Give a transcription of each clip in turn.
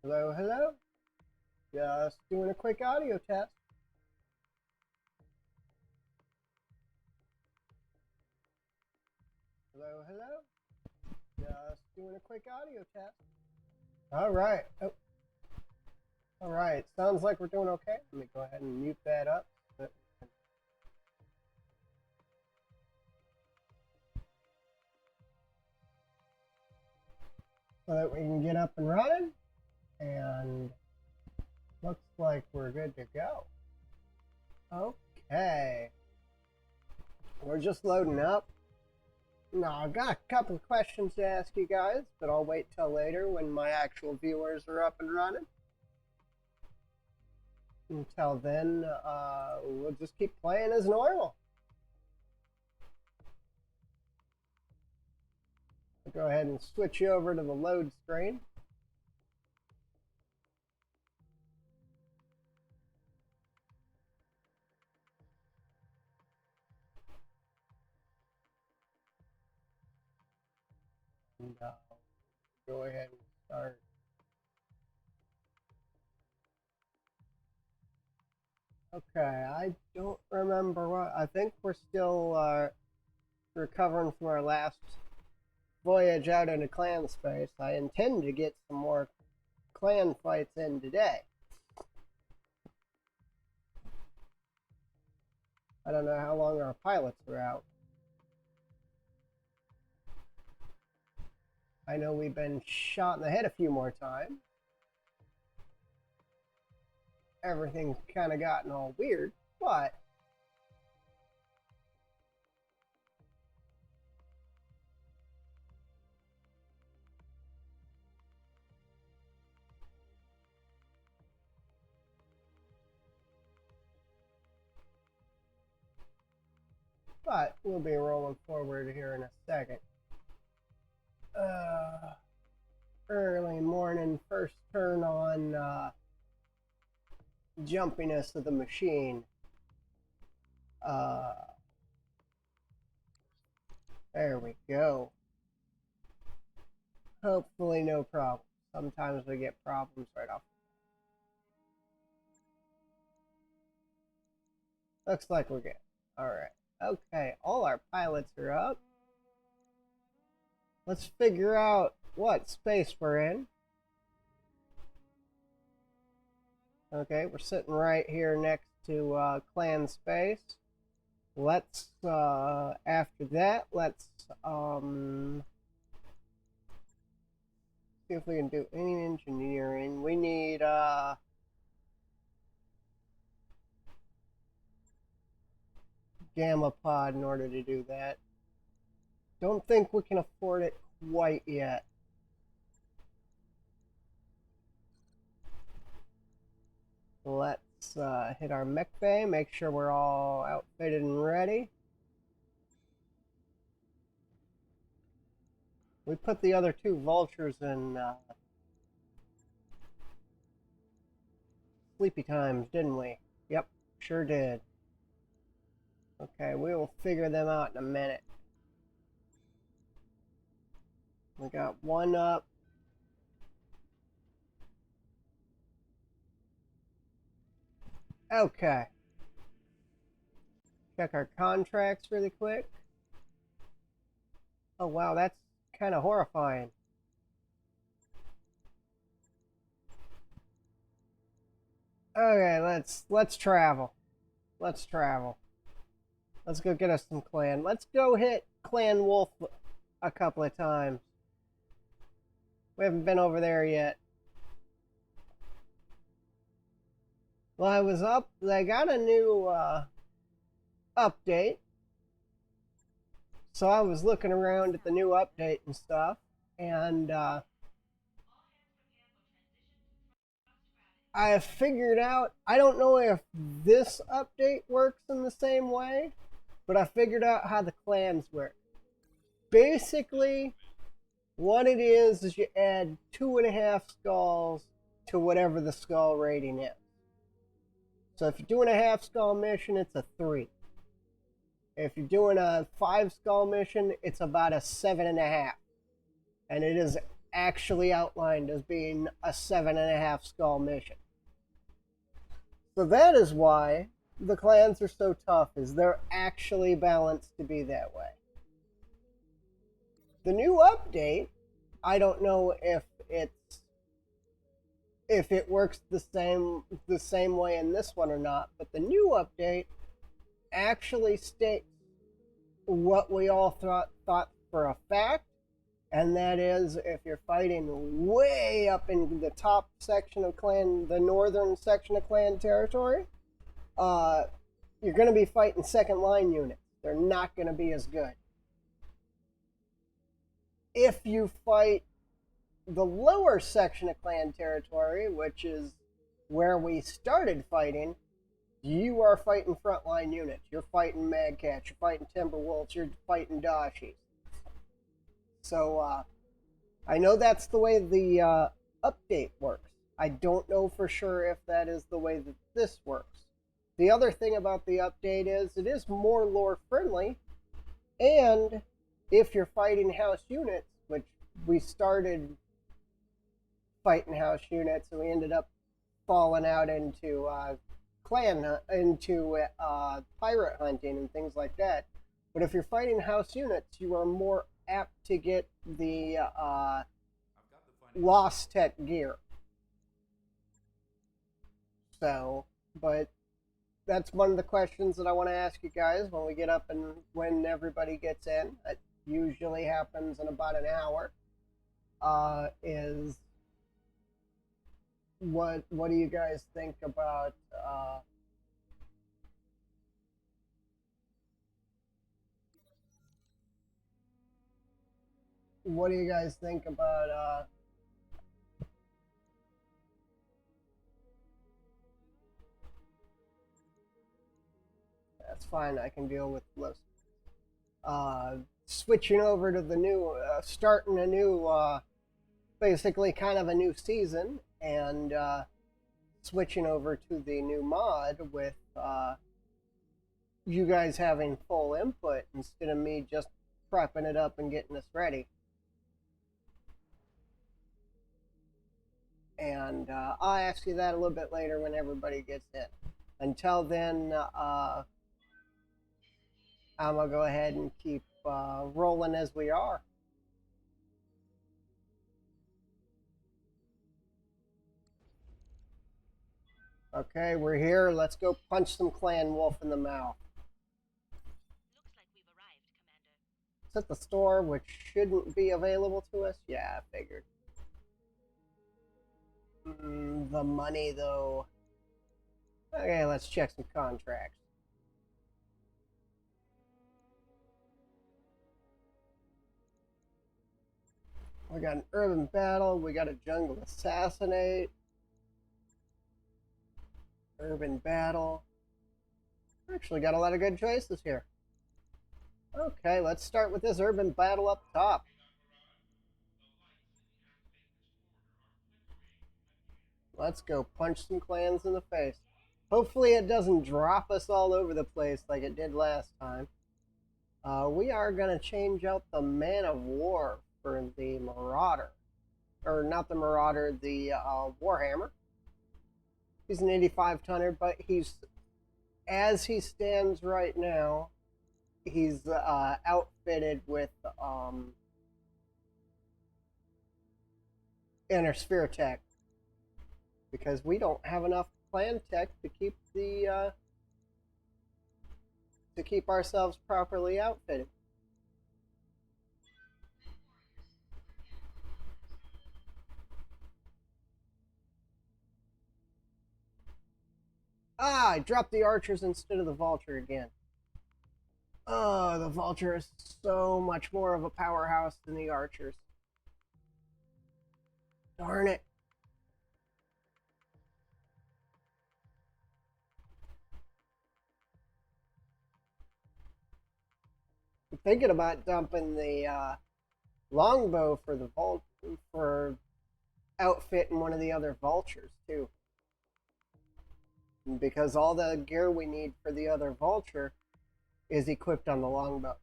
Hello, hello. Just doing a quick audio test. Hello, hello. Just doing a quick audio test. All right. Oh, all right. Sounds like we're doing okay. Let me go ahead and mute that up. So that we can get up and running. And looks like we're good to go. Okay. We're just loading up. Now, I've got a couple of questions to ask you guys, but I'll wait till later when my actual viewers are up and running. Until then, we'll just keep playing as normal. I'll go ahead and switch you over to the load screen. And go ahead and start. Okay, I don't remember what. I think we're still recovering from our last voyage out into clan space. I intend to get some more clan fights in today. I don't know how long our pilots are out. I know we've been shot in the head a few more times. Everything's kind of gotten all weird, but we'll be rolling forward here in a second. Early morning, first turn on jumpiness of the machine. There we go. Hopefully no problem. Sometimes we get problems right off. Looks like we're good. Alright. Okay, all our pilots are up. Let's figure out what space we're in. Okay, we're sitting right here next to clan space. Let's, after that, let's, see if we can do any engineering. We need, gamma pod in order to do that. Don't think we can afford it quite yet. Let's hit our mech bay, make sure we're all outfitted and ready. We put the other two vultures in sleepy times, didn't we? Yep, sure did. Okay, we will figure them out in a minute. We got one up. Okay. Check our contracts really quick. Oh wow, that's kind of horrifying. Okay, let's travel. Let's travel. Let's go get us some clan. Let's go hit Clan Wolf a couple of times. We haven't been over there yet. Well, I was up. They got a new update. So I was looking around at the new update and stuff. And I have figured out, I don't know if this update works in the same way, but I figured out how the clans work. Basically, what it is you add 2.5 skulls to whatever the skull rating is. So if you're doing a half skull mission, it's a 3. If you're doing a 5 skull mission, it's about a 7.5. And it is actually outlined as being a 7.5 skull mission. So that is why the clans are so tough, is they're actually balanced to be that way. The new update, I don't know if it works the same way in this one or not, but the new update actually states what we all thought for a fact, and that is if you're fighting way up in the top section of the northern section of clan territory, you're going to be fighting second line units. They're not going to be as good. If you fight the lower section of clan territory, which is where we started fighting, you are fighting frontline units. You're fighting Mad Cats, you're fighting Timberwolves, you're fighting Dashis. So I know that's the way the update works. I don't know for sure if that is the way that this works. The other thing about the update is it is more lore friendly, and if you're fighting house units, which we started fighting house units and we ended up falling out into pirate hunting and things like that. But if you're fighting house units, you are more apt to get the Lost Tech gear. So, but that's one of the questions that I want to ask you guys when we get up and when everybody gets in. It usually happens in about an hour. Is what do you guys think about what do you guys think about that's fine, I can deal with most. Switching over to the new starting a new basically kind of a new season, and switching over to the new mod with you guys having full input instead of me just prepping it up and getting us ready. And I'll ask you that a little bit later when everybody gets in. Until then, I'm going to go ahead and keep rolling as we are. Okay, we're here. Let's go punch some clan wolf in the mouth. Looks like we've arrived, Commander. It's at the store, which shouldn't be available to us. Yeah, I figured. The money, though. Okay, let's check some contracts. We got an urban battle. We got a jungle assassinate. Urban battle. Actually got a lot of good choices here. Okay, let's start with this urban battle up top. Let's go punch some clans in the face. Hopefully it doesn't drop us all over the place like it did last time. We are going to change out the Man of War for the Marauder. Or not the Marauder, the Warhammer. He's an 85 tonner, but as he stands right now, he's outfitted with inner sphere tech, because we don't have enough clan tech to keep ourselves properly outfitted. I dropped the archers instead of the vulture again. Oh, the vulture is so much more of a powerhouse than the archers. Darn it. I'm thinking about dumping the longbow for outfitting one of the other vultures too, because all the gear we need for the other vulture is equipped on the longbow.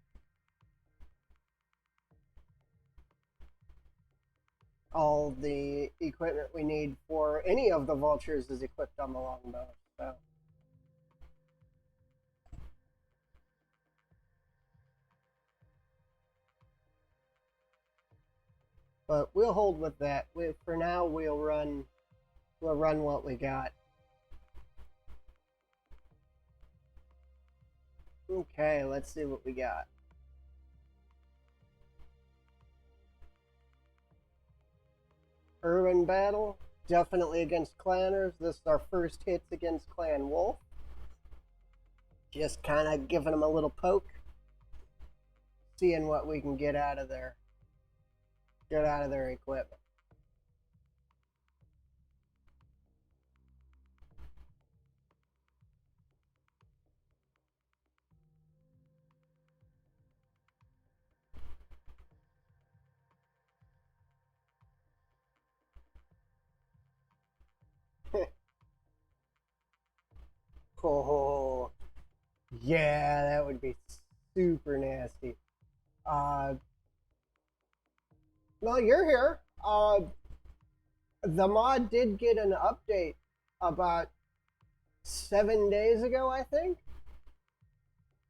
all the equipment we need for any of the vultures is equipped on the longbow. So. But we'll hold with that. For now, we'll run what we got. Okay, let's see what we got. Urban battle, definitely against clanners. This is our first hits against Clan Wolf. Just kind of giving them a little poke, seeing what we can get out of their equipment. Oh, yeah, that would be super nasty. Well, you're here. The mod did get an update about 7 days ago, I think.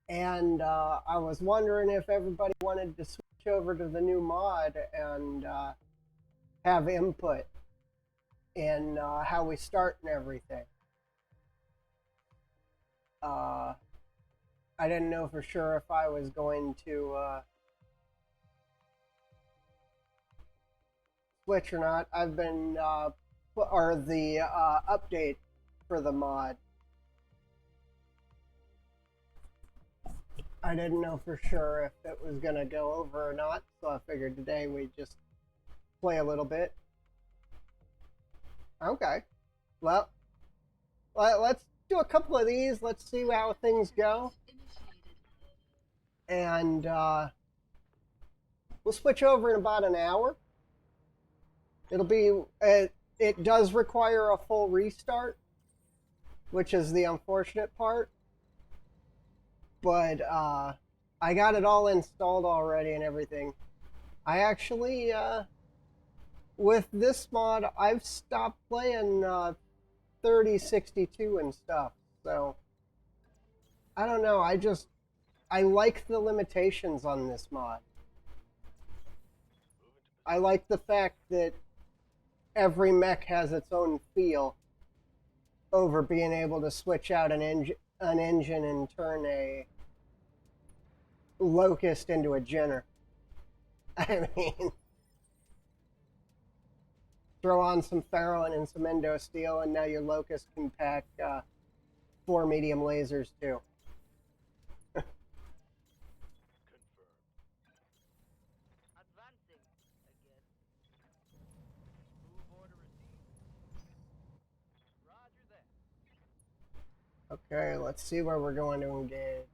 And I was wondering if everybody wanted to switch over to the new mod and have input in how we start and everything. I didn't know for sure if I was going to switch or not. I've been or the update for the mod. I didn't know for sure if it was gonna go over or not, so I figured today we'd just play a little bit. Okay, well, let's do a couple of these. Let's see how things go, and we'll switch over in about an hour. It'll be it does require a full restart, which is the unfortunate part. But I got it all installed already and everything. I actually, with this mod, I've stopped playing 3062 and stuff. So I don't know. I like the limitations on this mod. I like the fact that every mech has its own feel over being able to switch out an engine and turn a Locust into a Jenner. I mean, throw on some Farrelin and some Endo Steel, and now your Locust can pack 4 medium lasers too. Advancing, I guess. Move order received. Roger that. Okay, let's see where we're going to engage.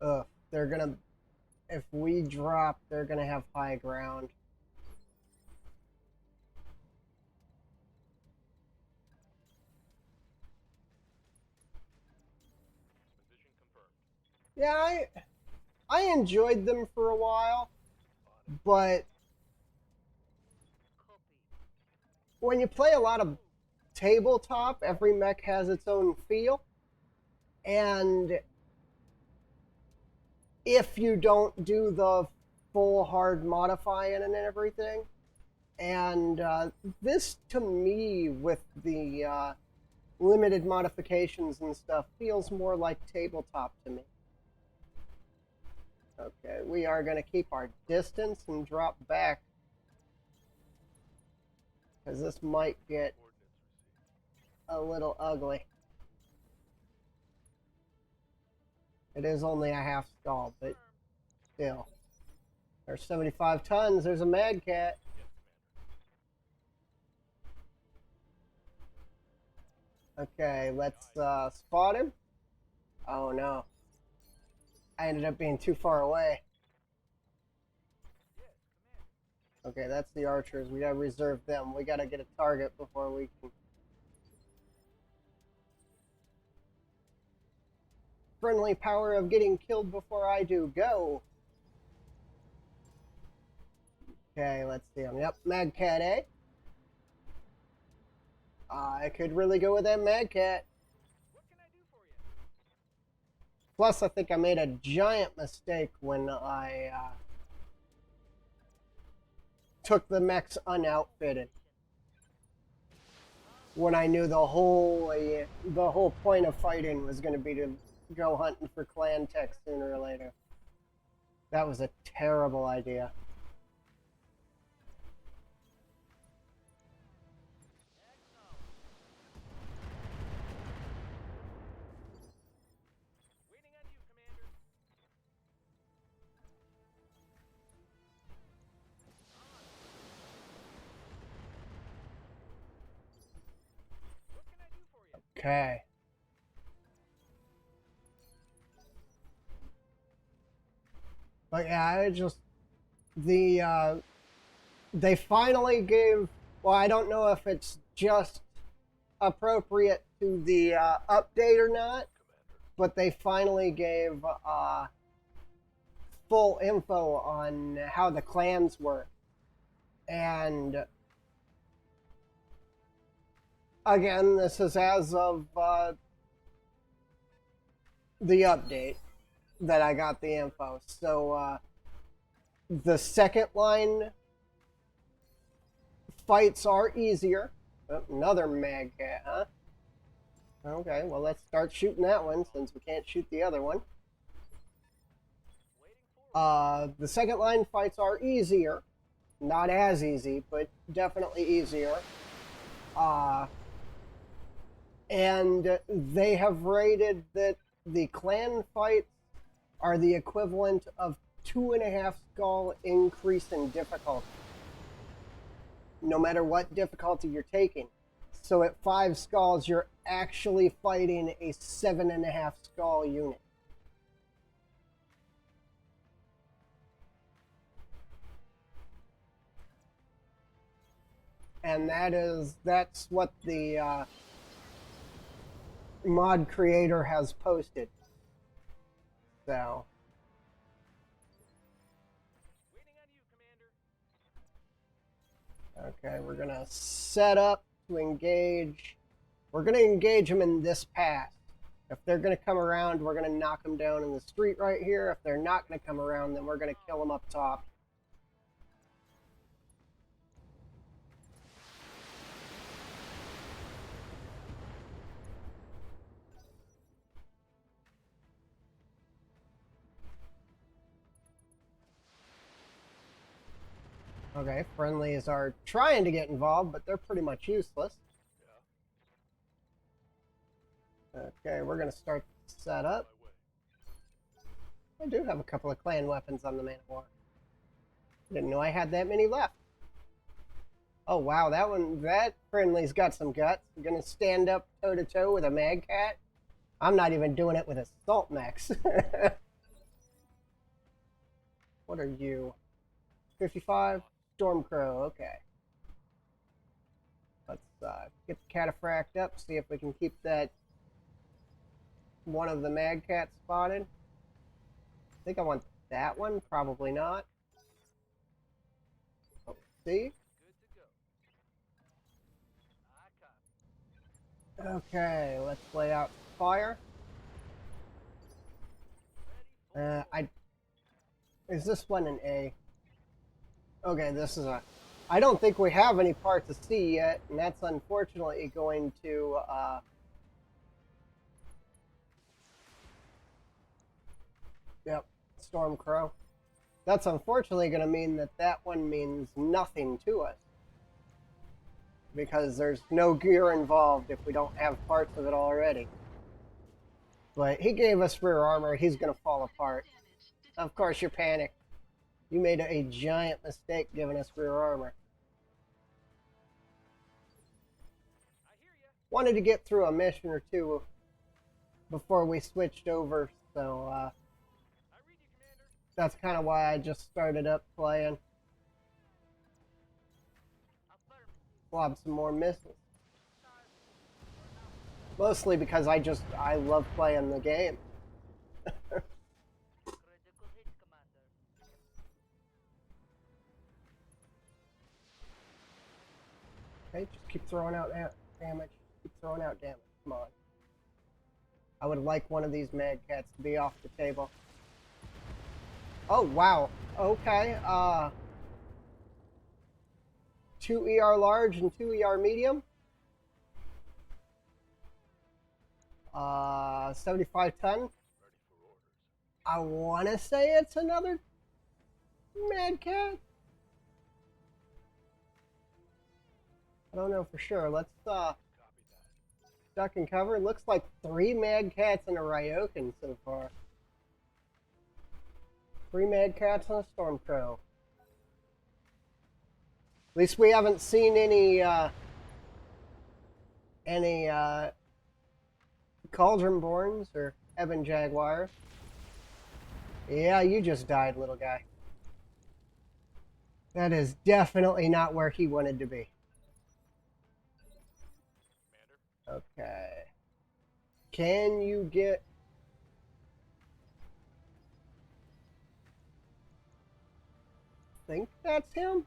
Ugh, they're gonna. If we drop, they're gonna have high ground. Position confirmed. Yeah, I enjoyed them for a while, but Copy. when you play a lot of tabletop, every mech has its own feel, and if you don't do the full hard modifying and everything, and this to me with the limited modifications and stuff feels more like tabletop to me. Okay, we are going to keep our distance and drop back because this might get a little ugly. It is only a half stall, but still. There's 75 tons. There's a Mad Cat. Okay, let's spot him. Oh no. I ended up being too far away. Okay, that's the archers. We gotta reserve them. We gotta get a target before we can. Friendly power of getting killed before I do. Go! Okay, let's see him. Yep, Mad Cat A. I could really go with that Mad Cat. What can I do for you? Plus, I think I made a giant mistake when I took the mechs unoutfitted. When I knew the whole point of fighting was going to be to go hunting for clan tech sooner or later. That was a terrible idea. Waiting on you, Commander. What can I do for you? Okay. But yeah, I just they finally gave. Well, I don't know if it's just appropriate to the update or not, but they finally gave full info on how the clans work. And again, this is as of the update that I got the info. So the second line fights are easier. Oh, another mag cat, huh? Okay, well, let's start shooting that one since we can't shoot the other one. The second line fights are easier. Not as easy, but definitely easier. And they have rated that the clan fights are the equivalent of 2.5 skull increase in difficulty, no matter what difficulty you're taking. So at 5 skulls, you're actually fighting a 7.5 skull unit. And that's what the mod creator has posted. So Waiting on you, Commander. okay, we're gonna set up to engage. We're gonna engage them in this pass. If they're gonna come around, we're gonna knock them down in the street right here. If they're not gonna come around, then we're gonna kill them up top. Okay, friendlies are trying to get involved, but they're pretty much useless. Okay, we're gonna start the setup. I do have a couple of clan weapons on the man of war. Didn't know I had that many left. Oh wow, that friendly's got some guts. I'm gonna stand up toe to toe with a mag cat. I'm not even doing it with assault mechs. What are you? 55? Stormcrow, okay. Let's get the cataphract up, see if we can keep that one of the mag cats spotted. I think I want that one, probably not. Oh, see? Good to go. I copy. Okay, let's lay out fire. Is this one an A? Okay, this is a... I don't think we have any parts of C yet, and that's unfortunately going to, Yep, Stormcrow. That's unfortunately going to mean that that one means nothing to us. Because there's no gear involved if we don't have parts of it already. But he gave us rear armor, he's going to fall apart. Of course you're panicked. You made a giant mistake giving us rear armor. I hear ya. Wanted to get through a mission or two before we switched over, so I read you, Commander. that's kind of why I just started up playing. Affirmative. Lob some more missiles. Mostly because I love playing the game. Critical hit, Commander. Okay, just keep throwing out damage. Keep throwing out damage. Come on. I would like one of these mad cats to be off the table. Oh, wow. Okay. 2 ER large and 2 ER medium. 75 ton. Ready for orders. I want to say it's another mad cat. I don't know for sure. Let's Copy that. duck and cover. Looks like 3 mad cats and a Ryokan so far. 3 mad cats and a storm crow. At least we haven't seen any Cauldronborns or Ebon Jaguars. Yeah, you just died, little guy. That is definitely not where he wanted to be. Commander. Okay. Can you get... think that's him?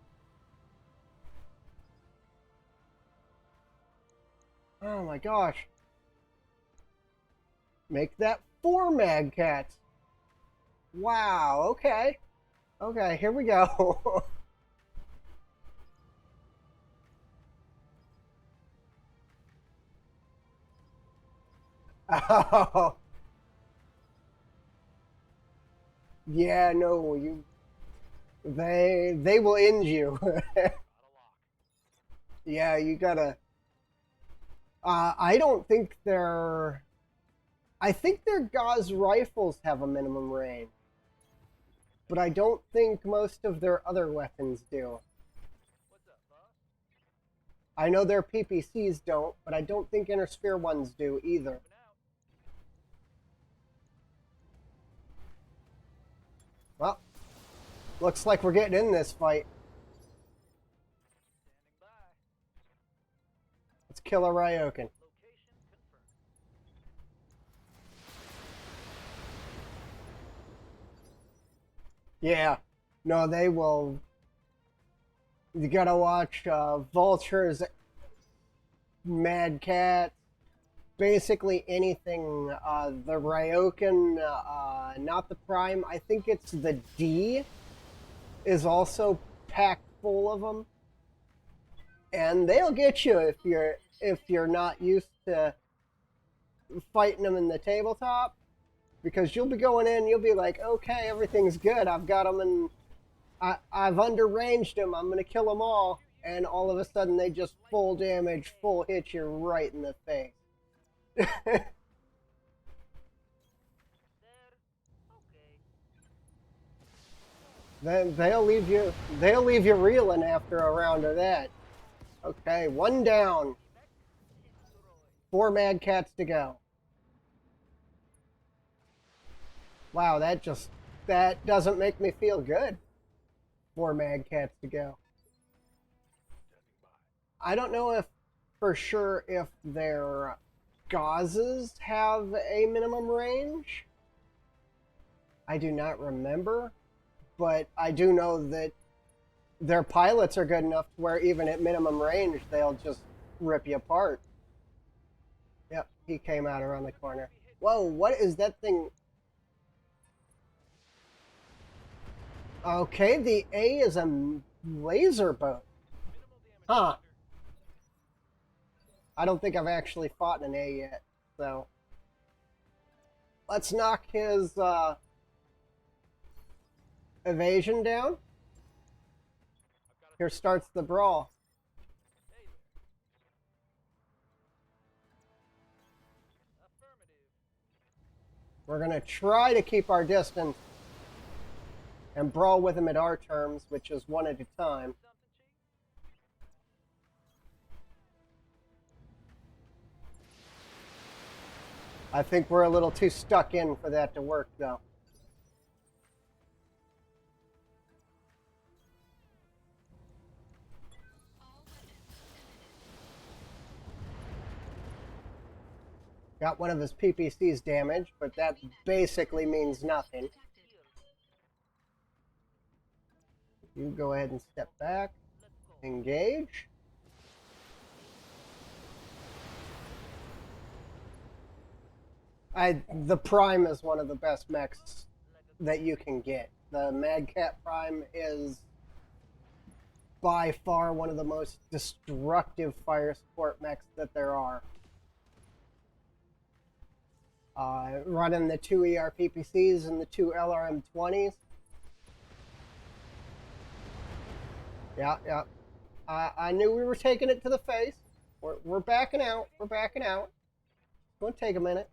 Oh my gosh. Make that 4 mad cats. Wow, okay. Okay, here we go. Oh. Yeah, no, you... They will end you. Got a lock. Yeah, you gotta... I don't think they're... I think their Gauss rifles have a minimum range. But I don't think most of their other weapons do. What's up, boss? I know their PPCs don't, but I don't think Inner Sphere ones do either. Moving out. Well, looks like we're getting in this fight. Standing by. Let's kill a Ryokan. Location confirmed. Yeah. No, they will... You gotta watch Vultures, Mad Cat, basically anything. The Ryokan, not the Prime, I think it's the D, is also packed full of them. And they'll get you if you're not used to fighting them in the tabletop. Because you'll be going in, you'll be like, okay, everything's good. I've got them and I've underranged them. I'm going to kill them all. And all of a sudden they just full damage, full hit you right in the face. There. Okay. Then they'll leave you reeling after a round of that. Okay, 1 down. Destroyed. 4 mad cats to go. Wow, that doesn't make me feel good. 4 mad cats to go. Standing by. I don't know if for sure if their gauzes have a minimum range. I do not remember, but I do know that their pilots are good enough to where even at minimum range they'll just rip you apart. Yep, he came out around the corner. Whoa, what is that thing? Okay, the A is a laser boat. Minimal damage. Huh. Commander. I don't think I've actually fought an A yet, so let's knock his evasion down. I've got a Here starts the brawl. Hey there. Affirmative. We're gonna try to keep our distance and brawl with him at our terms, which is 1 at a time. Something, Chief? I think we're a little too stuck in for that to work, though. Got one of his PPCs damaged, but that basically means nothing. You go ahead and step back. Let's go. Engage. The Prime is one of the best mechs that you can get. The Mad Cat Prime is by far one of the most destructive fire support mechs that there are. Running the 2 ERPPCs and the 2 LRM-20s. Yeah, yeah. I knew we were taking it to the face. We're backing out. We're backing out. It's going to take a minute.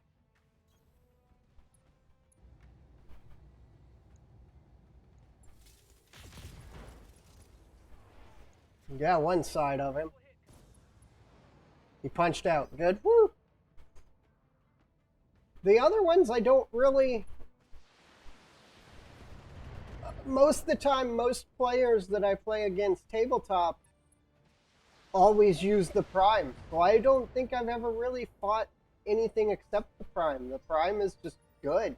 Yeah, one side of him. He punched out. Good. Woo! The other ones I don't really... Most of the time, most players that I play against tabletop always use the Prime. So I don't think I've ever really fought anything except the Prime. The Prime is just good.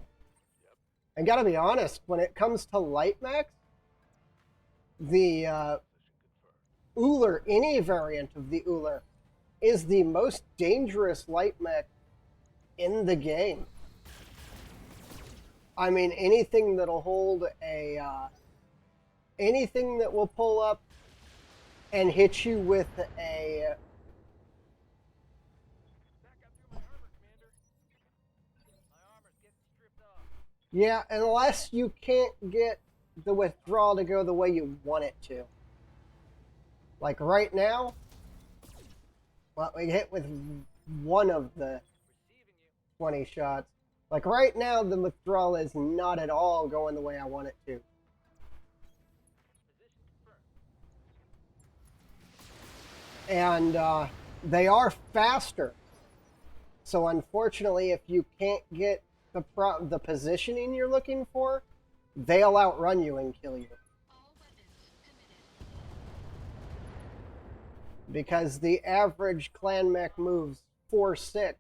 I gotta be honest, when it comes to light mechs, the Uller, any variant of the Uller, is the most dangerous light mech in the game. I mean, anything that'll hold a... anything that will pull up and hit you with a... Back up through my armor, Commander. My armor's getting stripped off. Yeah, unless you can't get the withdrawal to go the way you want it to. Like right now, well, we hit with one of the Receiving you. 20 shots. Like right now, the withdrawal is not at all going the way I want it to. Position confirmed. And they are faster. So unfortunately, if you can't get the positioning you're looking for, they'll outrun you and kill you. Because the average clan mech moves 4-6.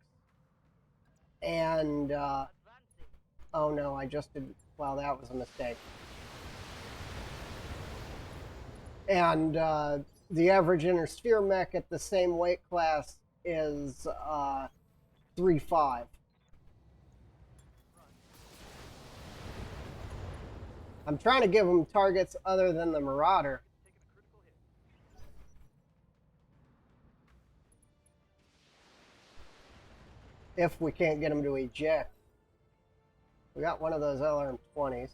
And, Advancing. oh no, I just did, well, that was a mistake. And the average inner sphere mech at the same weight class is 3-5. I'm trying to give them targets other than the Marauder. Taking a critical hit. If we can't get them to eject. We got one of those LRM-20s.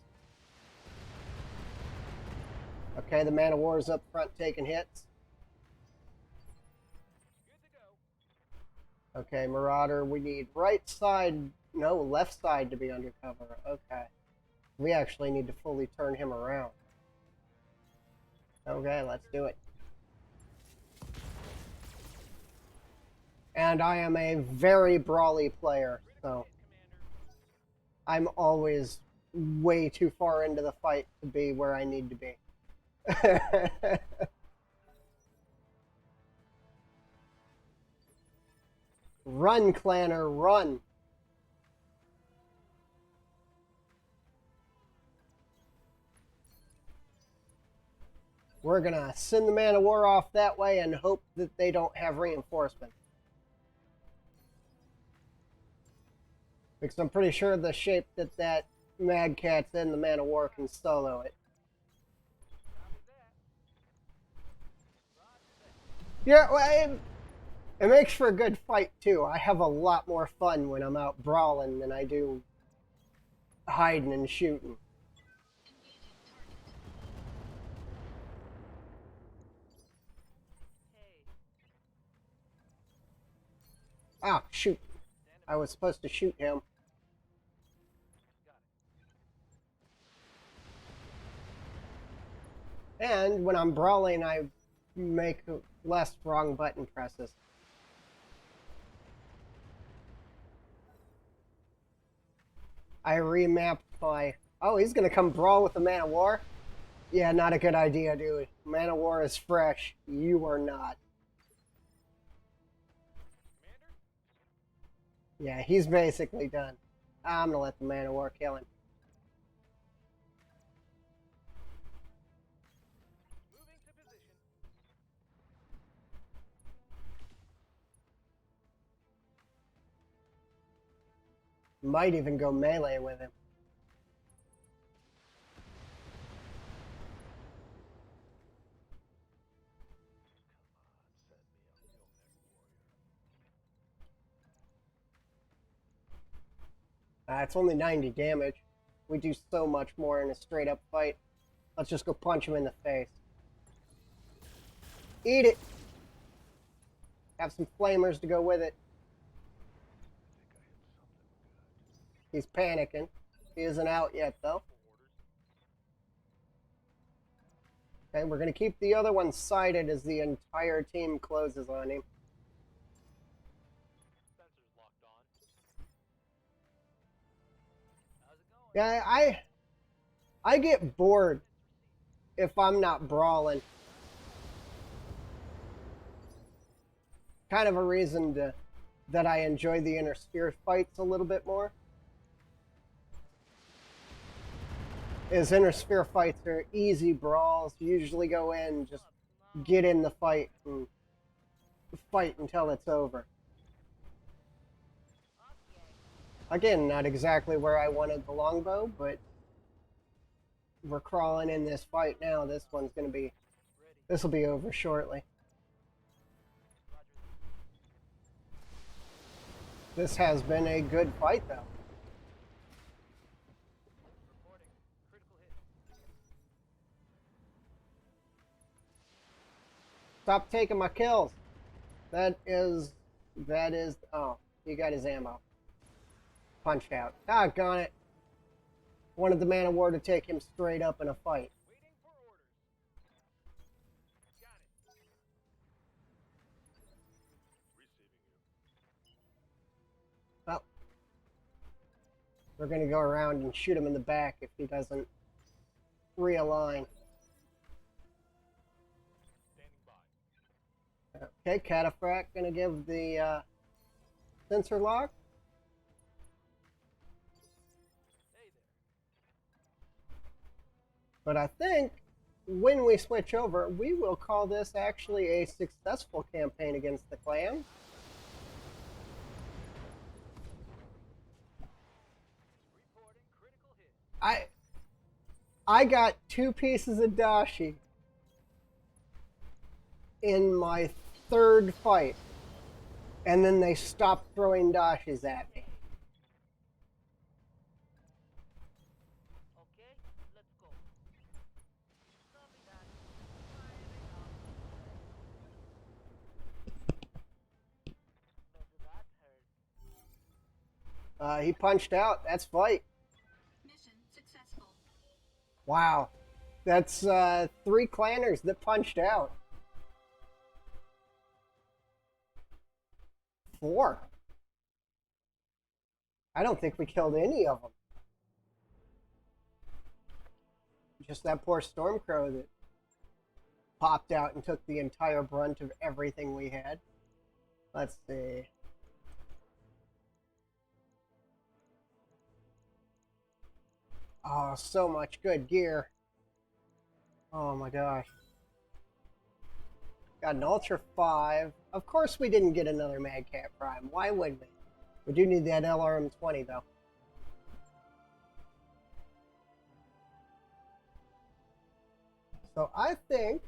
Okay, the Man of War is up front taking hits. Good to go. Okay, Marauder, we need right side, no, left side to be undercover. Okay. We actually need to fully turn him around. Okay, let's do it. And I am a very brawly player, so I'm always way too far into the fight to be where I need to be. Run, Clanner, run! We're gonna send the Man of War off that way and hope that they don't have reinforcements. Because I'm pretty sure the shape that Mad Cat's in, the Man of War can solo it. Copy that. Roger that. Yeah, well, it makes for a good fight, too. I have a lot more fun when I'm out brawling than I do hiding and shooting. Hey. Ah, shoot. Stand I was supposed to shoot him. Got it. And when I'm brawling, I make less wrong button presses. I remapped my... Oh, he's gonna come brawl with the Man of War? Yeah, not a good idea, dude. Man of War is fresh. You are not. Commander? Yeah, he's basically done. I'm gonna let the Man of War kill him. Moving to position. Might even go melee with him. It's only 90 damage. We do so much more in a straight up fight. Let's just go punch him in the face. Eat it! Have some flamers to go with it. He's panicking. He isn't out yet, though. Okay, we're going to keep the other one sighted as the entire team closes on him. Sensors locked on. How's it going? Yeah, I get bored if I'm not brawling. Kind of a reason that I enjoy the inner sphere fights a little bit more. Is inner sphere fights are easy brawls. You usually go in, just get in the fight and fight until it's over. Again, not exactly where I wanted the longbow, but we're crawling in this fight now. This one's gonna be, this will be over shortly. This has been a good fight, though. Reporting. Critical hit. Stop taking my kills. That is, oh, he got his ammo. Punched out. Doggone it. Wanted the man of war to take him straight up in a fight. Waiting for orders. Got it. Receiving you. Well, we're going to go around and shoot him in the back if he doesn't realign. Standing by. Okay, Cataphract going to give the sensor lock. Hey there. But I think when we switch over, we will call this actually a successful campaign against the clan. Reporting. Critical hit. I got 2 pieces of dashi in my 3rd fight, and then they stopped throwing dashis at me. Okay, let's go. Copy that. Firing on. That hurt. He punched out. That's fight. Mission successful. Wow. That's 3 clanners that punched out. 4. I don't think we killed any of them. Just that poor Stormcrow that popped out and took the entire brunt of everything we had. Let's see. Oh, so much good gear. Oh my gosh. Got an Ultra 5. Of course we didn't get another Mad Cat Prime. Why would we? We do need that LRM-20 though. So I think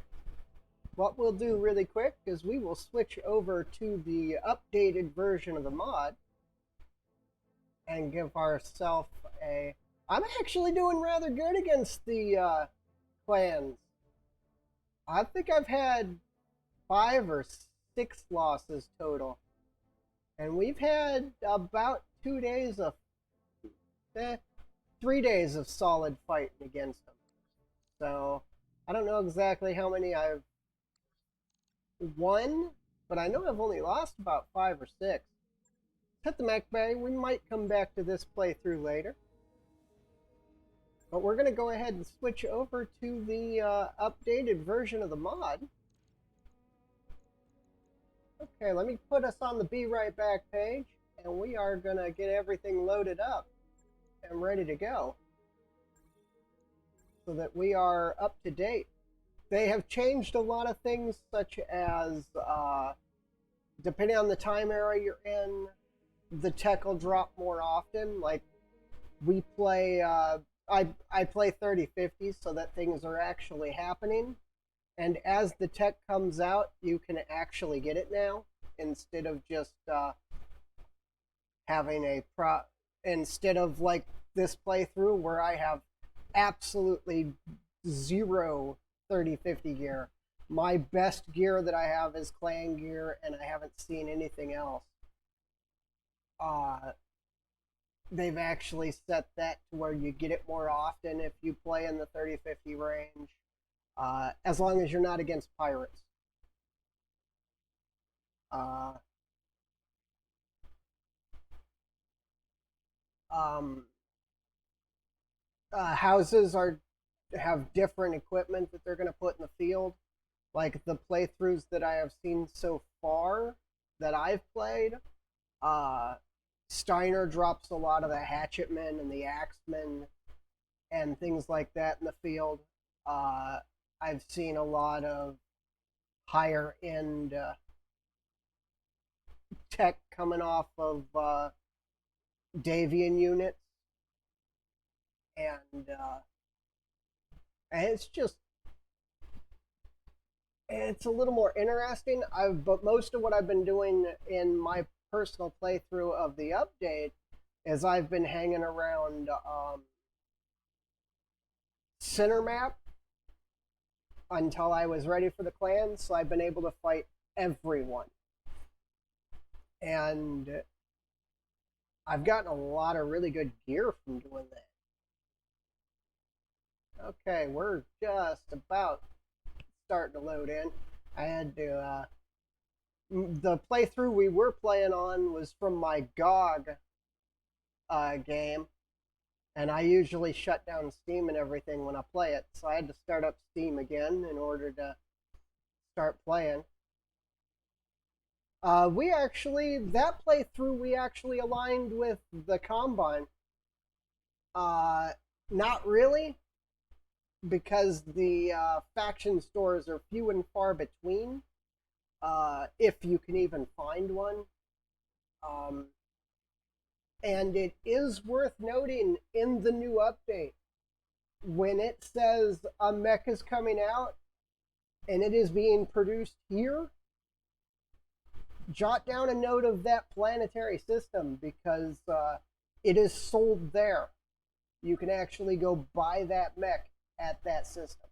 what we'll do really quick is we will switch over to the updated version of the mod and give ourselves a... I'm actually doing rather good against the clans. I think I've had 5 or 6 losses total. And we've had about 2 days of... 3 days of solid fighting against them. So, I don't know exactly how many I've won, but I know I've only lost about 5 or 6. Hit the mech bay. We might come back to this playthrough later. But we're going to go ahead and switch over to the updated version of the mod. Okay, let me put us on the Be Right Back page, and we are going to get everything loaded up and ready to go so that we are up to date. They have changed a lot of things, such as depending on the time era you're in, the tech will drop more often. Like we play, I play 3050s so that things are actually happening. And as the tech comes out, you can actually get it now instead of just having instead of like this playthrough where I have absolutely zero 3050 gear. My best gear that I have is clan gear, and I haven't seen anything else. They've actually set that to where you get it more often if you play in the 3050 range, as long as you're not against pirates. Uh, um, Houses have different equipment that they're going to put in the field. Like the playthroughs that I have seen so far that I've played, Steiner drops a lot of the hatchetmen and the axemen and things like that in the field. I've seen a lot of higher end tech coming off of Davian units, and it's just it's a little more interesting. But most of what I've been doing in my personal playthrough of the update is I've been hanging around center map until I was ready for the clans, so I've been able to fight everyone. And I've gotten a lot of really good gear from doing that. Okay, we're just about starting to load in. I had to, the playthrough we were playing on was from my GOG game, and I usually shut down Steam and everything when I play it, so I had to start up Steam again in order to start playing. That playthrough, we actually aligned with the Combine. Not really, because the faction stores are few and far between, if you can even find one. And it is worth noting in the new update, when it says a mech is coming out and it is being produced here, jot down a note of that planetary system, because it is sold there. You can actually go buy that mech at that system.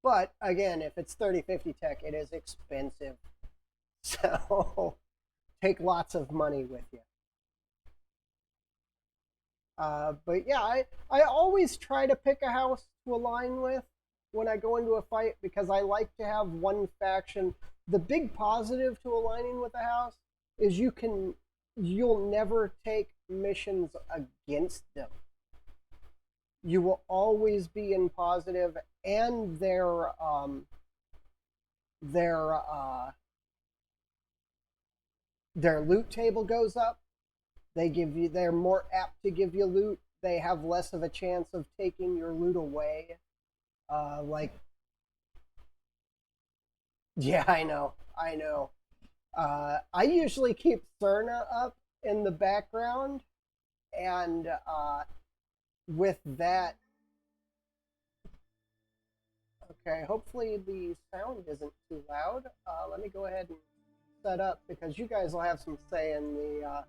But again, if it's 3050 tech, it is expensive. So take lots of money with you. But yeah, I always try to pick a house to align with when I go into a fight, because I like to have one faction. The big positive to aligning with a house is you'll never take missions against them. You will always be in positive, and their loot table goes up. They're more apt to give you loot. They have less of a chance of taking your loot away. Yeah, I know. I usually keep Cerna up in the background, and with that, okay, hopefully the sound isn't too loud. Let me go ahead and set up, because you guys will have some say in the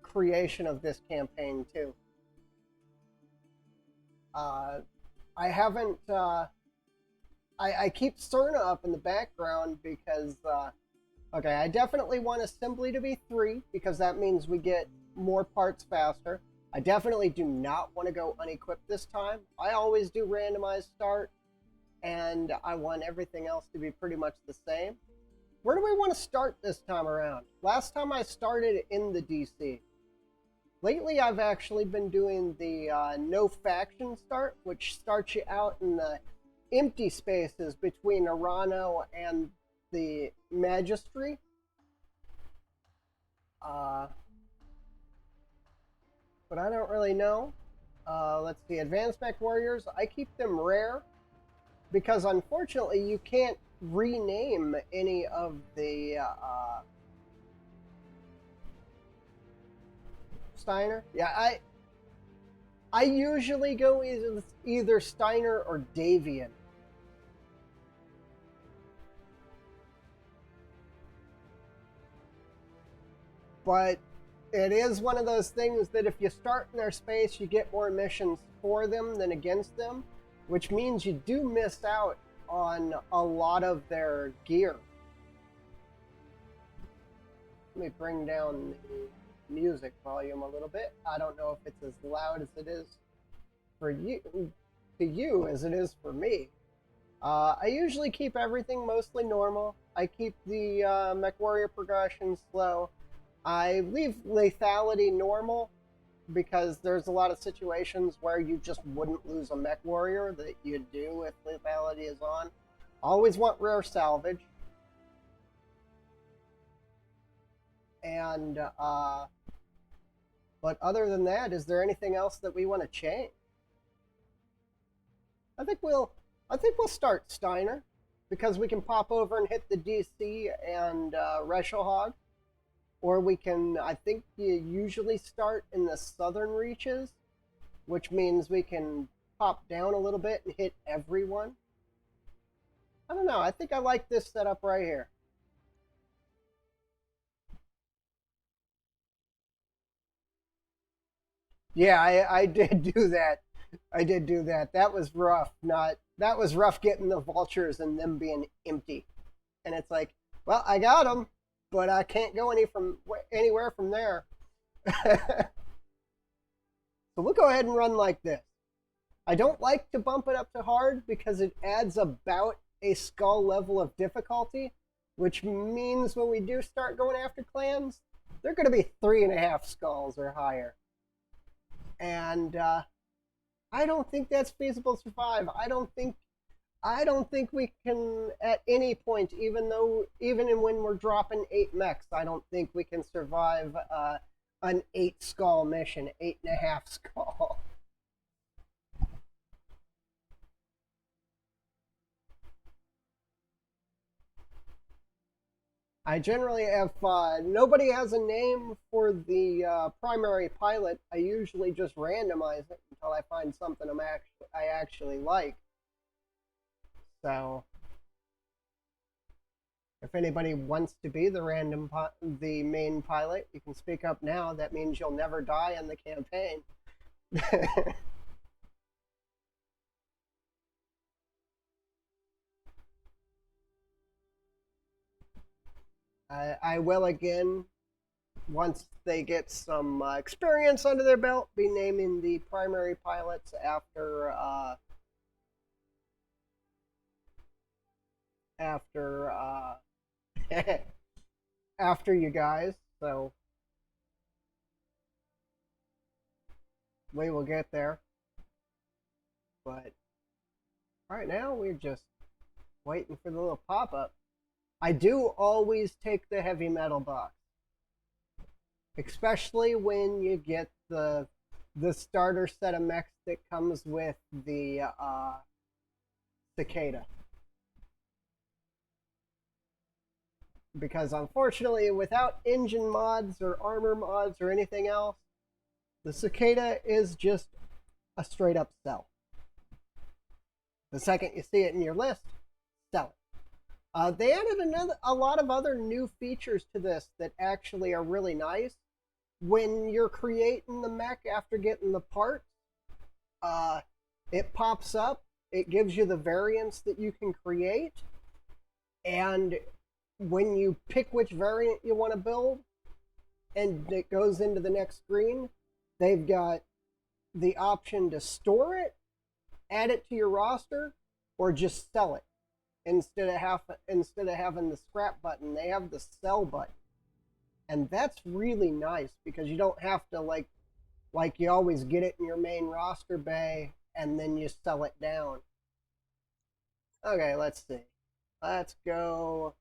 creation of this campaign too. I haven't. I keep Cerna up in the background because, okay, I definitely want Assembly to be 3, because that means we get more parts faster. I definitely do not want to go unequipped this time. I always do randomized start, and I want everything else to be pretty much the same. Where do we want to start this time around? Last time I started in the DC. Lately, I've actually been doing the no faction start, which starts you out in the empty spaces between Arano and the Magistry. But I don't really know. Let's see, Advanced Mech Warriors, I keep them rare, because unfortunately you can't rename any of the Steiner? Yeah, I usually go either Steiner or Davian. But it is one of those things that if you start in their space, you get more missions for them than against them, which means you do miss out on a lot of their gear. Let me bring down the music volume a little bit. I don't know if it's as loud as it is for you, to you as it is for me. I usually keep everything mostly normal. I keep the MechWarrior progression slow. I leave lethality normal because there's a lot of situations where you just wouldn't lose a MechWarrior that you do if lethality is on. Always want rare salvage. And, but other than that, is there anything else that we want to change? I think we'll start Steiner because we can pop over and hit the DC and Reshelhog. Or we can, I think you usually start in the southern reaches, which means we can pop down a little bit and hit everyone. I don't know, I think I like this setup right here. Yeah, I did do that. I did do that. That was rough. That was rough getting the vultures and them being empty. And it's like, well, I got them, but I can't go anywhere from there. So we'll go ahead and run like this. I don't like to bump it up to hard because it adds about a skull level of difficulty, which means when we do start going after clans, they're going to be 3.5 skulls or higher. And I don't think that's feasible to survive. I don't think we can at any point, even when we're dropping 8 mechs, I don't think we can survive an 8 skull mission, 8.5 skull. I generally, if nobody has a name for the primary pilot, I usually just randomize it until I find something I actually like. So, if anybody wants to be the main pilot, you can speak up now. That means you'll never die in the campaign. I will again, once they get some experience under their belt, be naming the primary pilots after after you guys. So we will get there. But right now we're just waiting for the little pop-up. I do always take the heavy metal box, especially when you get the starter set of mechs that comes with the cicada. Because unfortunately, without engine mods or armor mods or anything else, the cicada is just a straight up sell. The second you see it in your list, sell it. They added a lot of other new features to this that actually are really nice. When you're creating the mech after getting the parts, it pops up. It gives you the variants that you can create. And when you pick which variant you want to build, and it goes into the next screen, they've got the option to store it, add it to your roster, or just sell it. Instead of having the scrap button, they have the sell button. And that's really nice because you don't have to like you always get it in your main roster bay and then you sell it down. Okay, let's see. Let's go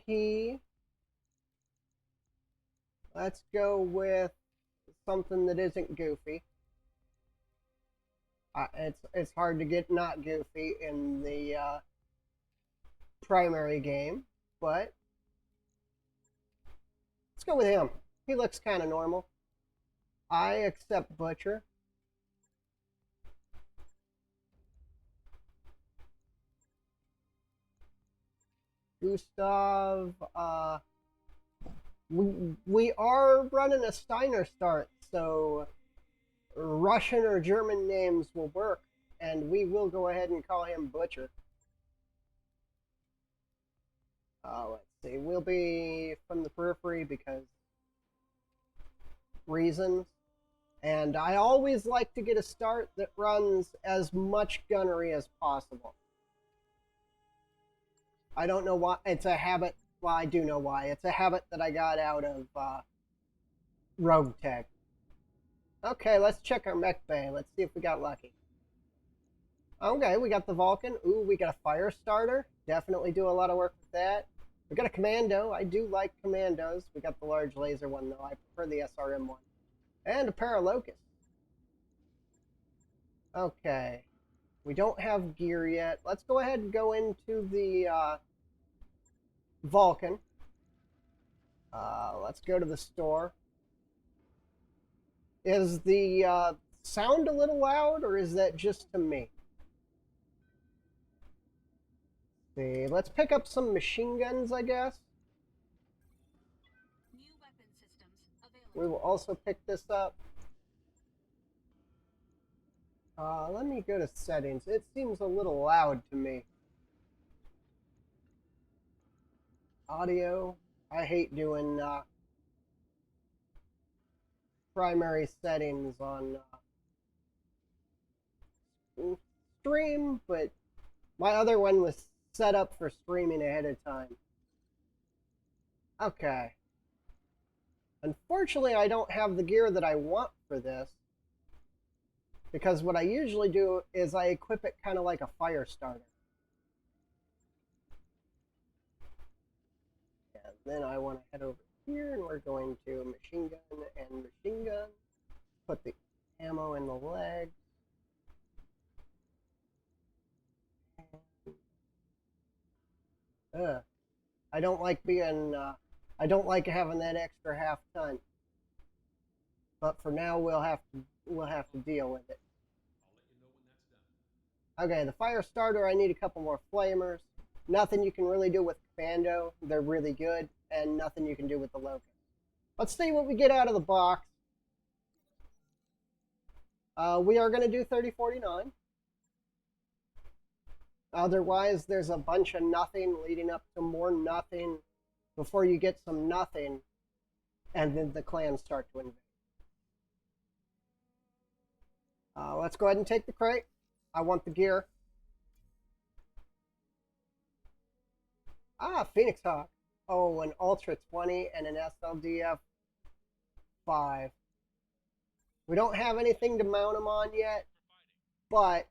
he. Let's go with something that isn't goofy. It's hard to get not goofy in the primary game, but let's go with him. He looks kind of normal. I accept Butcher. Gustav, we are running a Steiner start, so Russian or German names will work, and we will go ahead and call him Butcher. Let's see, we'll be from the periphery because reasons. And I always like to get a start that runs as much gunnery as possible. I don't know why. It's a habit. Well, I do know why. It's a habit that I got out of Rogue Tech. Okay, let's check our mech bay. Let's see if we got lucky. Okay, we got the Vulcan. Ooh, we got a fire starter. Definitely do a lot of work with that. We got a commando. I do like commandos. We got the large laser one, though. I prefer the SRM one. And a pair of locusts. Okay. We don't have gear yet. Let's go ahead and go into the Vulcan. Let's go to the store. Is the sound a little loud, or is that just to me? See, let's pick up some machine guns, I guess. New weapon systems available. We will also pick this up. Let me go to settings. It seems a little loud to me. Audio. I hate doing primary settings on stream, but my other one was set up for streaming ahead of time. Okay. Unfortunately, I don't have the gear that I want for this, because what I usually do is I equip it kind of like a fire starter. And then I want to head over here, and we're going to machine gun and machine gun. Put the ammo in the leg. I don't like being, I don't like having that extra half ton. But for now, we'll have to deal with it. Okay, the fire starter, I need a couple more flamers. Nothing you can really do with commando. They're really good, and nothing you can do with the locust. Let's see what we get out of the box. We are going to do 3049. Otherwise, there's a bunch of nothing leading up to more nothing before you get some nothing, and then the clans start to invade. Let's go ahead and take the crate. I want the gear. Phoenix Hawk. Oh, an Ultra 20 and an SLDF 5. We don't have anything to mount them on yet, but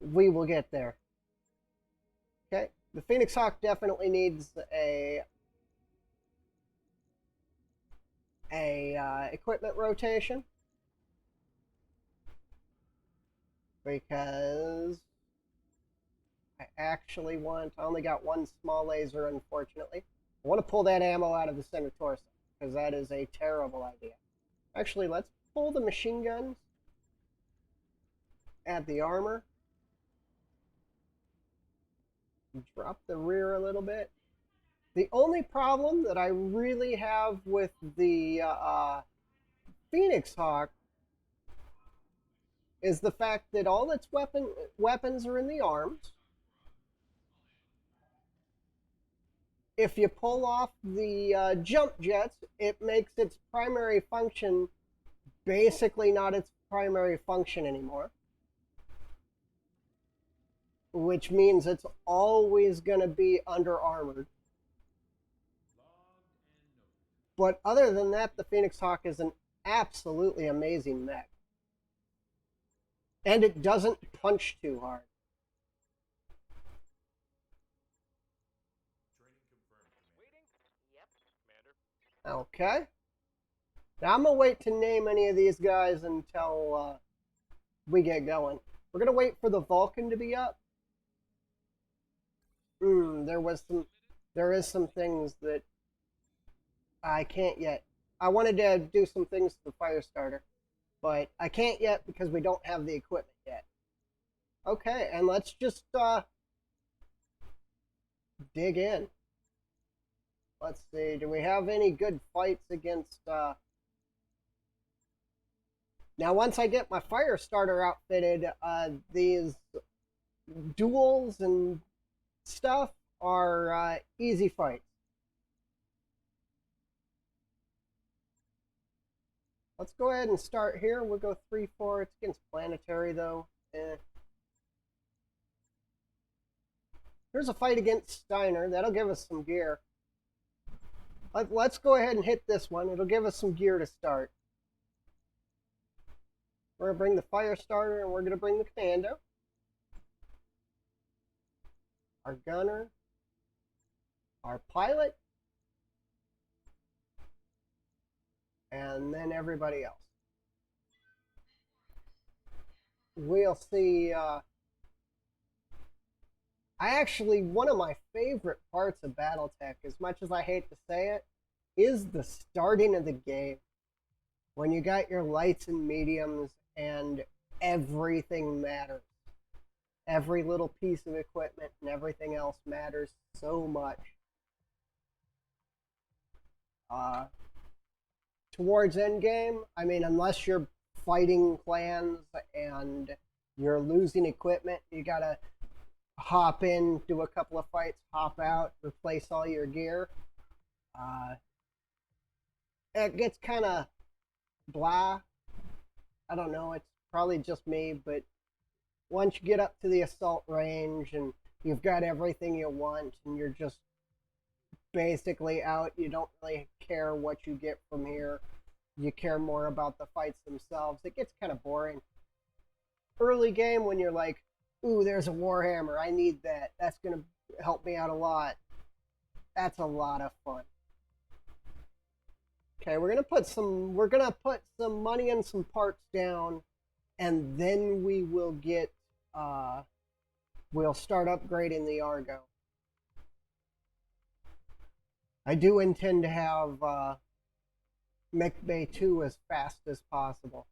we will get there. Okay, the Phoenix Hawk definitely needs a equipment rotation, because I only got one small laser, unfortunately. I want to pull that ammo out of the center torso, because that is a terrible idea. Actually, let's pull the machine guns, add the armor, drop the rear a little bit. The only problem that I really have with the Phoenix Hawk is the fact that all its weapons are in the arms. If you pull off the jump jets, it makes its primary function basically not its primary function anymore, which means it's always going to be under armored. But other than that, the Phoenix Hawk is an absolutely amazing mech. And it doesn't punch too hard. Waiting? Yep. Commander. Okay. Now I'm going to wait to name any of these guys until we get going. We're going to wait for the Vulcan to be up. There is some things that I can't yet I wanted to do some things to the fire starter, but I can't yet because we don't have the equipment yet. Okay, and let's just dig in. Let's see, do we have any good fights against Now once I get my fire starter outfitted, these duels and stuff are easy fights. Let's go ahead and start here. We'll go 3-4. It's against planetary though. Here's a fight against Steiner. That'll give us some gear. Let's go ahead and hit this one. It'll give us some gear to start. We're going to bring the fire starter and we're going to bring the commando. Our gunner. Our pilot. And then everybody else. We'll see. One of my favorite parts of Battletech, as much as I hate to say it, is the starting of the game. When you got your lights and mediums and everything matters. Every little piece of equipment and everything else matters so much. Towards endgame, I mean, unless you're fighting clans and you're losing equipment, you gotta hop in, do a couple of fights, hop out, replace all your gear. It gets kind of blah. I don't know, it's probably just me, but once you get up to the assault range and you've got everything you want and you're just basically out, you don't really care what you get from here. You care more about the fights themselves. It gets kind of boring. Early game when you're like, ooh, there's a Warhammer, I need that. That's going to help me out a lot. That's a lot of fun. Okay, we're going to put some money and some parts down, and then we will get we'll start upgrading the Argo. I do intend to have Mech Bay 2 as fast as possible.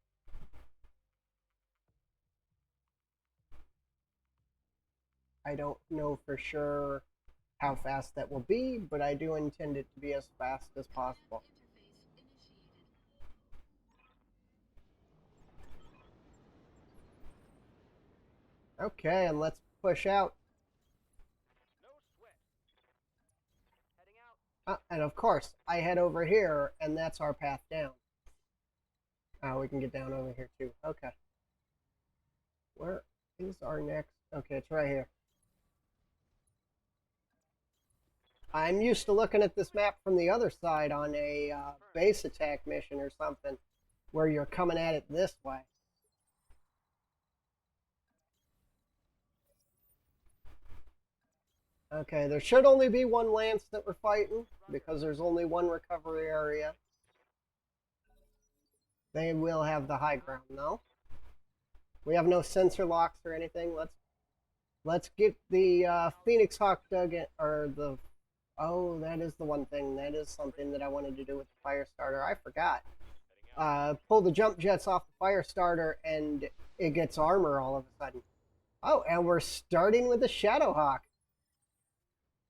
I don't know for sure how fast that will be, but I do intend it to be as fast as possible. Okay, and let's push out. No sweat. Heading out. And of course, I head over here, and that's our path down. We can get down over here too. Okay. Where is our next? Okay, it's right here. I'm used to looking at this map from the other side on a base attack mission or something, where you're coming at it this way. Okay, there should only be one lance that we're fighting, because there's only one recovery area. They will have the high ground, though. We have no sensor locks or anything. Let's get the Phoenix Hawk dug in, or the... Oh, that is the one thing. That is something that I wanted to do with the fire starter. I forgot. Pull the jump jets off the fire starter, and it gets armor all of a sudden. Oh, and we're starting with the Shadowhawk.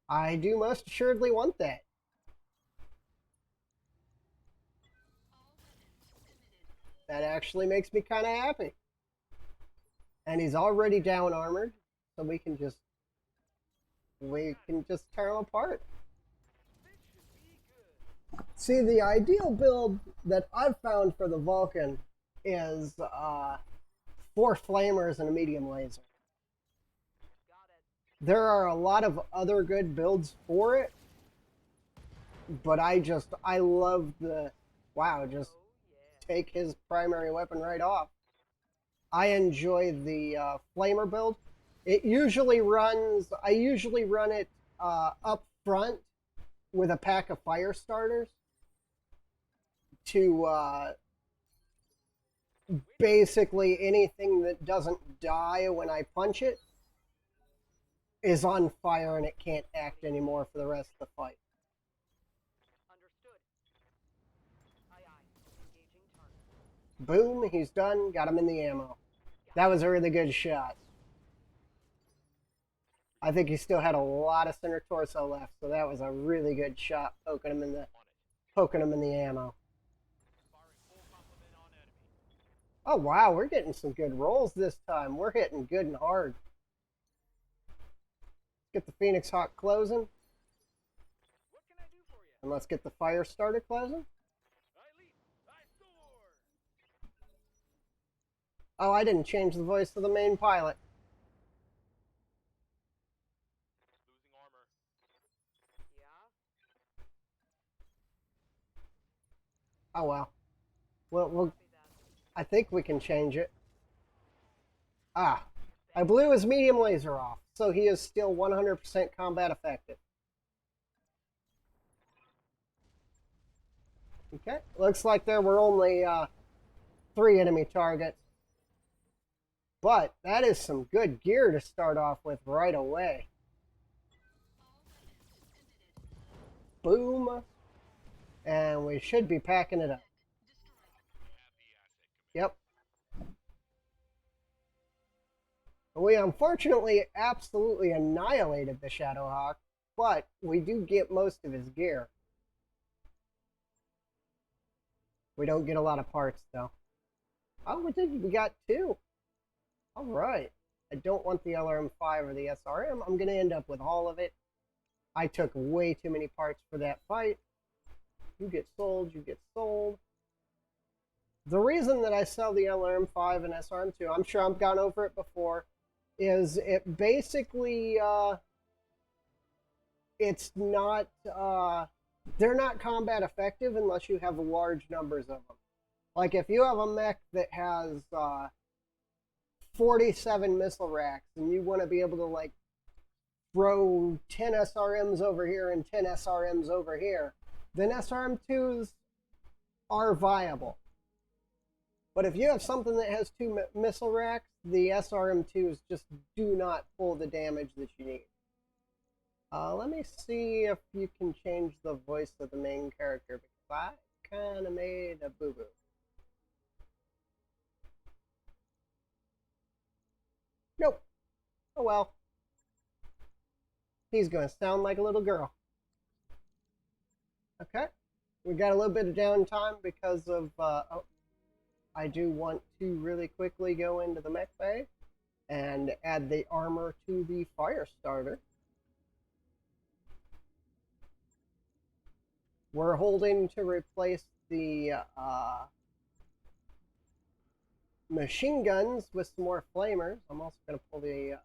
I do most assuredly want that. That actually makes me kind of happy. And he's already down armored, so we can just tear him apart. See, the ideal build that I've found for the Vulcan is 4 flamers and a medium laser. There are a lot of other good builds for it, but I love the, wow, just take his primary weapon right off. I enjoy the flamer build. I usually run it up front with a pack of fire starters to basically anything that doesn't die when I punch it is on fire and it can't act anymore for the rest of the fight. Understood. Boom, he's done. Got him in the ammo. That was a really good shot. I think he still had a lot of center torso left, so that was a really good shot poking him in the ammo. Firing full complement on enemy. Oh wow, we're getting some good rolls this time. We're hitting good and hard. Get the Phoenix Hawk closing, What can I do for you? and let's get the fire starter closing. I leap. I soar. Oh, I didn't change the voice of the main pilot. Losing armor. Yeah. Oh well. Well, Copy that. I think we can change it. Ah, I blew his medium laser off, so he is still 100% combat effective. Okay, looks like there were only 3 enemy targets. But that is some good gear to start off with right away. All weapons emitted. Boom. And we should be packing it up. Destroyed. Yep. We unfortunately absolutely annihilated the Shadowhawk, but we do get most of his gear. We don't get a lot of parts though. Oh, we got 2. All right. I don't want the LRM-5 or the SRM. I'm going to end up with all of it. I took way too many parts for that fight. You get sold, you get sold. The reason that I sell the LRM-5 and SRM-2, I'm sure I've gone over it before, is it basically, it's not, they're not combat effective unless you have large numbers of them. Like if you have a mech that has 47 missile racks and you want to be able to like throw 10 SRMs over here and 10 SRMs over here, then SRM2s are viable. But if you have something that has 2 missile racks, the SRM2s just do not pull the damage that you need. Let me see if you can change the voice of the main character, because I kind of made a boo-boo. Nope. Oh well. He's going to sound like a little girl. Okay. We got a little bit of downtime because of... oh, I do want to really quickly go into the mech bay and add the armor to the fire starter. We're holding to replace the machine guns with some more flamers. I'm also going to pull the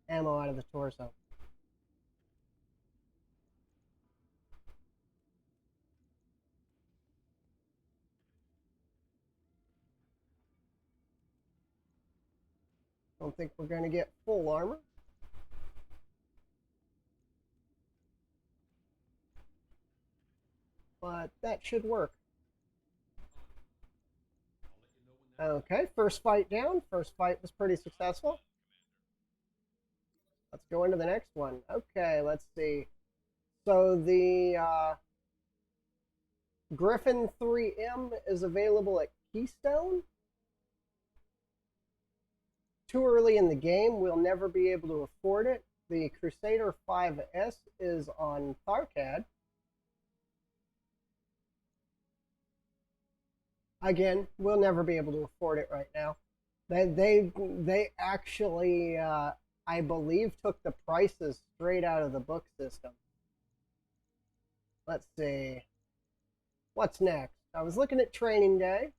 ammo out of the torso. Don't think we're going to get full armor. But that should work. Okay, first fight down. First fight was pretty successful. Let's go into the next one. Okay, let's see. So the Griffin 3M is available at Keystone. Too early in the game, we'll never be able to afford it. The Crusader 5S is on Tharkad. Again, we'll never be able to afford it right now. They actually, I believe, took the prices straight out of the book system. Let's see. What's next? I was looking at Training Day.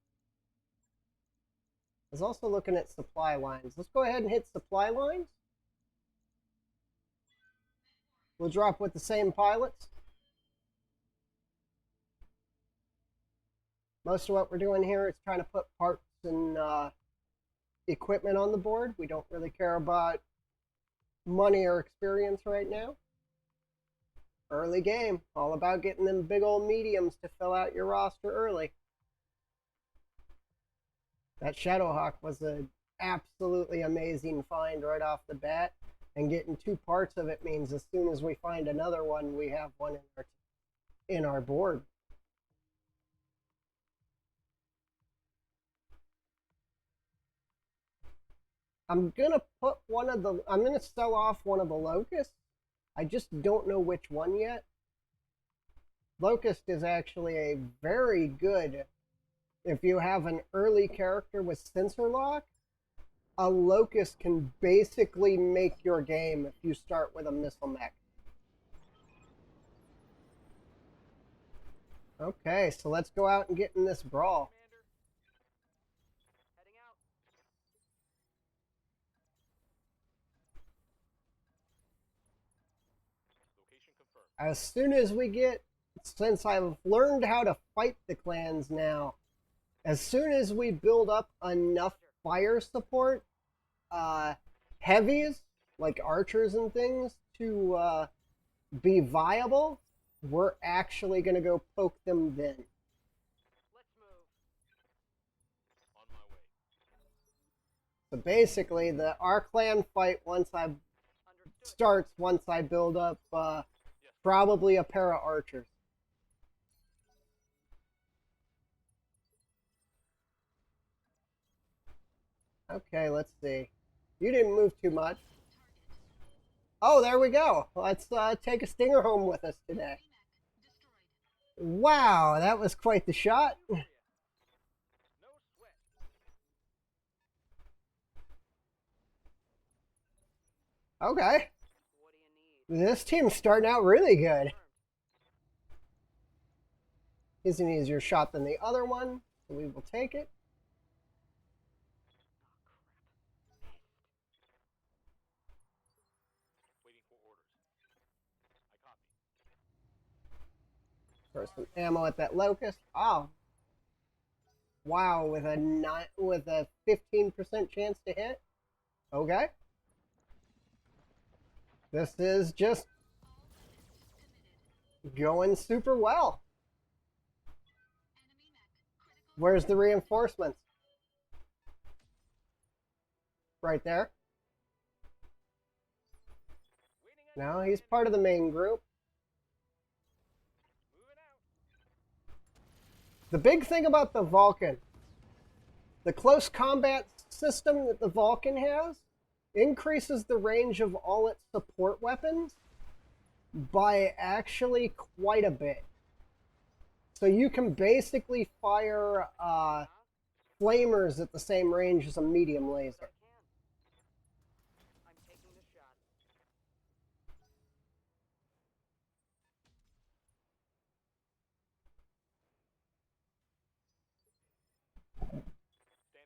I was also looking at supply lines. Let's go ahead and hit supply lines. We'll drop with the same pilots. Most of what we're doing here is trying to put parts and equipment on the board. We don't really care about money or experience right now. Early game, all about getting them big old mediums to fill out your roster early. That Shadowhawk was an absolutely amazing find right off the bat, and getting 2 parts of it means as soon as we find another one, we have one in our board. I'm gonna put I'm gonna sell off one of the locusts. I just don't know which one yet. Locust is actually a very good, if you have an early character with sensor lock, a locust can basically make your game if you start with a missile mech. Okay, so let's go out and get in this brawl. Commander. Heading out. Location confirmed. As soon as since I've learned how to fight the clans now, as soon as we build up enough fire support, heavies, like archers and things, to be viable, we're actually going to go poke them then. Let's move. On my way. So basically, our clan fight Understood. starts once I build up probably a pair of archers. Okay, let's see. You didn't move too much. Oh, there we go. Let's take a stinger home with us today. Wow, that was quite the shot. No sweat. Okay, What do you need? this team's starting out really good. Confirmed. Is an easier shot than the other one, so we will take it. Waiting for orders. I copy. Throw some ammo at that locust. Oh, wow! With a 15% chance to hit. Okay, this is just going super well. Where's the reinforcements? Right there. Waiting on No, he's part of the main group. moving out. The big thing about the Vulcan, the close combat system that the Vulcan has, increases the range of all its support weapons by actually quite a bit. So you can basically fire flamers at the same range as a medium laser. I can. I'm taking the shot.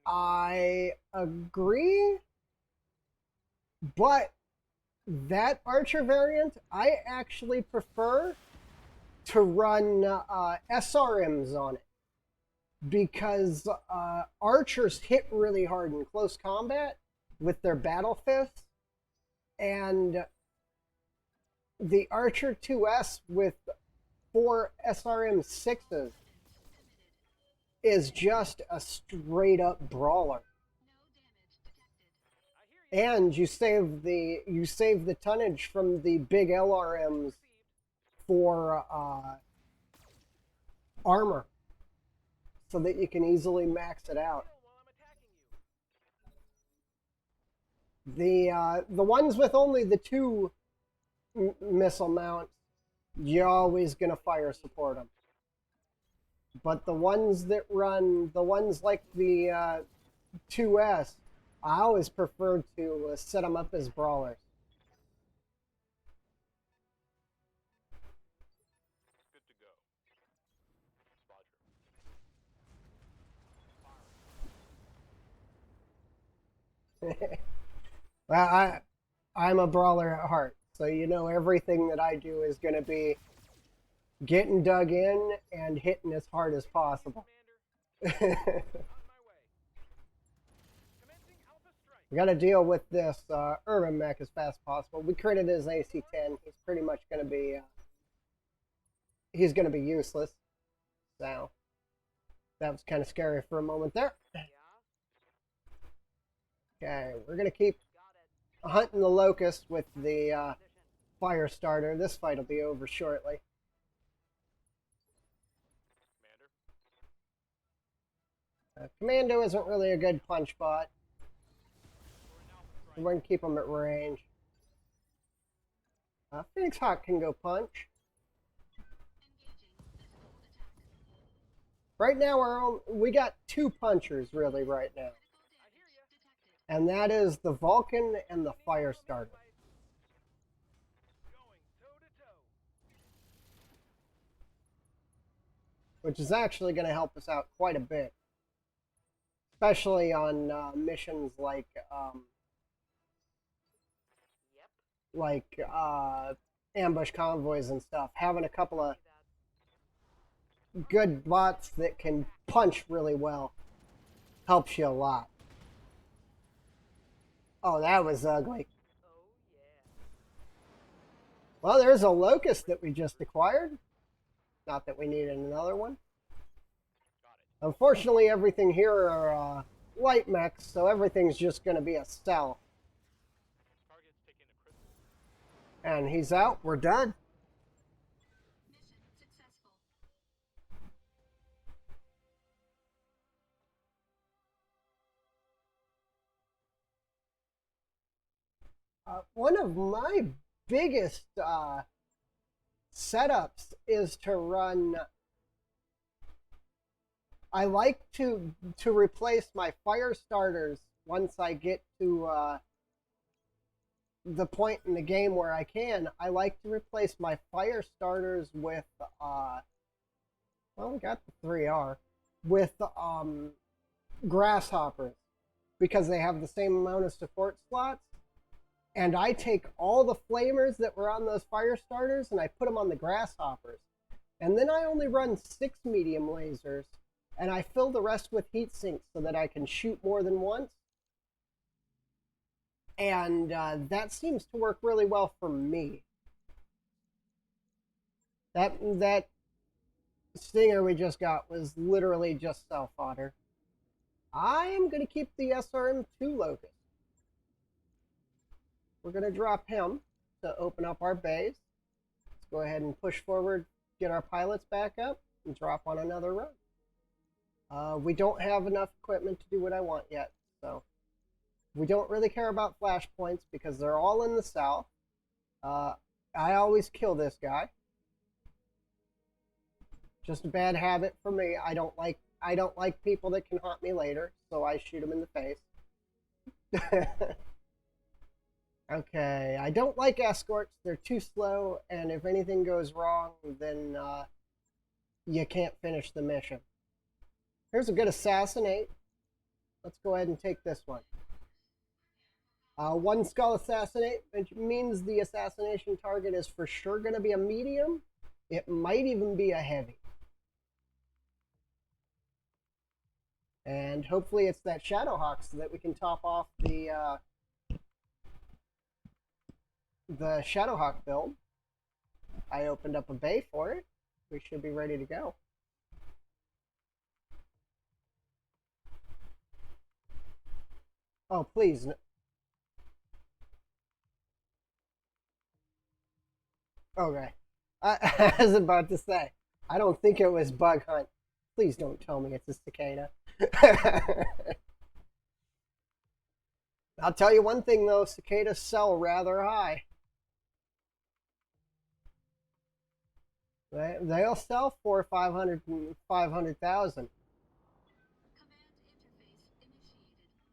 I agree, but that archer variant, I actually prefer to run SRMs on it because archers hit really hard in close combat with their battle fists, and the Archer 2S with 4 SRM 6s is just a straight up brawler. I hear you. And you save the tonnage from the big LRMs Received. for armor, so that you can easily max it out. Kill while I'm attacking you. The ones with only the 2 missile mounts, you're always gonna fire support them. But the ones like the 2S, I always prefer to set them up as brawlers. Good to go. Roger. Well, I'm a brawler at heart, so you know everything that I do is gonna be getting dug in and hitting as hard as possible. Commander. On my way. Commencing Alpha Strike. We got to deal with this urban mech as fast as possible. We created his AC-10. He's pretty much going to be he's going to be useless. So that was kind of scary for a moment there. Yeah. Okay, we're going to keep Got it. hunting the locust with the Position. fire starter. This fight will be over shortly. Commander. Commando isn't really a good punch bot. We're in So we're going to keep them at range. Phoenix Hawk can go punch. Right now, we got two punchers really right now. I hear ya. And that is the Vulcan and the Firestarter. Going toe to toe. Which is actually going to help us out quite a bit. Especially on missions like Yep. ambush convoys and stuff. Having a couple of good bots that can punch really well helps you a lot. Oh, that was ugly. Oh yeah. Well, there's a Locust that we just acquired. Not that we needed another one. Unfortunately, everything here are light mechs, so everything's just going to be a cell. Target's taking a crystal. And he's out. We're done. Mission successful. One of my biggest setups is to run. I like to replace my fire starters once I get to the point in the game where I can. I like to replace my fire starters with well, we got the 3R with grasshoppers because they have the same amount of support slots. And I take all the flamers that were on those fire starters and I put them on the grasshoppers. And then I only run 6 medium lasers and I fill the rest with heat sinks so that I can shoot more than once. And that seems to work really well for me. That stinger we just got was literally just self-fodder. I am going to keep the SRM-2 Locust. We're going to drop him to open up our base. Let's go ahead and push forward, get our pilots back up, and drop on another run. We don't have enough equipment to do what I want yet, so we don't really care about flashpoints because they're all in the south. I always kill this guy. Just a bad habit for me. I don't like people that can haunt me later, so I shoot them in the face. Okay, I don't like escorts. They're too slow, and if anything goes wrong, then you can't finish the mission. Here's a good assassinate. Let's go ahead and take this one. One skull assassinate, which means the assassination target is for sure going to be a medium. It might even be a heavy. And hopefully it's that Shadowhawk so that we can top off the Shadowhawk build. I opened up a bay for it. We should be ready to go. Oh, please. Okay. I was about to say, I don't think it was Bug Hunt. Please don't tell me it's a cicada. I'll tell you one thing though, cicadas sell rather high. They'll sell for 500,000. Command interface initiated.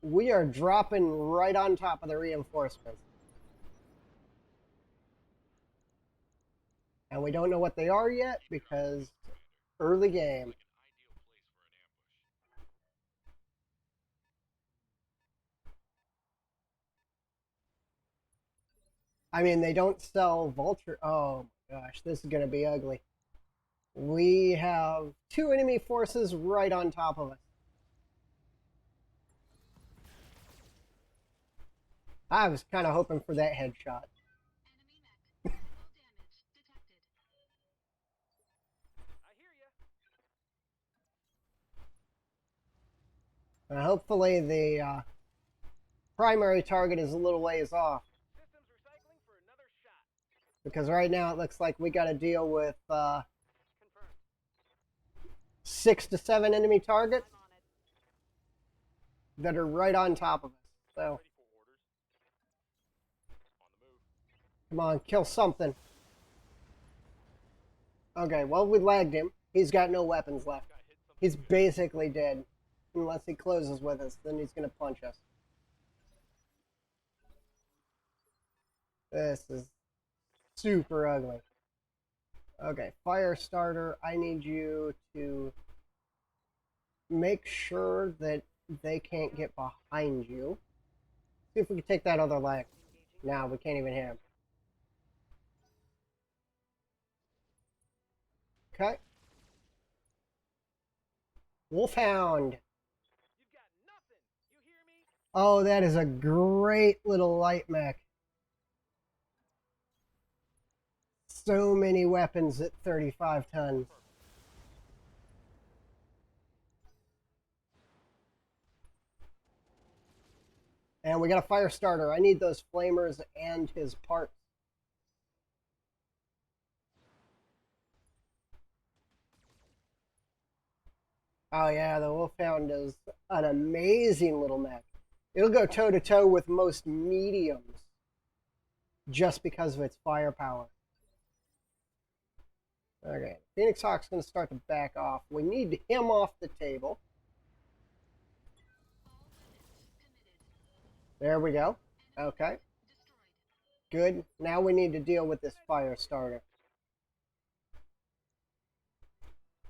We are dropping right on top of the reinforcements. And we don't know what they are yet because early game. I mean, they don't sell vulture. Oh my gosh, this is going to be ugly. We have 2 enemy forces right on top of us. I was kind of hoping for that headshot. Enemy mech. Critical damage detected. I hear ya. Hopefully the primary target is a little ways off. Systems recycling for another shot. Because right now it looks like we got to deal with Confirmed. 6 to 7 enemy targets I'm on it. that are right on top of us. So Ready for orders. Come on, kill something. Okay, well, we lagged him. He's got no weapons left. Got hit some. He's basically dead. Unless he closes with us, then he's going to punch us. This is super ugly. Okay, fire starter, I need you to make sure that they can't get behind you. See if we can take that other leg. Nah, we can't even hit him. Okay. Wolfhound. You've got nothing. You hear me? Oh, that is a great little light mech. So many weapons at 35 tons. And we got a fire starter. I need those flamers and his parts. Oh yeah, the Wolfhound is an amazing little mech. It'll go toe to toe with most mediums just because of its firepower. Okay, Phoenix Hawk's going to start to back off. We need him off the table. There we go. Okay. Good. Now we need to deal with this fire starter.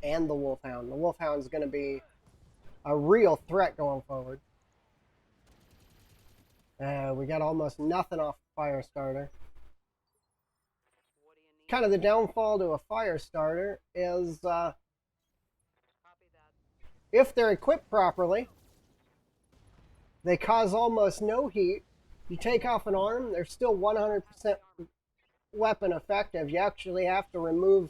And the Wolfhound. The Wolfhound's going to be a real threat going forward. We got almost nothing off the fire starter. What do you need? Kind of the downfall to a fire starter is Copy that. if they're equipped properly, they cause almost no heat. You take off an arm, they're still 100% weapon effective. You actually have to remove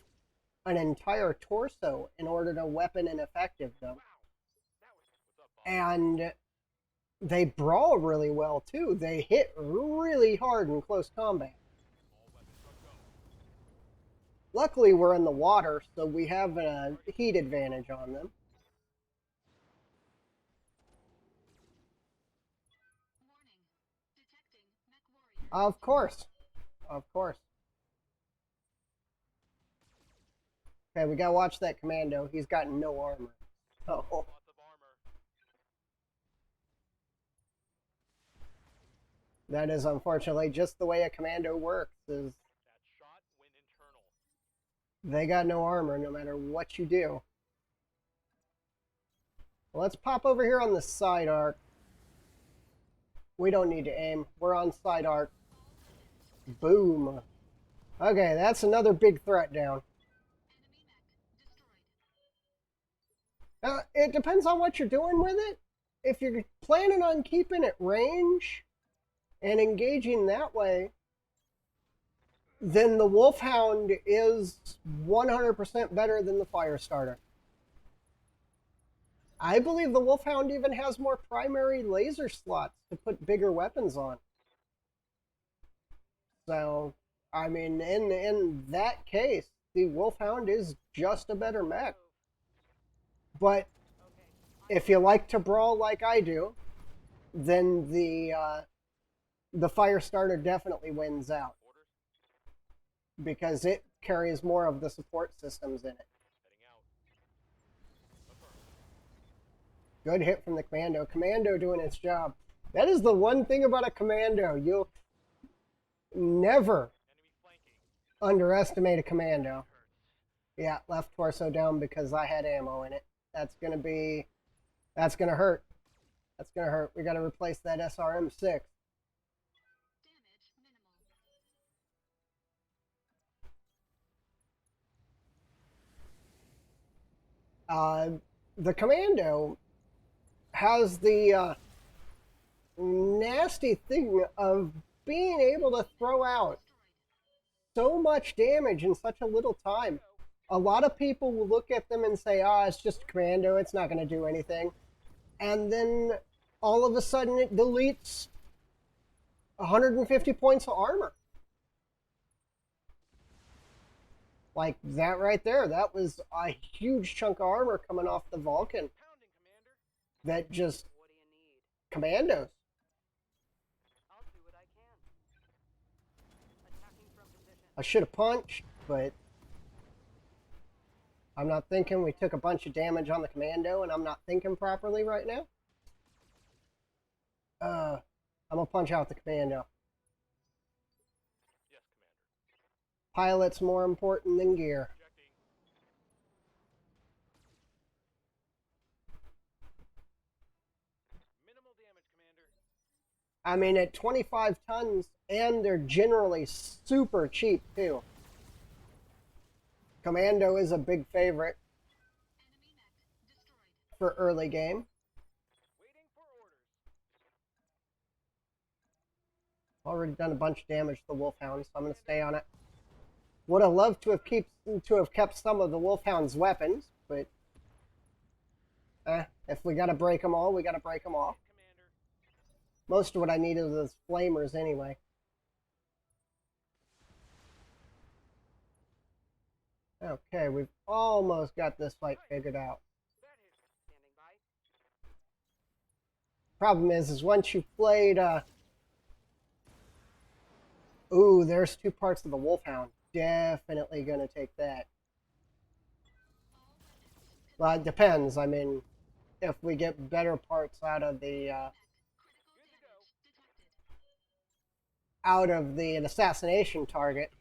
an entire torso in order to weapon and effective them. And they brawl really well too. They hit really hard in close combat. Luckily, we're in the water, so we have a heat advantage on them. Warning. Detecting mech warrior. Of course. Of course. Okay, we gotta watch that commando. He's got no armor. Oh. Lots of armor. That is unfortunately just the way a commando works, is That shot went internal. they got no armor no matter what you do. Well, let's pop over here on the side arc. We don't need to aim. We're on side arc. Boom. Okay, that's another big threat down. Enemy mech destroyed. It depends on what you're doing with it. If you're planning on keeping it range and engaging that way, then the Wolfhound is 100% better than the fire starter. I believe the Wolfhound even has more primary laser slots to put bigger weapons on. So, I mean, in that case, the Wolfhound is just a better mech. But if you like to brawl like I do, then the fire starter definitely wins out because it carries more of the support systems in it. Heading out. Good hit from the commando. Commando doing its job. That is the one thing about a commando. You'll never Enemy flanking. underestimate a commando. Yeah, left torso down because I had ammo in it. That's gonna hurt. That's gonna hurt. We gotta replace that SRM6. Damage minimal. The commando has the nasty thing of being able to throw out so much damage in such a little time. A lot of people will look at them and say, it's just a commando, it's not going to do anything. And then all of a sudden it deletes 150 points of armor. Like that right there. That was a huge chunk of armor coming off the Vulcan. Pounding, Commander. That just What do you need? commandos. I'll do what I can. Attacking I should have punched, but I'm not thinking. We took a bunch of damage on the commando, and I'm not thinking properly right now. I'm gonna punch out the commando. Yes, Commander. Pilot's more important than gear. Ejecting. Minimal damage, Commander. I mean, at 25 tons, and they're generally super cheap too. Commando is a big favorite Enemy mech destroyed. for early game. Waiting for orders. Already done a bunch of damage to the Wolfhound, so I'm going to stay on it. Would have loved to have kept some of the Wolfhound's weapons, but if we got to break them all, we got to break them all. Commander. Most of what I need is those flamers anyway. Okay, we've almost got this fight figured out. That hit. Standing by. Problem is once you've played, ooh, there's 2 parts of the Wolfhound. Definitely gonna take that. All weapons. Well, it depends. I mean, if we get better parts out of the, Critical Good to go. damage detected. out of an assassination target,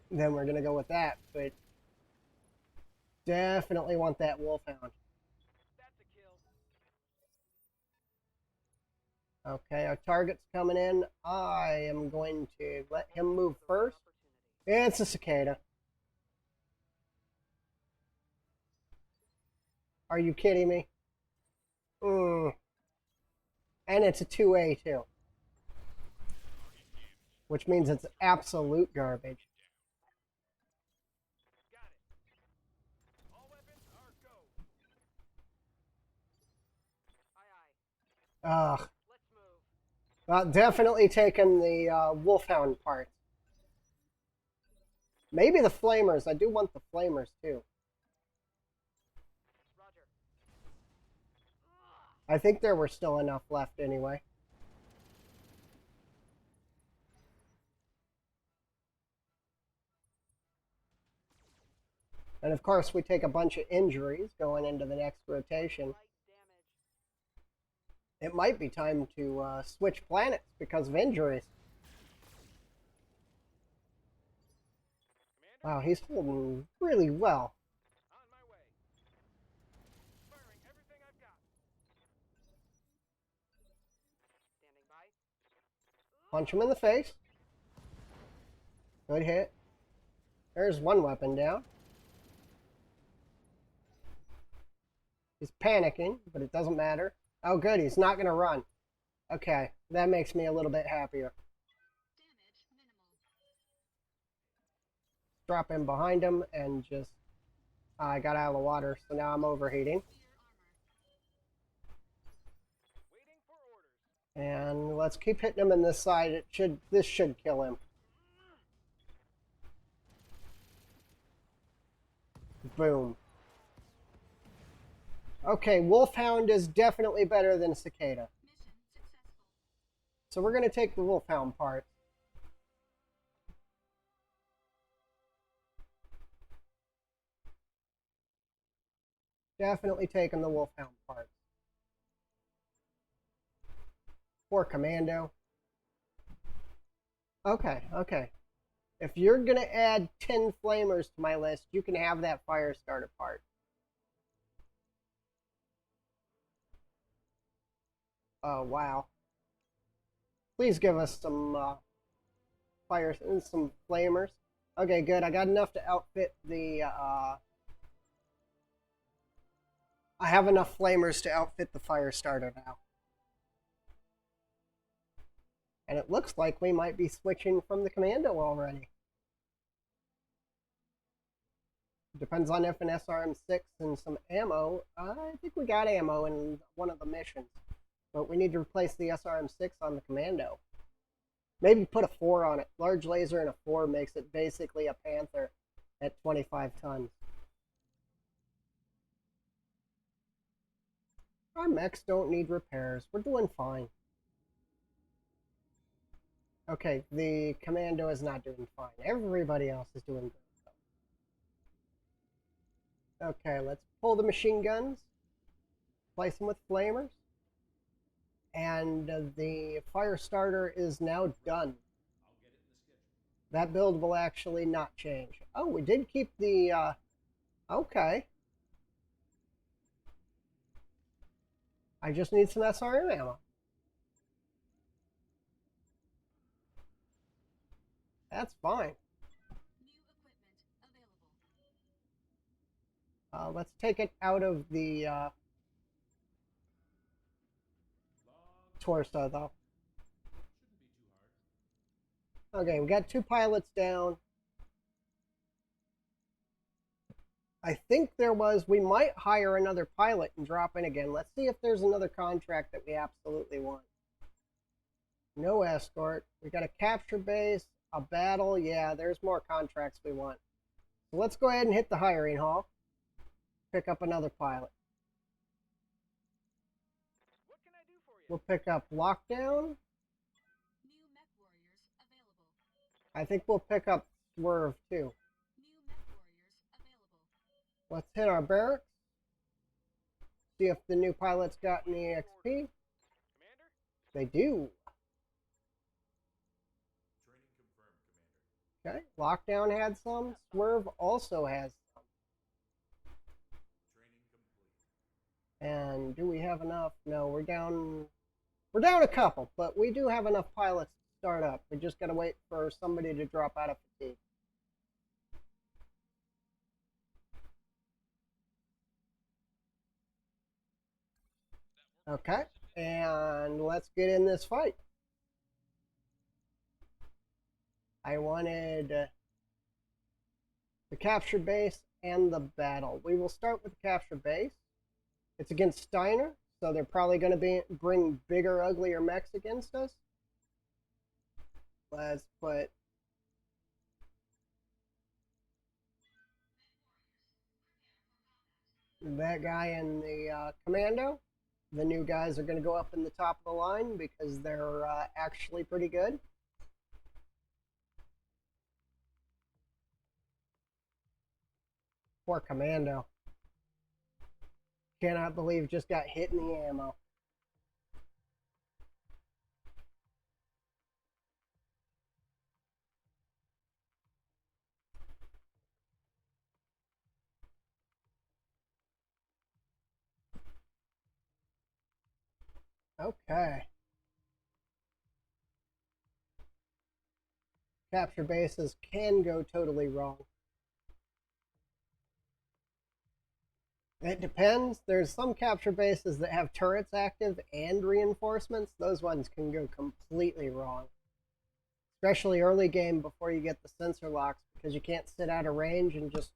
then we're gonna go with that. But definitely want that Wolfhound. That's a kill. Okay, our target's coming in. I am going to let him move first. It's a cicada. Are you kidding me? And it's a 2A too. Which means it's absolute garbage. Got it. All weapons are go. Aye, aye. Ugh. Let's move. Definitely taking the Wolfhound part. Maybe the Flamers. I do want the Flamers too. Roger. I think there were still enough left anyway. And of course, we take a bunch of injuries going into the next rotation. Light damage. It might be time to switch planets because of injuries. Commander. Wow, he's holding really well. On my way. Firing everything I've got. Standing by. Punch him in the face. Good hit. There's one weapon down. He's panicking, but it doesn't matter. Oh, good. He's not going to run. Okay, that makes me a little bit happier. Damage minimal. Drop in behind him and just... I got out of the water, so now I'm overheating. Clear armor. Waiting for orders. And let's keep hitting him in this side. This should kill him. Boom. Okay, Wolfhound is definitely better than Cicada. Mission successful. So we're going to take the Wolfhound part. Definitely taking the Wolfhound part. Poor Commando. Okay, okay. If you're going to add 10 Flamers to my list, you can have that fire starter part. Oh, wow. Please give us some fires and some Flamers. Okay, good. I got enough to outfit the... I have enough Flamers to outfit the fire starter now. And it looks like we might be switching from the Commando already. Depends on if an SRM-6 and some ammo. I think we got ammo in one of the missions. But we need to replace the SRM-6 on the Commando. Maybe put a 4 on it. Large laser and a 4 makes it basically a Panther at 25 tons. Our mechs don't need repairs. We're doing fine. Okay, the commando is not doing fine. Everybody else is doing good. Okay, let's pull the machine guns, place them with flamers, and the fire starter is now done. That build will actually not change. Oh, we did keep the, okay. I just need some SRM ammo. That's fine. New equipment available. Let's take it out of the torso, though. Okay, we got 2 pilots down. I think we might hire another pilot and drop in again. Let's see if there's another contract that we absolutely want. No escort. We got a capture base, a battle. Yeah, there's more contracts we want. So let's go ahead and hit the hiring hall. Pick up another pilot. What can I do for you? We'll pick up lockdown. New mech warriors available. I think we'll pick up swerve too. New mech warriors available. Let's hit our barracks. See if the new pilots got any XP. Commander? They do. Training confirmed, Commander. Okay, lockdown had some. Swerve also has some. Training complete. And do we have enough? No, we're down. We're down a couple, but we do have enough pilots to start up. We just gotta wait for somebody to drop out of fatigue. Okay, and let's get in this fight. I wanted the capture base and the battle. We will start with the capture base. It's against Steiner, so they're probably going to bring bigger, uglier mechs against us. Let's put that guy in the commando. The new guys are going to go up in the top of the line because they're actually pretty good. Poor commando. Cannot believe just got hit in the ammo. Okay. Capture bases can go totally wrong. It depends. There's some capture bases that have turrets active and reinforcements. Those ones can go completely wrong. Especially early game before you get the sensor locks, because you can't sit out of range and just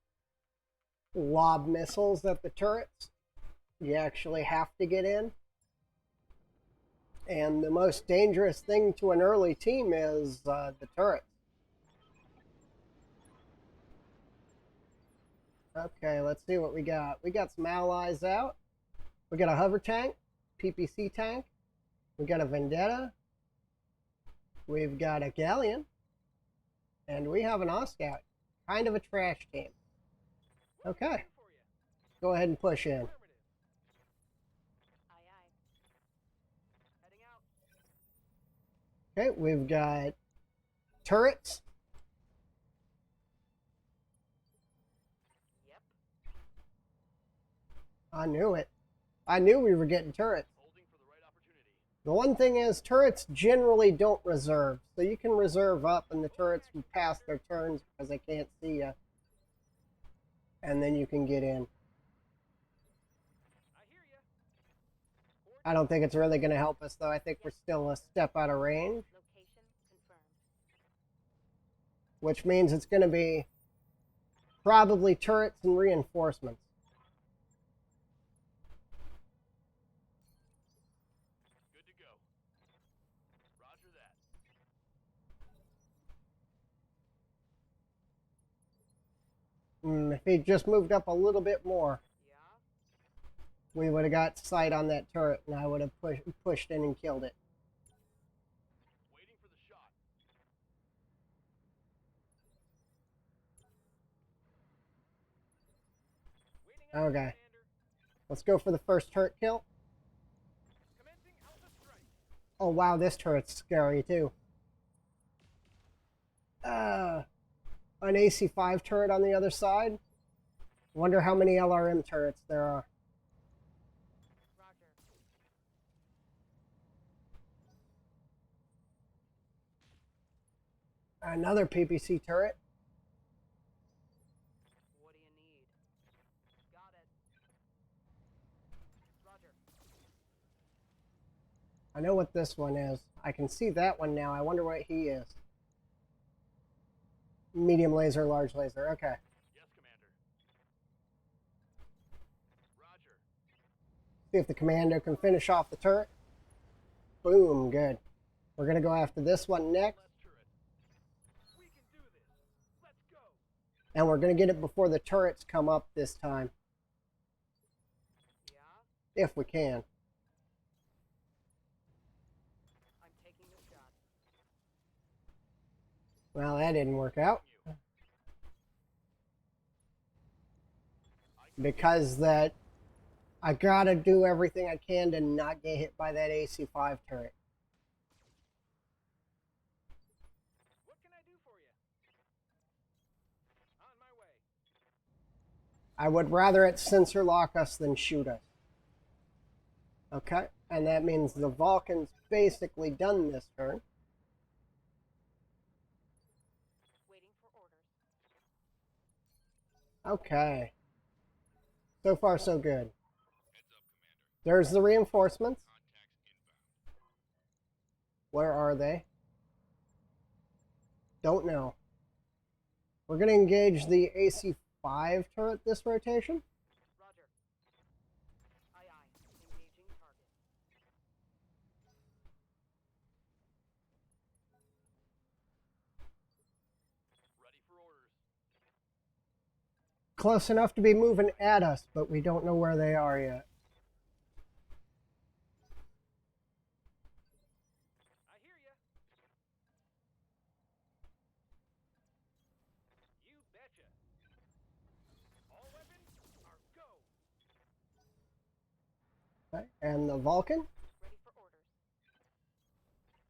lob missiles at the turrets. You actually have to get in. And the most dangerous thing to an early team is the turrets. Okay, let's see what we got. We got some allies out. We got a hover tank, PPC tank. We got a Vendetta. We've got a Galleon. And we have an Oscout. Kind of a trash team. What can I Okay, do for you? go ahead and push in. Affirmative. Aye, aye. Heading out. Okay, we've got turrets. Yep. I knew it. I knew we were getting turrets. Holding for the right opportunity. The one thing is, turrets generally don't reserve. So you can reserve up and the turrets will pass their turns because they can't see you. And then you can get in. I hear ya. I don't think it's really going to help us, though. I think we're still a step out of range, Location confirmed. which means it's going to be probably turrets and reinforcements. Good to go. Roger that. If he just moved up a little bit more, Yeah? we would have got sight on that turret, and I would have pushed in and killed it. Waiting for the shot. Yes, Okay. Commander. Let's go for the first turret kill. Commencing Alpha Strike. Oh wow, this turret's scary too. An AC-5 turret on the other side. Wonder how many LRM turrets there are. Roger. Another PPC turret. What do you need? Got it. Roger. I know what this one is. I can see that one now. I wonder what he is. Medium laser, large laser. Okay. Yes, Commander. Roger. See if the commando can finish off the turret. Boom, good. We're going to go after this one next. Last turret. We can do this. Let's go. And we're going to get it before the turrets come up this time. Yeah, If we can. I'm taking the shot. Well, that didn't work out. Because that I gotta do everything I can to not get hit by that AC-5 turret. What can I do for you? On my way. I would rather it sensor lock us than shoot us. Okay, and that means the Vulcan's basically done this turn. Waiting for orders. Okay. So far, so good. Heads up, Commander. There's the reinforcements. Contacts inbound. Where are they? Don't know. We're going to engage the AC-5 turret this rotation. Roger. Aye, aye. Engaging target. Ready for orders. Close enough to be moving at us, but we don't know where they are yet. I hear ya. You betcha. All weapons are go. Okay, and the Vulcan. Ready for orders.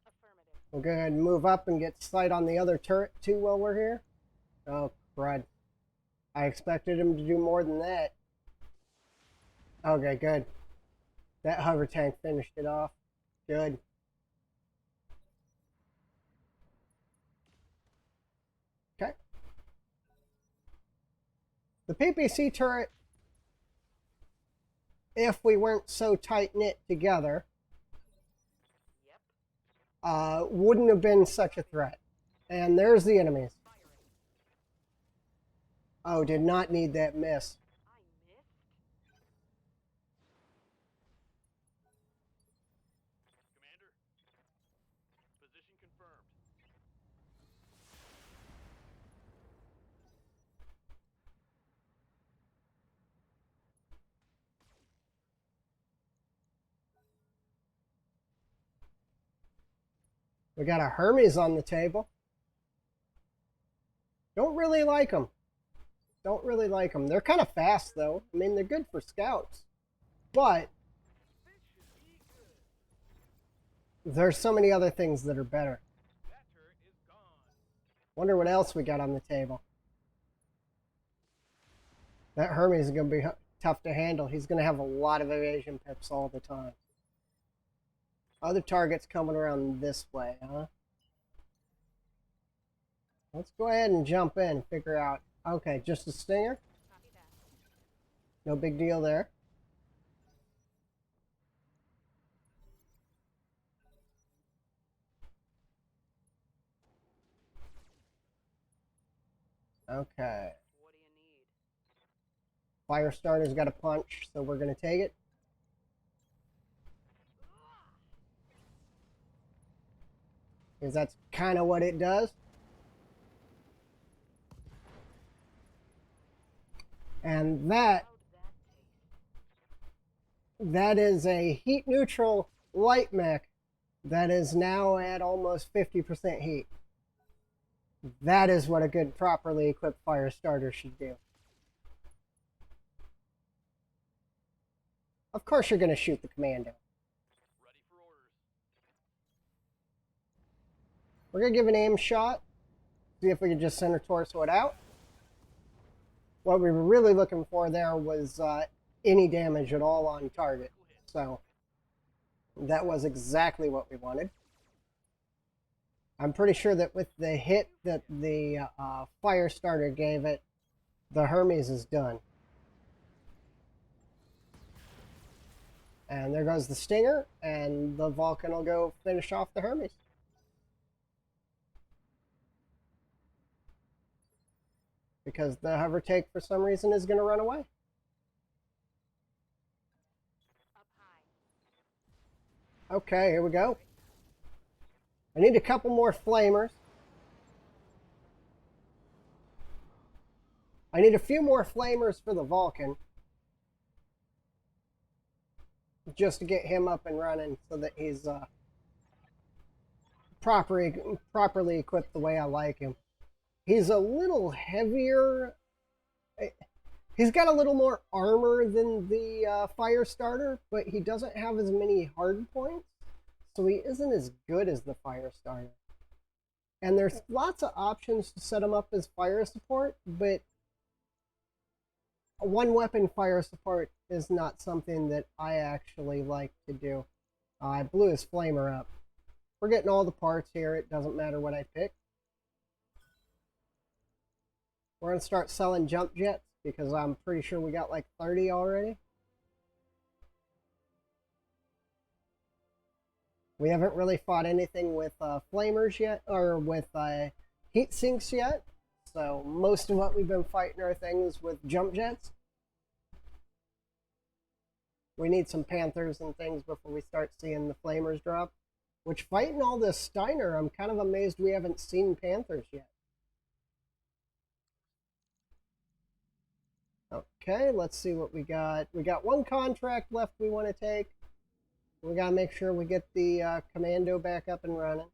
Affirmative. We'll go ahead and move up and get sight on the other turret too while we're here. Oh, crud. I expected him to do more than that. Okay, good. That hover tank finished it off. Good. Okay. The PPC turret, if we weren't so tight-knit together, Yep. wouldn't have been such a threat. And there's the enemies. Firing. Oh, did not need that miss. I missed. Commander. Position confirmed. We got a Hermes on the table. Don't really like them. Don't really like them. They're kind of fast, though. I mean, they're good for scouts. But This should be good. there's so many other things that are better. That turret is gone. Wonder what else we got on the table. That Hermes is going to be tough to handle. He's going to have a lot of evasion pips all the time. Other targets coming around this way, huh? Let's go ahead and jump in and figure out. Okay, just a stinger. Copy that. No big deal there. Okay. What do you need? Fire starter's got a punch, so we're going to take it. Because that's kind of what it does. And that How'd that taste? that is a heat neutral light mech that is now at almost 50% heat. That is what a good properly equipped fire starter should do. Of course you're going to shoot the commando. Ready for orders. We're going to give an aim shot. See if we can just center torso it out. What we were really looking for there was any damage at all on target. So that was exactly what we wanted. I'm pretty sure that with the hit that the fire starter gave it, the Hermes is done. And there goes the Stinger, and the Vulcan will go finish off the Hermes. Because the hover take, for some reason, is going to run away. Up high. Okay, here we go. I need a couple more flamers. I need a few more flamers for the Vulcan. Just to get him up and running so that he's properly equipped the way I like him. He's a little heavier. He's got a little more armor than the fire starter, but he doesn't have as many hard points, so he isn't as good as the fire starter. And there's lots of options to set him up as fire support, but a one weapon fire support is not something that I actually like to do. I blew his flamer up. We're getting all the parts here. It doesn't matter what I pick. We're going to start selling jump jets because I'm pretty sure we got like 30 already. We haven't really fought anything with flamers yet, or with heat sinks yet. So most of what we've been fighting are things with jump jets. We need some Panthers and things before we start seeing the flamers drop. Which, fighting all this Steiner, I'm kind of amazed we haven't seen Panthers yet. Okay, let's see what we got. We got one contract left we want to take. We got to make sure we get the commando back up and running.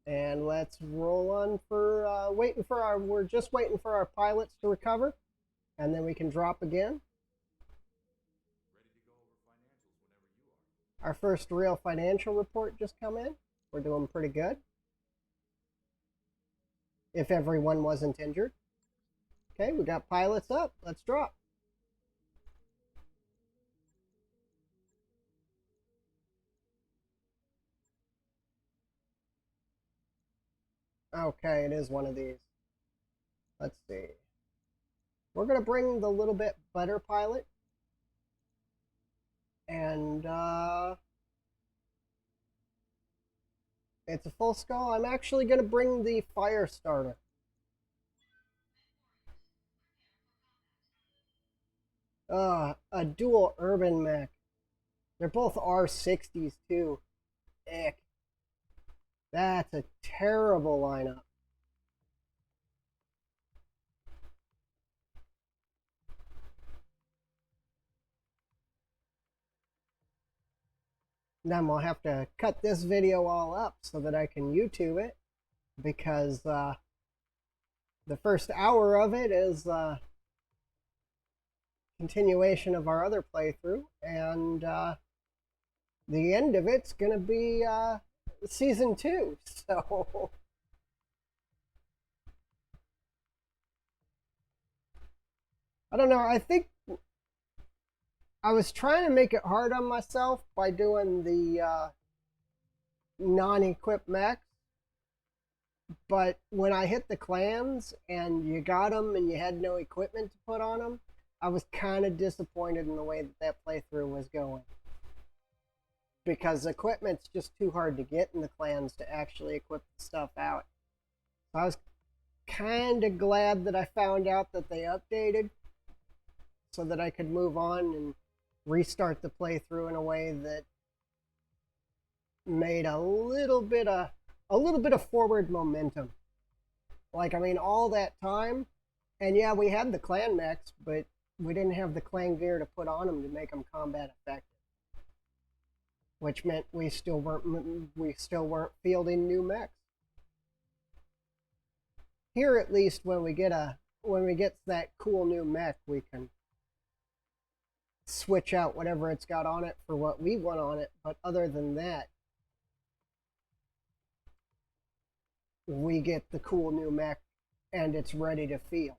And let's roll on for we're just waiting for our pilots to recover, and then we can drop again. Ready to go over financials whenever you are. Our first real financial report just come in. We're doing pretty good. If everyone wasn't injured. Okay, we got pilots up. Let's drop. Okay, it is one of these. Let's see. We're going to bring the little bit better pilot. And it's a full skull. I'm actually going to bring the fire starter. A dual urban mech. They're both R60s too. Ick. That's a terrible lineup. Then we'll have to cut this video all up so that I can YouTube it, because the first hour of it is continuation of our other playthrough, and the end of it's gonna be season 2. So I don't know. I think I was trying to make it hard on myself by doing the non-equipped mechs, but when I hit the clans and you got them and you had no equipment to put on them, I was kind of disappointed in the way that that playthrough was going. Because equipment's just too hard to get in the clans to actually equip the stuff out. So I was kind of glad that I found out that they updated so that I could move on and restart the playthrough in a way that made a little bit of forward momentum. Like, I mean, all that time, and yeah, we had the clan mechs, but we didn't have the clan gear to put on them to make them combat effective, which meant we still weren't fielding new mechs. Here, at least, when we get a when we get that cool new mech, we can switch out whatever it's got on it for what we want on it. But other than that, we get the cool new mech and it's ready to field.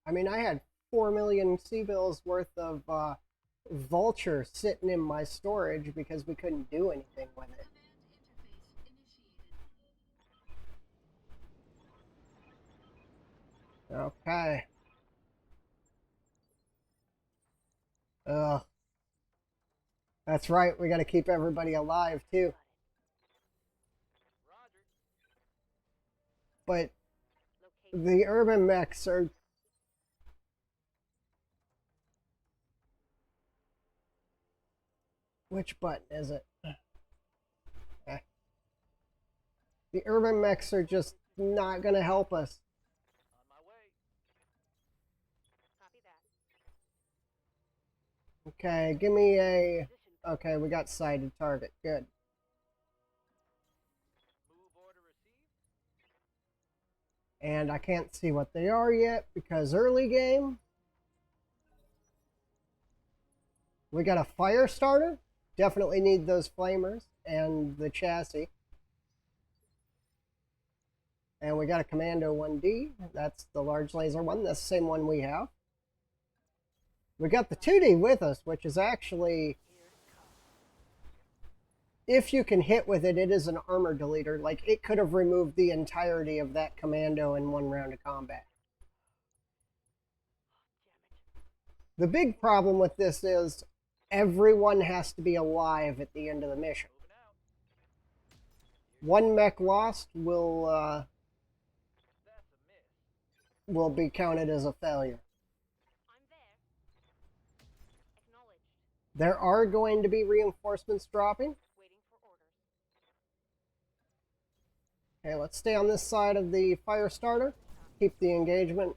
I mean, I had 4 million C-bills worth of Vulture sitting in my storage because we couldn't do anything with it. Command interface initiated. Okay. Ugh. That's right, we gotta keep everybody alive too. Roger. But Location. the urban mechs are... Which button is it? Eh. The urban mechs are just not gonna help us. On my way. Copy that. Okay, give me a... Position. Okay, we got sighted target. Good. Move order received. And I can't see what they are yet because early game. We got a fire starter. Definitely need those flamers and the chassis. And we got a Commando 1D. That's the large laser one. That's the same one we have. We got the 2D with us, which is actually, Here it comes. if you can hit with it, it is an armor deleter. Like, it could have removed the entirety of that Commando in one round of combat. Damn it. The big problem with this is everyone has to be alive at the end of the mission. Moving out. One mech lost will That's a miss. be counted as a failure. I'm there. Acknowledged. There are going to be reinforcements dropping. Waiting for orders. Okay, let's stay on this side of the fire starter. Keep the engagement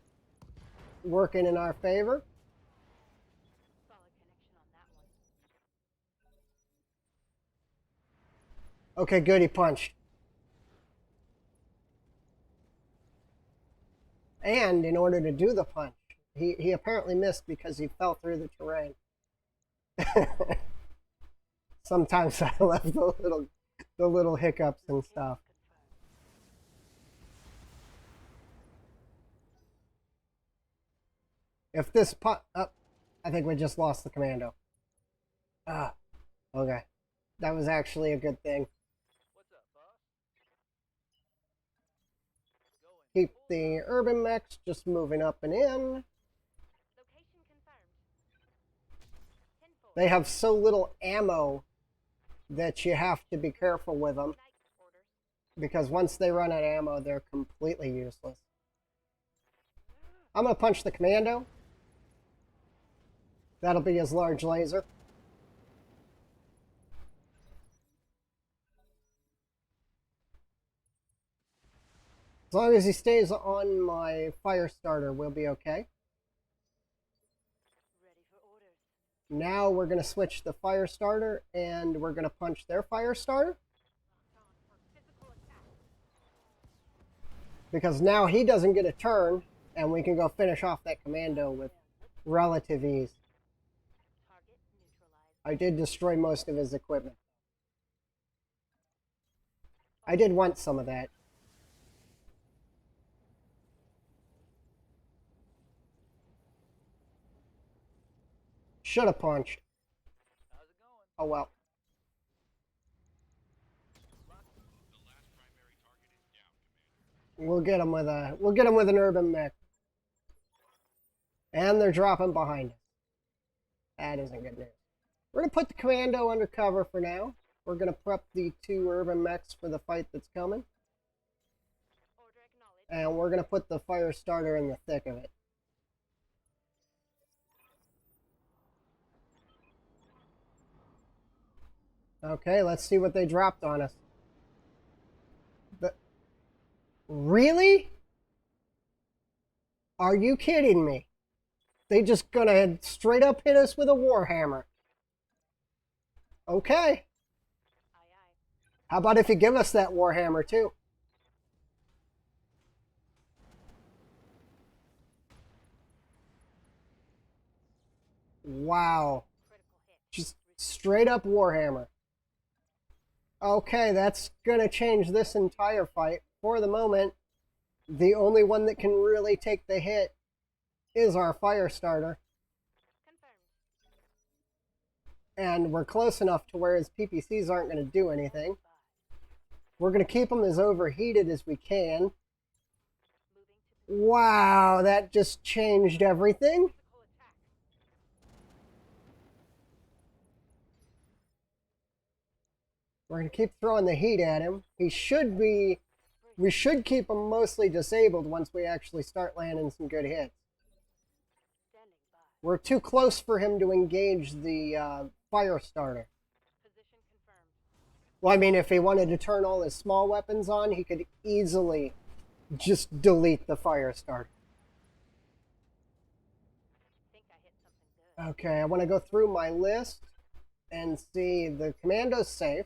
working in our favor. Solid connection on that one. Okay, good, he punched. And in order to do the punch, he apparently missed because he fell through the terrain. Sometimes I love the little hiccups and stuff. If this punch... Oh, I think we just lost the commando. Ah, okay. That was actually a good thing. What's up, boss? Going. Keep the urban mechs just moving up and in. Location confirmed. 10-4. They have so little ammo that you have to be careful with them, Night orders. because once they run out of ammo, they're completely useless. I'm going to punch the commando. That'll be his large laser. As long as he stays on my fire starter, we'll be okay. Ready for orders. Now we're going to switch the fire starter, and we're going to punch their fire starter. Locked on for physical attack. Because now he doesn't get a turn, and we can go finish off that commando with relative ease. Target neutralized. I did destroy most of his equipment. I did want some of that. Should have punched. How's it going? Oh well. The last primary target is down, Commander. We'll get him with an urban mech. And they're dropping behind us. That isn't good news. We're gonna put the commando under cover for now. We're gonna prep the 2 urban mechs for the fight that's coming. Order acknowledged. And we're gonna put the fire starter in the thick of it. Okay, let's see what they dropped on us. Really? Are you kidding me? They just gonna straight up hit us with a warhammer. Okay. Aye, aye. How about if you give us that warhammer too? Wow. Critical hit. Just straight up Warhammer. Okay, that's gonna change this entire fight. For the moment, the only one that can really take the hit is our fire starter. Confirmed. And we're close enough to where his PPCs aren't going to do anything. We're going to keep them as overheated as we can. Moving to Wow, that just changed everything. physical attack. We're going to keep throwing the heat at him. We should keep him mostly disabled once we actually start landing some good hits. Standing by. We're too close for him to engage the fire starter. Position confirmed. Well, I mean, if he wanted to turn all his small weapons on, he could easily just delete the fire starter. Think I hit something good. Okay, I want to go through my list and see the commando's safe.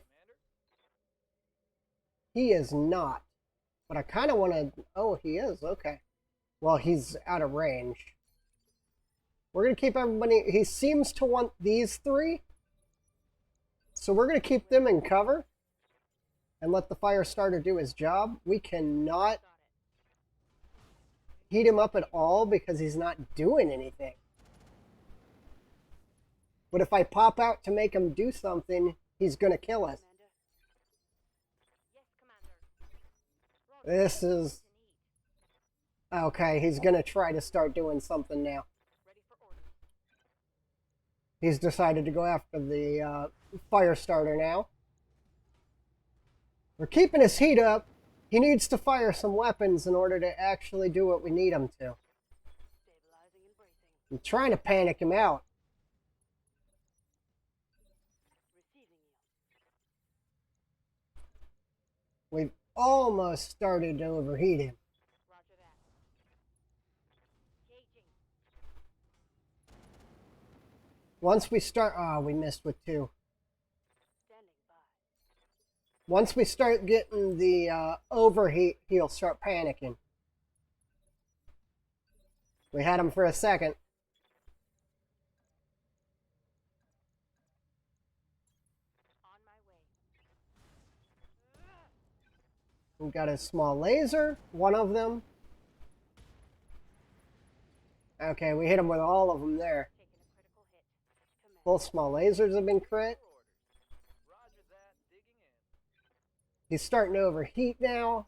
He is not. But I kind of want to... Oh, he is. Okay. Well, he's out of range. We're going to keep everybody... He seems to want these three. So we're going to keep them in cover. And let the fire starter do his job. We cannot Got it. heat him up at all because he's not doing anything. But if I pop out to make him do something, he's going to kill us. Commander. Yes, Commander. This is... To need. Okay, he's going to try to start doing something now. Ready for orders. He's decided to go after the fire starter now. We're keeping his heat up. He needs to fire some weapons in order to actually do what we need him to. Stabilizing and bracing. I'm trying to panic him out. Receiving you. We've almost started to overheat him. Roger that. Gauging. Once we start... Oh, we missed with two. Standing by. Once we start getting the overheat, he'll start panicking. We had him for a second. On my way. We've got a small laser, one of them. Okay, we hit him with all of them there. Taking a critical hit. Commander. Both small lasers have been crit. Roger that. Digging in. He's starting to overheat now,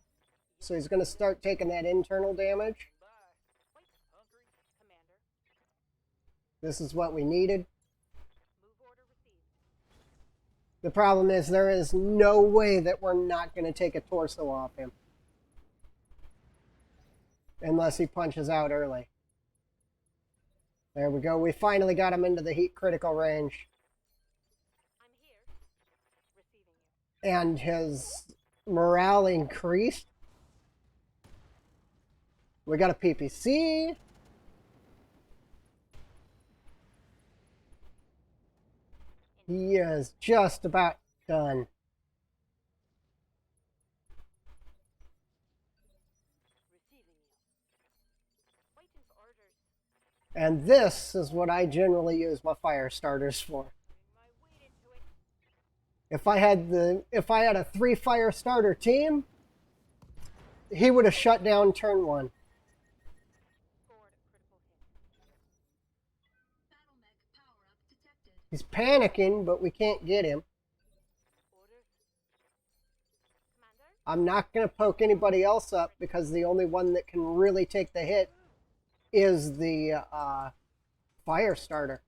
so he's going to start taking that internal damage. Bye. Wait. Hungry. Commander. This is what we needed. Move order received. The problem is there is no way that we're not going to take a torso off him. Unless he punches out early. There we go. We finally got him into the heat critical range. I'm here. Receiving you. And his morale increased. We got a PPC. He is just about done. Receiving you. Waiting for orders. And this is what I generally use my fire starters for. Putting my weight into it. If I had a 3 fire starter team, he would have shut down turn 1. Scored a critical hit. Battletech power-up detected. He's panicking, but we can't get him. Orders. Commander. I'm not going to poke anybody else up because the only one that can really take the hit is the fire starter.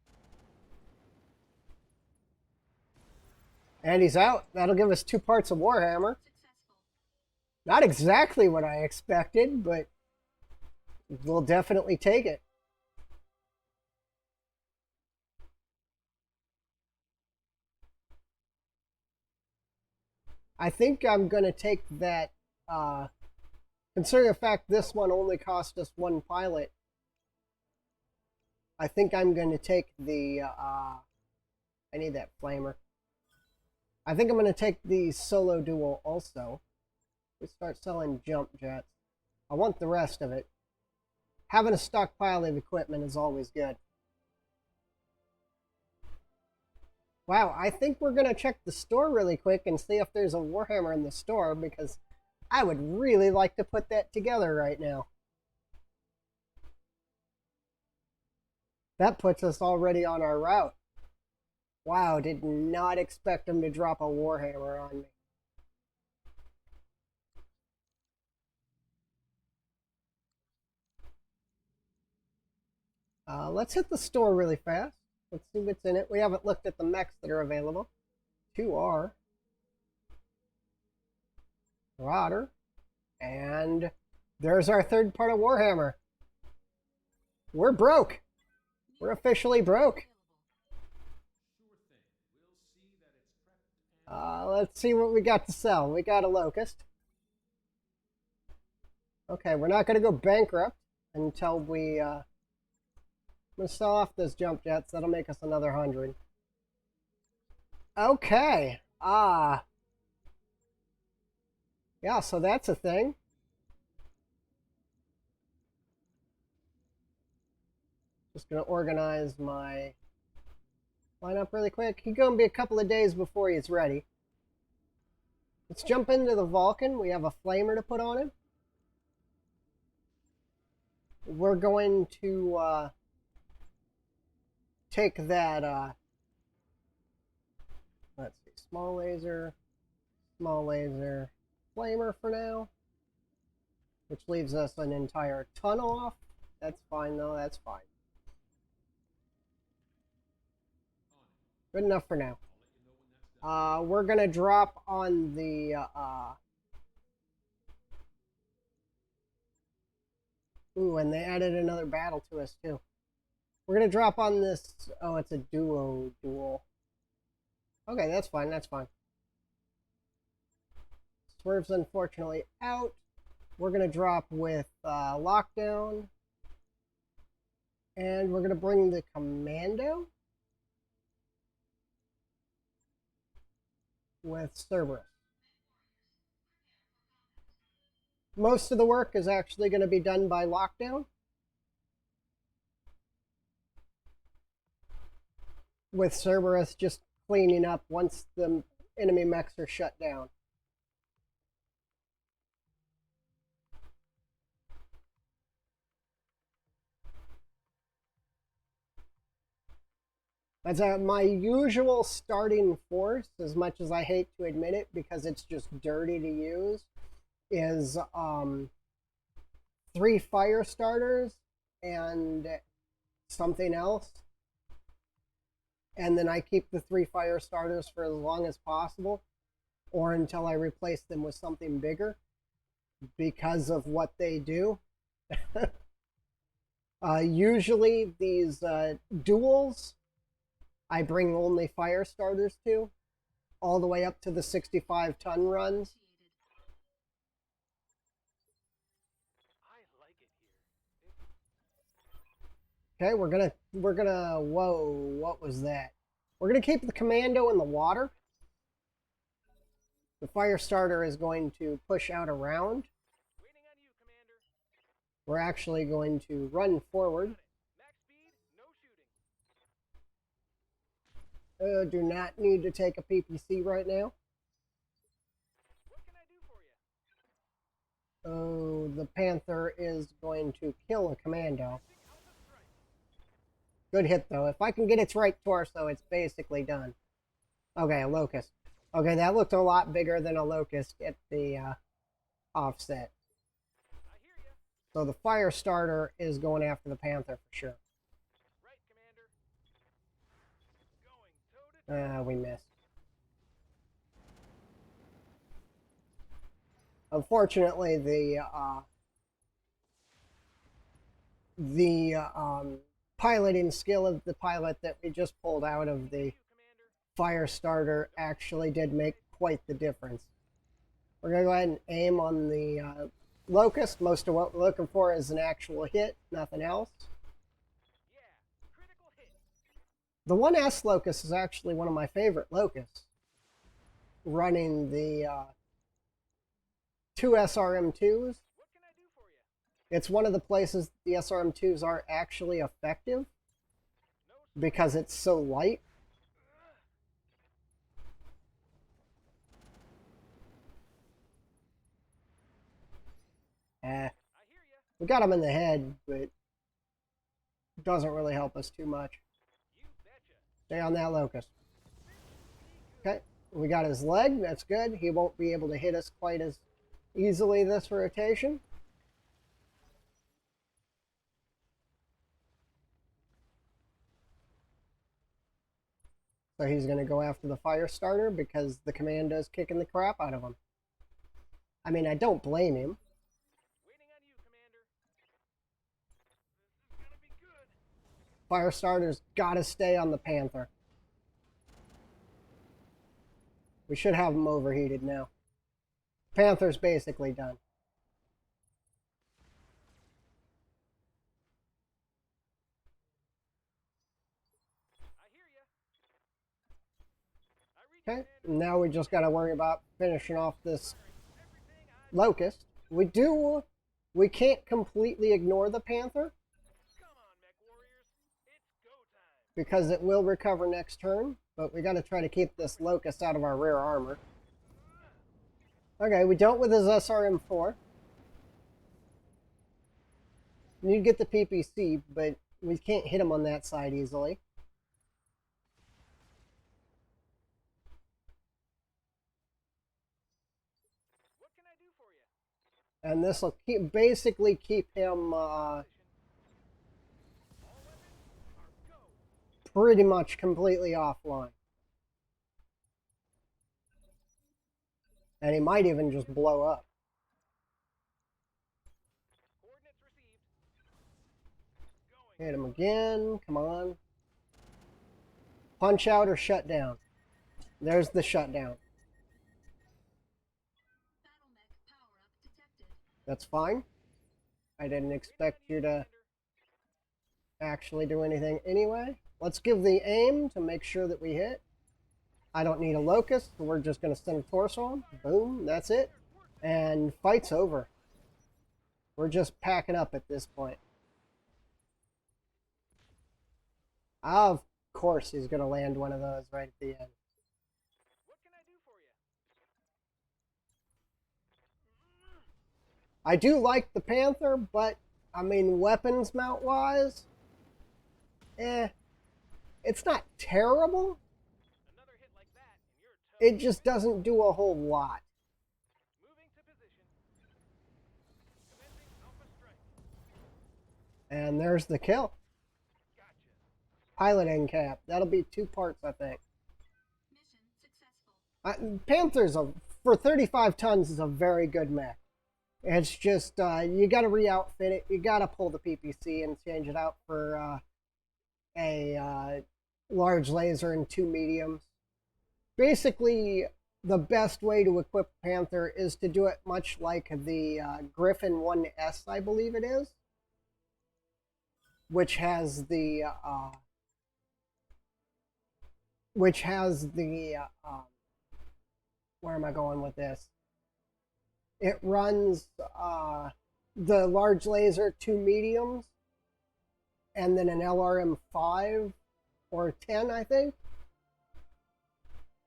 And he's out. That'll give us 2 parts of Warhammer. Successful. Not exactly what I expected, but we'll definitely take it. I think I'm going to take that, considering the fact this one only cost us 1 pilot, I think I'm going to take the, I need that flamer. I think I'm going to take the solo duel also. We start selling jump jets. I want the rest of it. Having a stockpile of equipment is always good. Wow, I think we're gonna check the store really quick and see if there's a Warhammer in the store, because I would really like to put that together right now. That puts us already on our route. Wow, did not expect him to drop a Warhammer on me. Let's hit the store really fast. Let's see what's in it. We haven't looked at the mechs that are available. 2R. Marauder. And there's our third part of Warhammer. We're broke. We're officially broke. Sure thing. We'll see that it's prepped and Let's see what we got to sell. We got a Locust. Okay, we're not going to go bankrupt until we... I'm going to sell off those jump jets. That'll make us another 100. Okay. Yeah, so that's a thing. Just going to organize my lineup really quick. He's going to be a couple of days before he's ready. Let's jump into the Vulcan. We have a flamer to put on him. We're going to take that, let's see, small laser, flamer for now, which leaves us an entire tunnel off. That's fine though, that's fine. Good enough for now. We're gonna drop on the ooh, and they added another battle to us too. We're gonna drop on this. Oh, it's a duo duel. Okay, that's fine. That's fine. Swerve's unfortunately out. We're gonna drop with lockdown, and we're gonna bring the commando with Cerberus. Most of the work is actually going to be done by lockdown, with Cerberus just cleaning up once the enemy mechs are shut down. That's my usual starting force, as much as I hate to admit it because it's just dirty to use, is 3 fire starters and something else. And then I keep the 3 fire starters for as long as possible, or until I replace them with something bigger, because of what they do. Usually these duels, I bring only fire starters to, all the way up to the 65-ton runs. I like it here. Okay, we're gonna, whoa, what was that? We're gonna keep the commando in the water. The fire starter is going to push out around. Waiting on you, Commander. We're actually going to run forward. Max speed, no shooting. Do not need to take a PPC right now. What can I do for you? Oh, the Panther is going to kill a commando. Alpha strike. Good hit, though. If I can get its right torso, it's basically done. Okay, a Locust. Okay, that looked a lot bigger than a Locust at the offset. I hear ya. So the fire starter is going after the Panther for sure. Right, Commander. Going toe to toe. We missed. Unfortunately, the piloting skill of the pilot that we just pulled out of the You, Commander. fire starter actually did make quite the difference. We're going to go ahead and aim on the Locust. Most of what we're looking for is an actual hit, nothing else. Yeah, critical hit. The 1S Locust is actually one of my favorite Locusts, running the 2 SRM2s. What can I do for you? It's one of the places the SRM2s are actually effective No. because it's so light. We got him in the head, but it doesn't really help us too much. You betcha. Stay on that locust. Okay, we got his leg. That's good. He won't be able to hit us quite as easily this rotation. So he's going to go after the fire starter because the commando's kicking the crap out of him. I mean, I don't blame him. Waiting on you, Commander. This is gonna be good. Fire starter's got to stay on the Panther. We should have him overheated now. Panther's basically done. I hear ya. I read you, Okay, Commander. now we just got to worry about finishing off this Everything I locust. We can't completely ignore the Panther Come on, mech warriors. It's go time. because it will recover next turn, but we got to try to keep this locust out of our rear armor. Okay, we dealt with his SRM-4. Need to get the PPC, but we can't hit him on that side easily. What can I do for you? And this will basically keep him All weapons are go. pretty much completely offline. And he might even just blow up. Coordinates received. Going. Hit him again. Come on. Punch out or shut down. There's the shutdown. Battletech power-up detected. That's fine. I didn't expect you to actually do anything anyway. Let's give the aim to make sure that we hit. I don't need a locust, so we're just going to send a torso on. Boom, that's it. And fight's over. We're just packing up at this point. Of course he's going to land one of those right at the end. What can I do for you? I do like the Panther, but, I mean, weapons mount-wise, it's not terrible. Another hit like that, and you're toast. It just doesn't do a whole lot. Moving to position. Commencing Alpha Strike. And there's the kill. Gotcha. Pilot end cap. That'll be 2 parts, I think. Mission successful. Panther's, for 35 tons, is a very good mech. It's just, you got to re-outfit it. You got to pull the PPC and change it out for a large laser and 2 mediums. Basically, the best way to equip Panther is to do it much like the Griffin 1S, I believe it is, which has the where am I going with this? It runs the large laser, 2 mediums, and then an LRM-5 or 10, I think.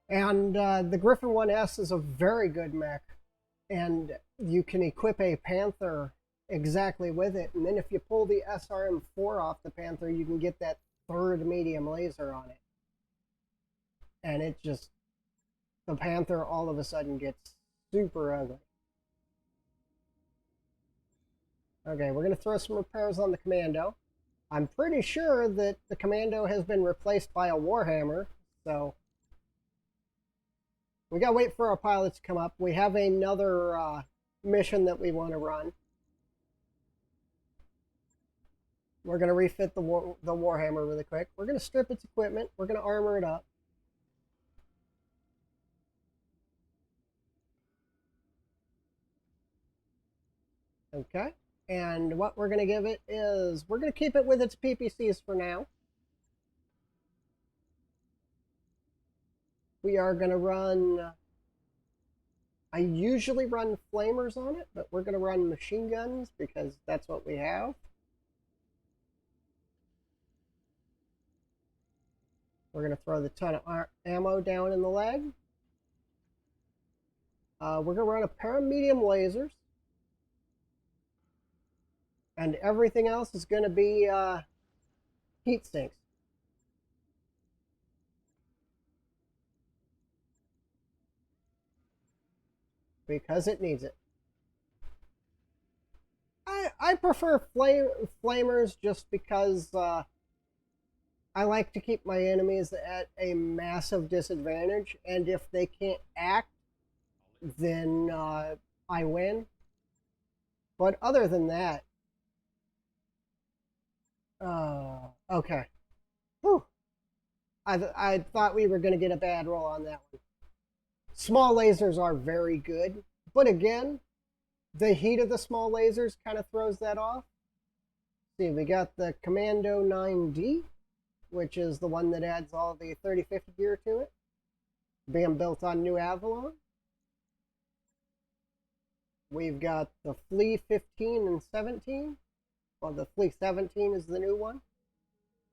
And the Griffin 1S is a very good mech, and you can equip a Panther exactly with it. And then if you pull the SRM-4 off the Panther, you can get that 3rd medium laser on it. And it just, the Panther all of a sudden gets super ugly. Okay, we're going to throw some repairs on the Commando. I'm pretty sure that the Commando has been replaced by a Warhammer, so we gotta wait for our pilots to come up. We have another mission that we want to run. We're gonna refit the Warhammer really quick. We're gonna strip its equipment. We're gonna armor it up. Okay, and what we're gonna give it is we're gonna keep it with its PPCs for now. We are gonna run. I usually run flamers on it, but we're going to run machine guns because that's what we have. We're going to throw the ton of ammo down in the leg. We're going to run a pair of medium lasers. And everything else is going to be heat sinks. Because it needs it. I prefer flamers just because I like to keep my enemies at a massive disadvantage, and if they can't act, then I win. But other than that, okay. Whew. I thought we were going to get a bad roll on that one. Small lasers are very good, but again, the heat of the small lasers kind of throws that off. See, we got the Commando 9D, which is the one that adds all the 3050 gear to it, being built on New Avalon. We've got the Flea 15 and 17. Well, the Flea 17 is the new one.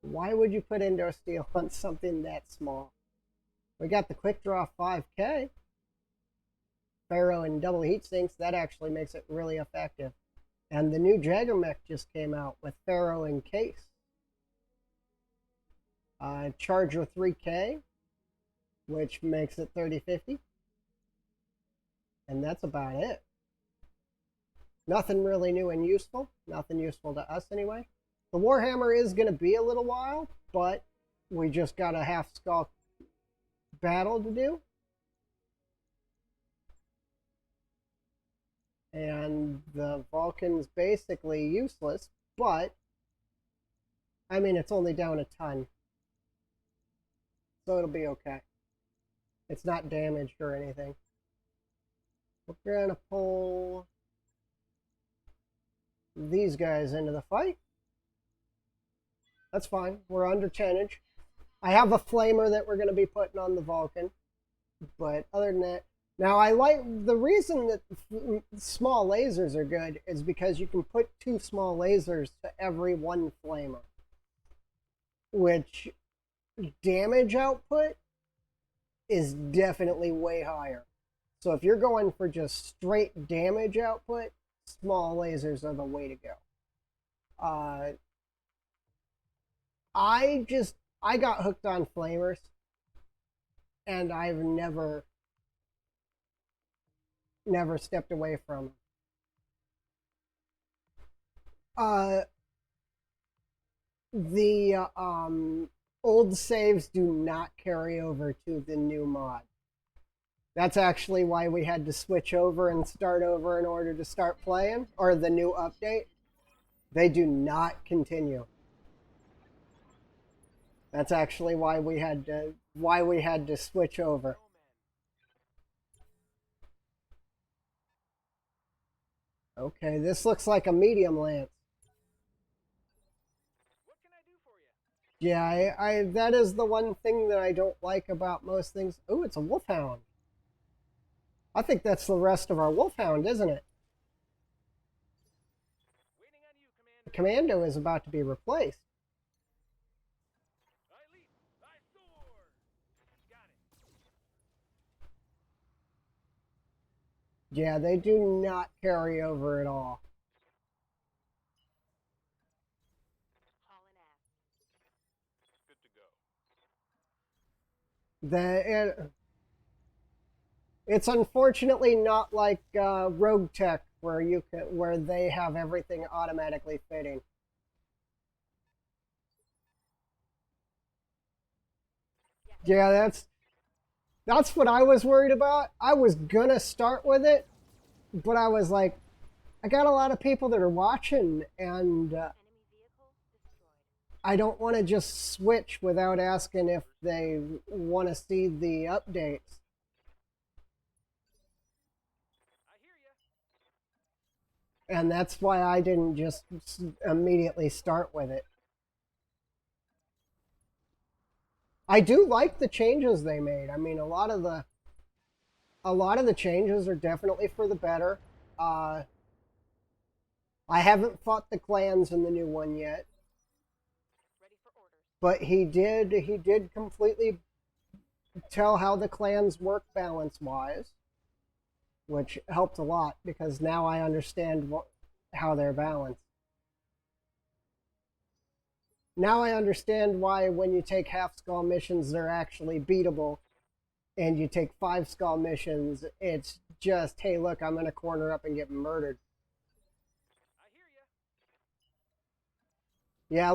Why would you put Endo Steel on something that small? We got the Quick Draw 5K. Pharaoh and double heat sinks, that actually makes it really effective. And the new Jaggermech just came out with Pharaoh and case. Charger 3K, which makes it 3050. And that's about it. Nothing really new and useful. Nothing useful to us anyway. The Warhammer is going to be a little while, but we just got a half skull battle to do. And the Vulcan's basically useless, but I mean, it's only down a ton. So it'll be okay. It's not damaged or anything. We're going to pull these guys into the fight. That's fine. We're under 10-inch. I have a flamer that we're going to be putting on the Vulcan. But other than that, now I like the reason that small lasers are good is because you can put 2 small lasers to every 1 flamer, which damage output is definitely way higher. So if you're going for just straight damage output, small lasers are the way to go. I got hooked on flamers, and I've never stepped away from them. The old saves do not carry over to the new mod. That's actually why we had to switch over and start over in order to start playing, or the new update. They do not continue. That's actually why we had to switch over. Okay, this looks like a medium lance. What can I do for you? Yeah, I that is the one thing that I don't like about most things. Oh, it's a wolfhound. I think that's the rest of our wolfhound, isn't it? Waiting on you, Commander. The commando is about to be replaced. I leap. I soar. Got it. Yeah, they do not carry over at all. Hauling ass. Good to go. It's unfortunately not like Rogue Tech where they have everything automatically fitting. Yeah, that's what I was worried about. I was gonna start with it, but I was like, I got a lot of people that are watching, and Enemy vehicle destroyed. I don't want to just switch without asking if they want to see the updates. I hear you. And that's why I didn't just immediately start with it. I do like the changes they made. I mean, a lot of the changes are definitely for the better. I haven't fought the clans in the new one yet, Ready for orders. but he did completely tell how the clans work balance wise, which helped a lot because now I understand how they're balanced. Now I understand why when you take half skull missions, they're actually beatable. And you take 5 skull missions, it's just, hey, look, I'm going to corner up and get murdered. I hear ya. Yeah,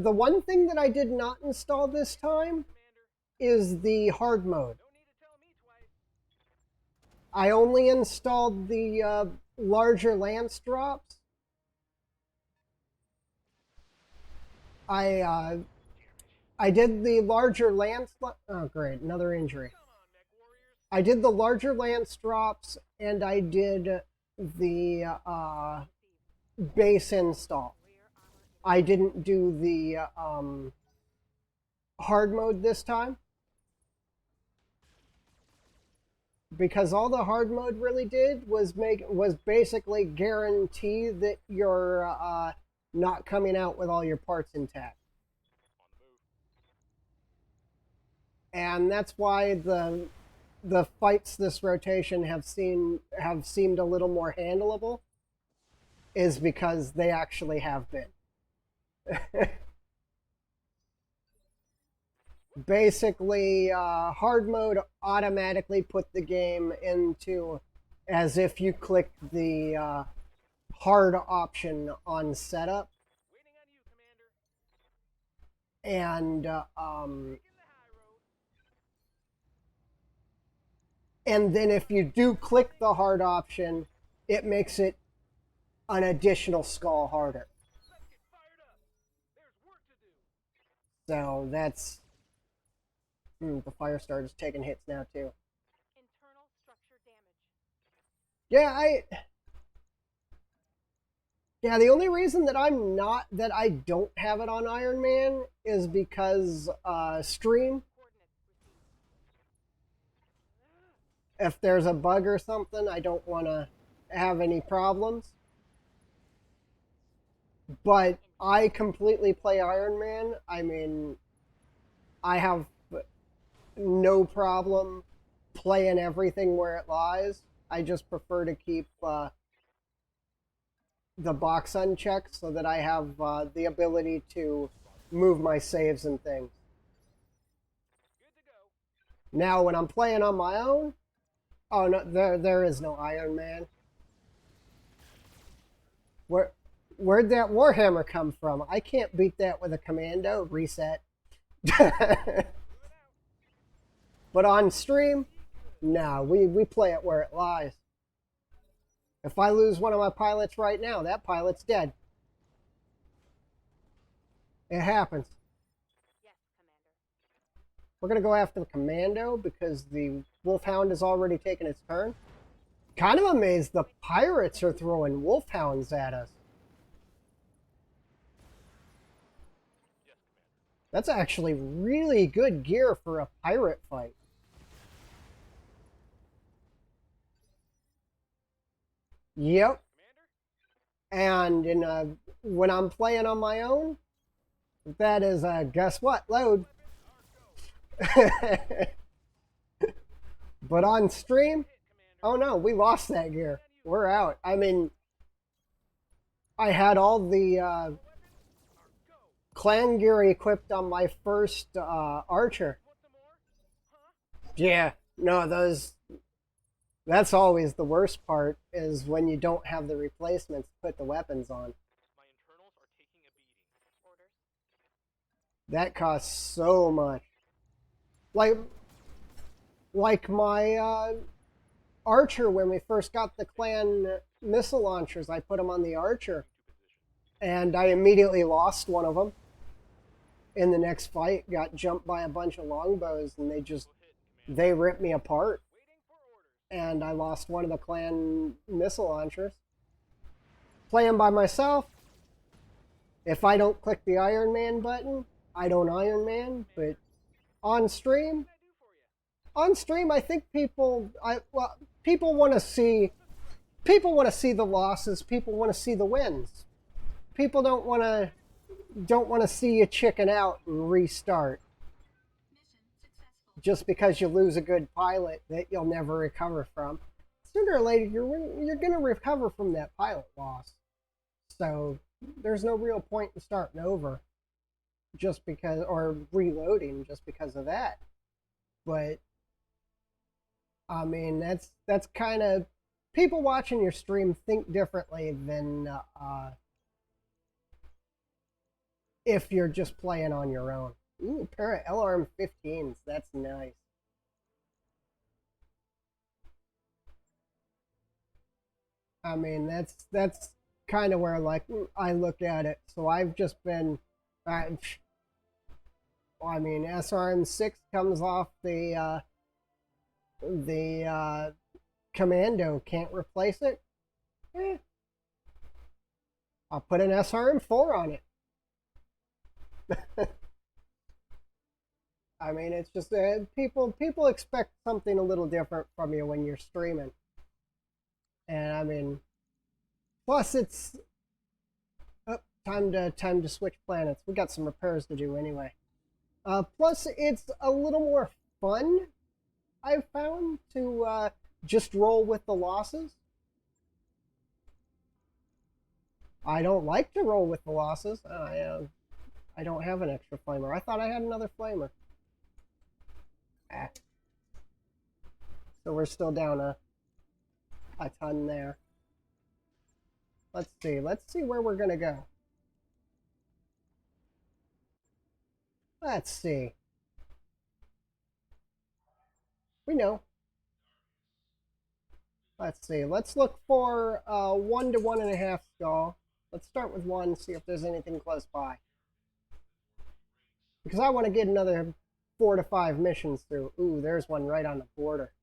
the one thing that I did not install this time Commander. is the hard mode. Don't need to tell me twice. I only installed the larger lance drops. I did the larger lance. Oh, great, another injury. Come on, mech warriors. I did the larger lance drops, and I did the base install. I didn't do the hard mode this time, because all the hard mode really did was basically guarantee that you're not coming out with all your parts intact. And that's why the fights this rotation have seemed a little more handleable, is because they actually have been. Basically, hard mode automatically put the game into as if you click the hard option on setup, Waiting on you, Commander. and Taking the high road. and then if you do click the hard option, it makes it an additional skull harder. Let's get fired up. There's work to do. So that's the fire starter's taking hits now too. Internal structure damage. Yeah, the only reason that I don't have it on Iron Man is because stream. If there's a bug or something, I don't want to have any problems. But I completely play Iron Man. I mean, I have no problem playing everything where it lies. I just prefer to keep the box unchecked so that I have the ability to move my saves and things. Good to go. Now, when I'm playing on my own, oh no, there is no Iron Man. Where'd that Warhammer come from? I can't beat that with a commando. Reset. But on stream, no, we play it where it lies. If I lose one of my pilots right now, that pilot's dead. It happens. Yes, Commander. We're going to go after the commando because the Wolfhound has already taken its turn. Kind of amazed the pirates are throwing Wolfhounds at us. Yes, Commander. That's actually really good gear for a pirate fight. Yep. Commander? And when I'm playing on my own, that is, guess what? Load. But on stream, oh no, we lost that gear. We're out. I mean, I had all the clan gear equipped on my first archer. Want some more? Huh? Yeah, no, that's always the worst part, is when you don't have the replacements to put the weapons on. My internals are taking a beating. Orders. That costs so much. Like my archer, when we first got the clan missile launchers, I put them on the archer, and I immediately lost one of them. In the next fight, got jumped by a bunch of longbows, and they ripped me apart. Waiting for orders. And I lost one of the clan missile launchers. Playing by myself, if I don't click the Iron Man button, I don't Iron Man. But on stream, What can I do for you? on stream, I think people want to see the losses. People want to see the wins. People don't want to see you chicken out and restart Mission successful. just because you lose a good pilot that you'll never recover from. Sooner or later, you're going to recover from that pilot loss. So there's no real point in starting over. just because, or reloading just because of that. But I mean, that's kind of people watching your stream think differently than if you're just playing on your own. Ooh, a pair of LRM-15s. That's nice. I mean, that's kind of where like I look at it. So I've just been, I mean, SRM-6 comes off the Commando. Can't replace it. Eh, I'll put an SRM-4 on it. I mean, it's just people expect something a little different from you when you're streaming, and I mean, plus it's time to switch planets. We got some repairs to do anyway. Plus, it's a little more fun. I've found to just roll with the losses. I don't like to roll with the losses. I don't have an extra flamer. I thought I had another flamer. Ah. So we're still down a ton there. Let's see. Let's see where we're gonna go. Let's see. We know. Let's see. Let's look for 1 to 1.5 skull. Let's start with 1, see if there's anything close by. Because I want to get another 4 to 5 missions through. Ooh, there's one right on the border.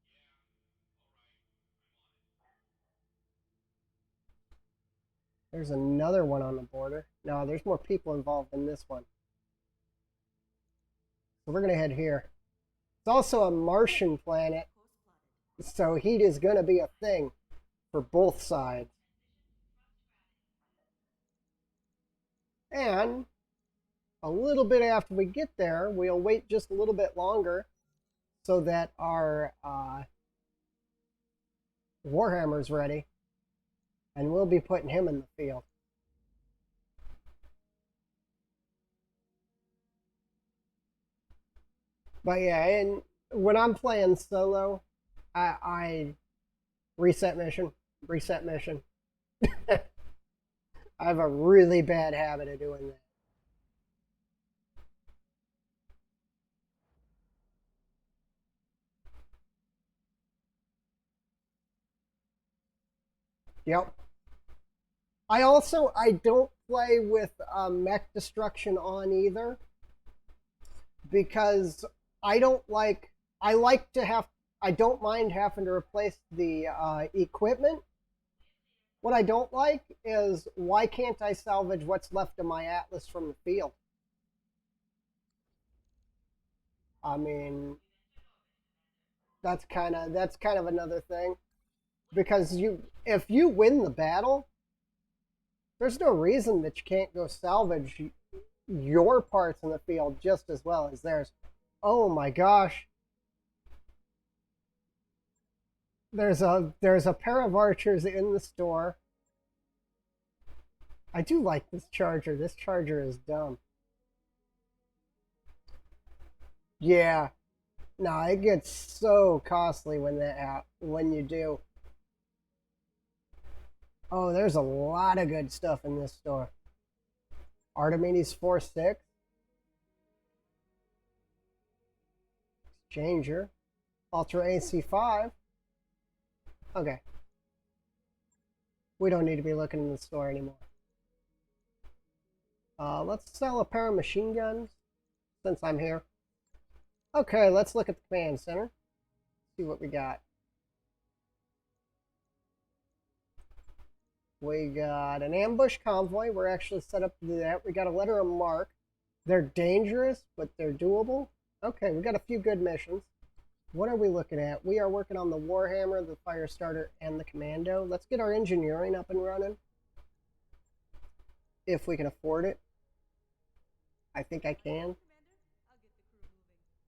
There's another one on the border. No, there's more people involved in this one. So we're going to head here. It's also a Martian planet, so heat is going to be a thing for both sides. And a little bit after we get there, we'll wait just a little bit longer so that our Warhammer's ready, and we'll be putting him in the field. But yeah, and when I'm playing solo, I reset mission. I have a really bad habit of doing that. Yep. I don't play with mech destruction on either, because I don't like I don't mind having to replace the equipment. What I don't like is, why can't I salvage what's left of my Atlas from the field? I mean, that's kind of another thing, because if you win the battle, there's no reason that you can't go salvage your parts in the field just as well as theirs. Oh my gosh. There's a pair of archers in the store. I do like this charger. This charger is dumb. Yeah. No, it gets so costly when you do. Oh, there's a lot of good stuff in this store. Archimedes 4.6. Exchanger. Ultra AC5. Okay. We don't need to be looking in the store anymore. Let's sell a pair of machine guns since I'm here. Okay, let's look at the command center. See what we got. We got an ambush convoy. We're actually set up to do that. We got a letter of marque. They're dangerous, but they're doable. Okay, we got a few good missions. What are we looking at? We are working on the Warhammer, the Firestarter, and the Commando. Let's get our engineering up and running, if we can afford it. I think I can.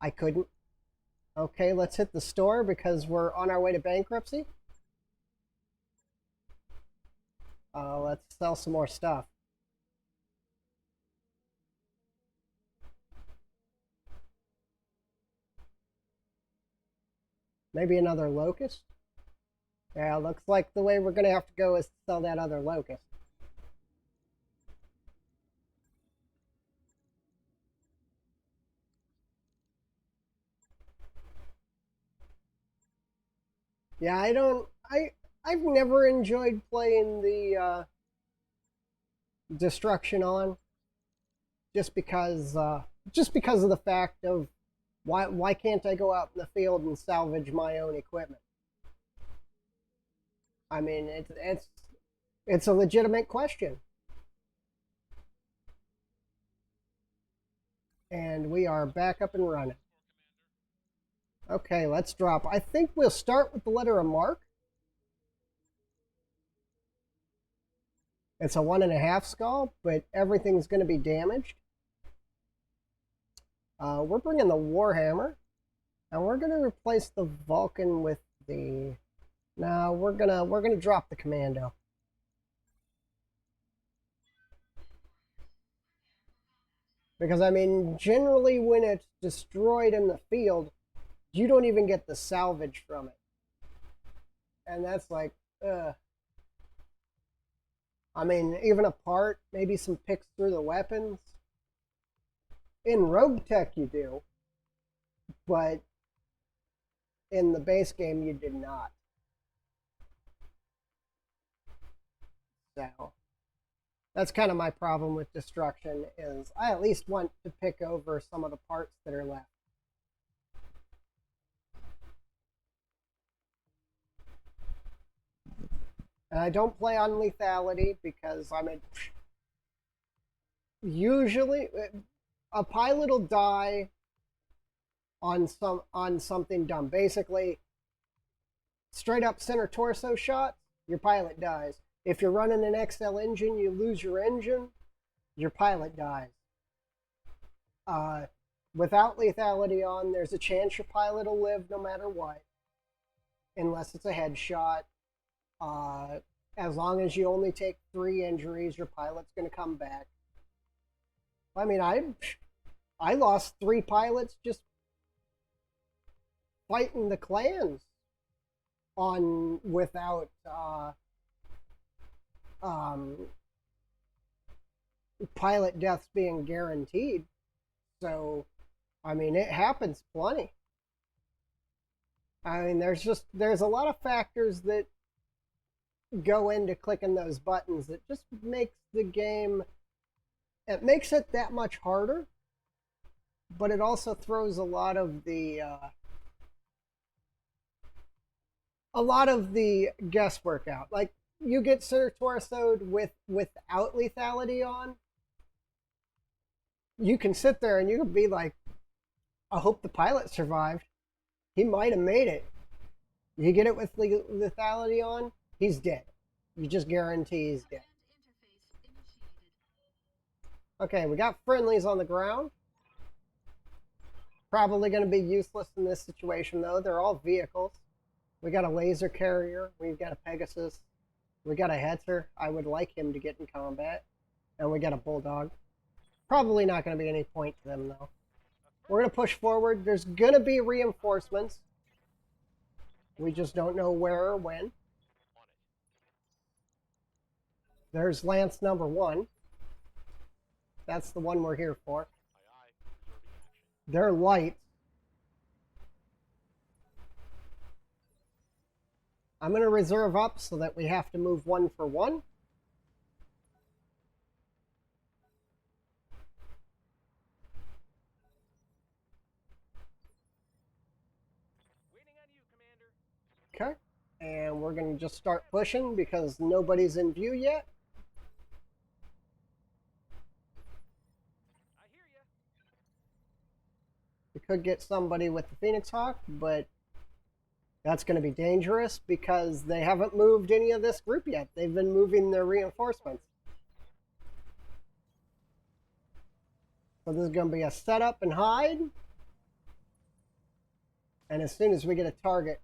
I couldn't. Okay, let's hit the store because we're on our way to bankruptcy. Let's sell some more stuff. Maybe another locust? Yeah, looks like the way we're going to have to go is to sell that other locust. Yeah, I've never enjoyed playing the destruction on just because of the fact of why can't I go out in the field and salvage my own equipment? I mean, it's a legitimate question. And we are back up and running. Okay, let's drop. I think we'll start with the letter of mark. It's a 1.5 skull, but everything's going to be damaged. We're bringing the Warhammer, and we're going to replace the Vulcan with the. No, we're gonna drop the Commando. Because I mean, generally when it's destroyed in the field, you don't even get the salvage from it, and that's like, I mean, even a part, maybe some picks through the weapons. In Rogue Tech you do, but in the base game you did not. So that's kind of my problem with destruction is I at least want to pick over some of the parts that are left. And I don't play on lethality because usually a pilot will die on something dumb. Basically, straight up center torso shot, your pilot dies. If you're running an XL engine, you lose your engine, your pilot dies. Without lethality on, there's a chance your pilot will live no matter what, unless it's a headshot. As long as you only take 3 injuries, your pilot's going to come back. I mean, I lost 3 pilots just fighting the clans on without pilot deaths being guaranteed. So, I mean, it happens plenty. I mean, there's a lot of factors that go into clicking those buttons that just makes the game, it makes it that much harder, but it also throws a lot of the guesswork out. Like, you get center torsoed without lethality on, you can sit there and you can be like, I hope the pilot survived. He might have made it. You get it with lethality on, he's dead. You just guarantee he's dead. Okay, we got friendlies on the ground. Probably going to be useless in this situation, though. They're all vehicles. We got a laser carrier. We've got a Pegasus. We got a Hetzer. I would like him to get in combat. And we got a Bulldog. Probably not going to be any point to them, though. We're going to push forward. There's going to be reinforcements. We just don't know where or when. There's Lance number 1. That's the one we're here for. They're light. I'm going to reserve up so that we have to move 1 for 1. Waiting on you, Commander. Okay. And we're going to just start pushing because nobody's in view yet. I hear ya. We could get somebody with the Phoenix Hawk, but that's going to be dangerous because they haven't moved any of this group yet. They've been moving their reinforcements. So this is going to be a setup and hide. And as soon as we get a target,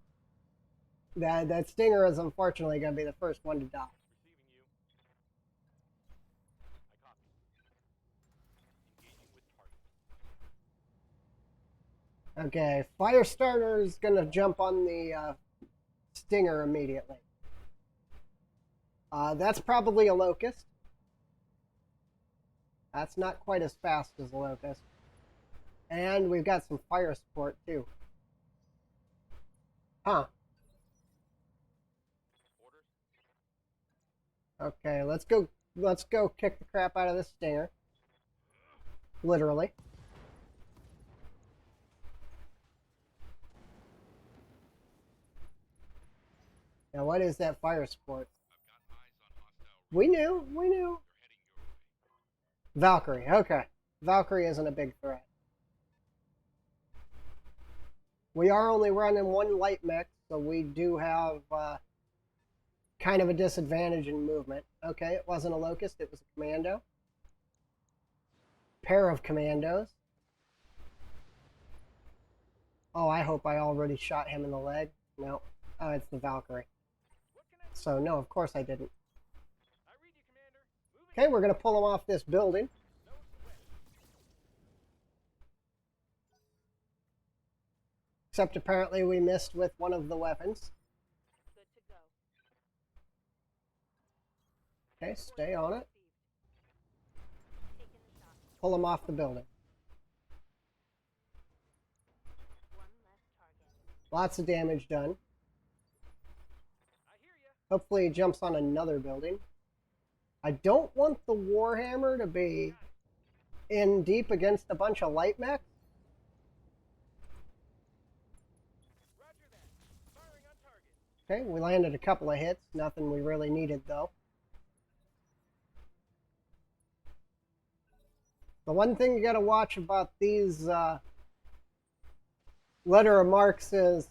that Stinger is unfortunately going to be the first one to die. Receiving you. I copy. Engaging with target. Okay, Firestarter is going to jump on the Stinger immediately. That's probably a Locust. That's not quite as fast as a Locust. And we've got some fire support too. Huh. Orders? Okay, let's go kick the crap out of this Stinger. Literally. Now what is that fire support? I've got eyes on hostile. We knew. They're heading your way. Valkyrie, okay. Valkyrie isn't a big threat. We are only running one light mech, so we do have kind of a disadvantage in movement. Okay, it wasn't a Locust, it was a Commando. Pair of Commandos. Oh, I hope I already shot him in the leg. No. Oh, it's the Valkyrie. What can I do? So, no, of course I didn't. I read you, Commander. Moving Okay, we're going to pull him off this building. nose west. Except apparently we missed with one of the weapons. Good to go. Okay, stay on it. Taking the shot. Pull him off the building. One less target. Lots of damage done. I hear ya. Hopefully he jumps on another building. I don't want the Warhammer to be in deep against a bunch of light mechs. Roger that. Firing on target. Okay, we landed a couple of hits. Nothing we really needed, though. The one thing you got to watch about these letter of marks is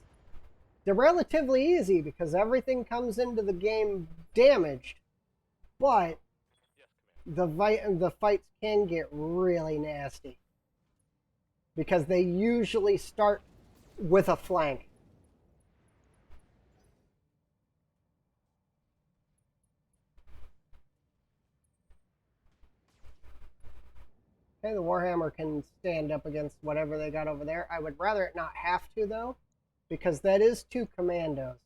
they're relatively easy because everything comes into the game damaged. But Yes, Commander. the fights can get really nasty because they usually start with a flank. Okay, the Warhammer can stand up against whatever they got over there. I would rather it not have to, though, because that is 2 Commandos.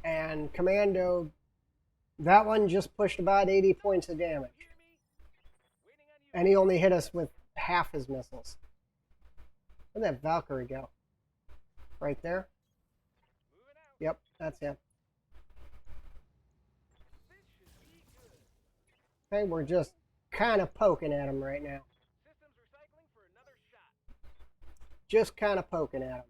And Commando, that one just pushed about 80 points of damage. Hear me? Waiting on you. And he only hit us with half his missiles. Where'd that Valkyrie go? Right there? Moving out. Yep, that's him. This should be good. Okay, we're just kind of poking at him right now. Systems recycling for another shot. Just kind of poking at him.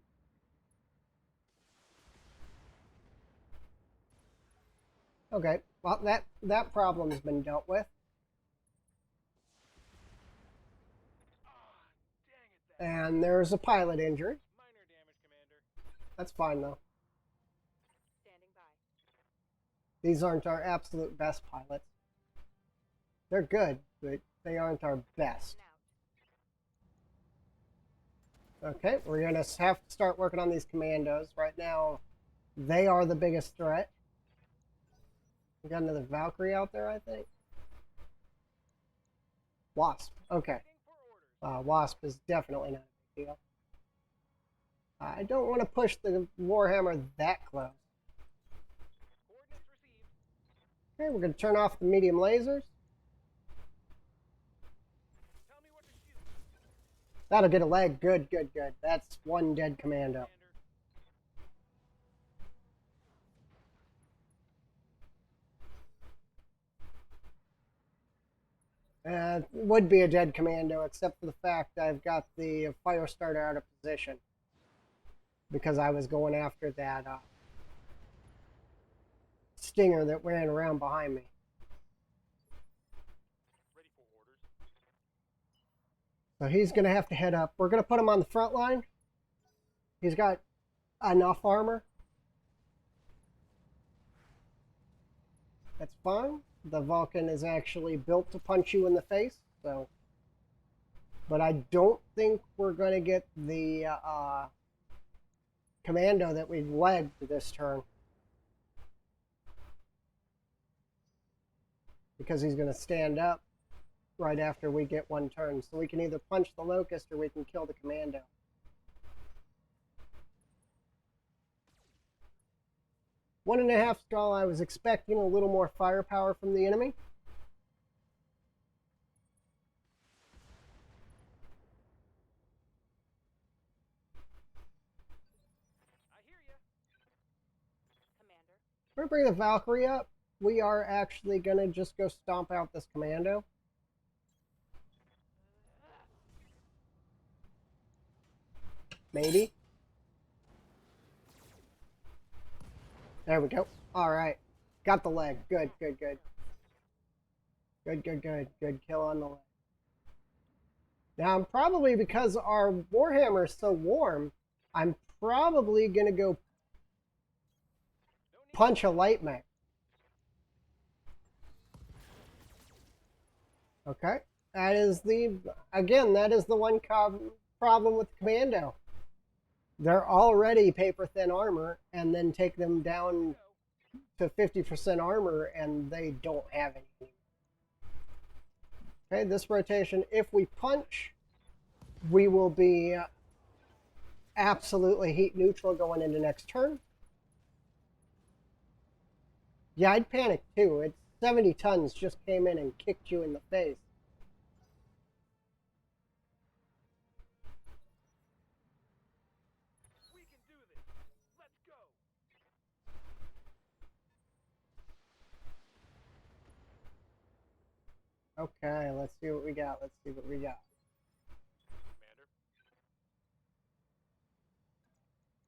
Okay, well, that problem's been dealt with. Ah, dang it. That And there's a pilot injury. minor damage, Commander. That's fine, though. Standing by. These aren't our absolute best pilots. They're good, but they aren't our best. And out. Okay, we're going to have to start working on these Commandos. Right now, they are the biggest threat. We got another Valkyrie out there, I think. Wasp. Okay. Waiting for orders. Wasp is definitely not a big deal. I don't want to push the Warhammer that close. Coordinates received. Okay, we're going to turn off the medium lasers. Tell me what to shoot. That'll get a leg. Good, good, good. That's one dead Commando. Commander. Would be a dead Commando, except for the fact I've got the fire starter out of position. Because I was going after that Stinger that ran around behind me. Ready for orders? So he's going to have to head up. We're going to put him on the front line. He's got enough armor. That's fine. The Vulcan is actually built to punch you in the face, so. But I don't think we're going to get the Commando that we led this turn. because he's going to stand up right after we get one turn. So we can either punch the locust or we can kill the commando. One and a half skull. I was expecting a little more firepower from the enemy. I hear ya. Commander. We're going to bring the Valkyrie up. We are actually going to just go stomp out this commando. Maybe. There we go. All right. Got the leg. Good, good, good. Good, good, good. Good kill on the leg. Now, I'm probably, because our Warhammer is so warm, I'm probably going to go punch a light mech. Okay. That is the, again, that is the one problem with Commando. They're already paper thin armor, and then take them down to 50% armor, and they don't have any. Okay, this rotation, if we punch, we will be absolutely heat neutral going into next turn. Yeah, I'd panic too. It's 70 tons just came in and kicked you in the face. We can do this. Let's go. Okay, let's see what we got. Let's see what we got.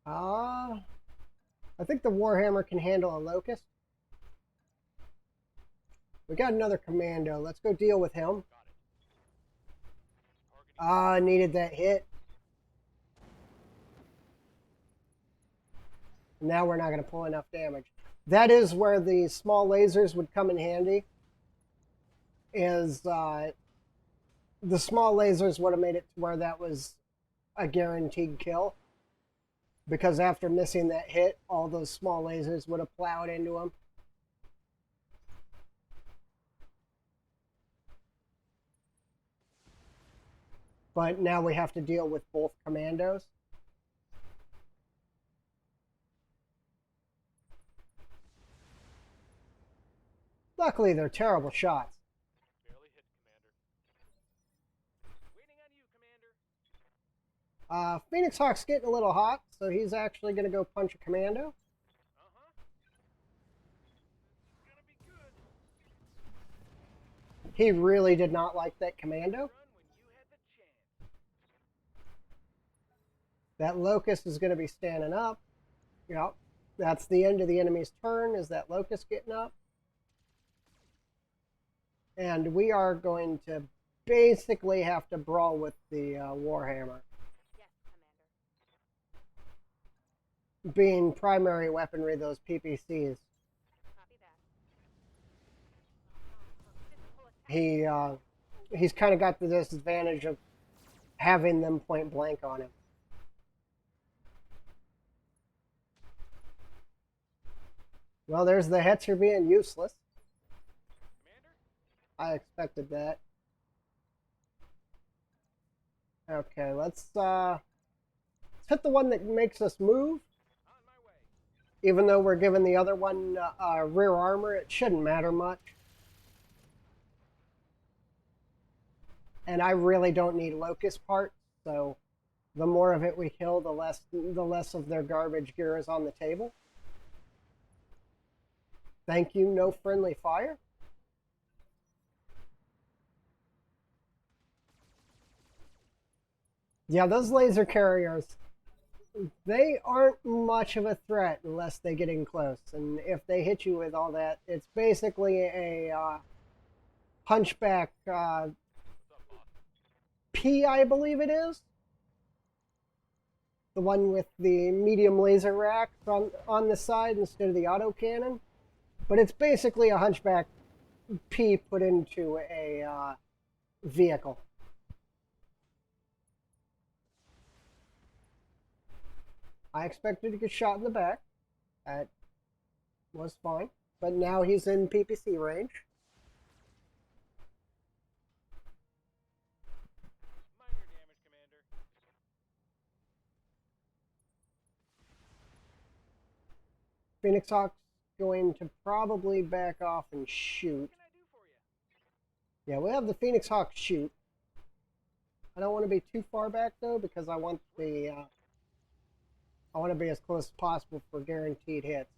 Commander. I think the Warhammer can handle a locust. We got another commando. Let's go deal with him. Got it. Needed that hit. Now we're not going to pull enough damage. That is where the small lasers would come in handy. Is the small lasers would have made it to where that was a guaranteed kill. Because after missing that hit, all those small lasers would have plowed into him. But now we have to deal with both commandos. Luckily, they're terrible shots. Barely hit, Commander. Waiting on you, Commander. Phoenix Hawk's getting a little hot, so he's actually going to go punch a commando. Uh-huh. It's gonna be good. He really did not like that commando. Run when you had the chance. That locust is going to be standing up. Yep. That's the end of the enemy's turn, is that locust getting up. And we are going to basically have to brawl with the Warhammer. Yes, Commander. Being primary weaponry, those PPCs. Copy that. Physical attack. He's kind of got the disadvantage of having them point blank on him. Well, there's the Hetzer being useless. Commander? I expected that. Okay, let's hit the one that makes us move. On my way. Even though we're giving the other one rear armor, it shouldn't matter much. And I really don't need locust parts, so the more of it we kill, the less of their garbage gear is on the table. Thank you, no friendly fire. Yeah, those laser carriers, they aren't much of a threat unless they get in close. And if they hit you with all that, it's basically a hunchback What's up, boss? P, I believe it is. The one with the medium laser rack on the side instead of the autocannon. But it's basically a hunchback P put into a vehicle. I expected to get shot in the back. That was fine. But now he's in PPC range. Phoenix Hawk's going to probably back off and shoot. What can I do for you? Yeah, we'll have the Phoenix Hawk shoot. I don't want to be too far back though because I want the I want to be as close as possible for guaranteed hits.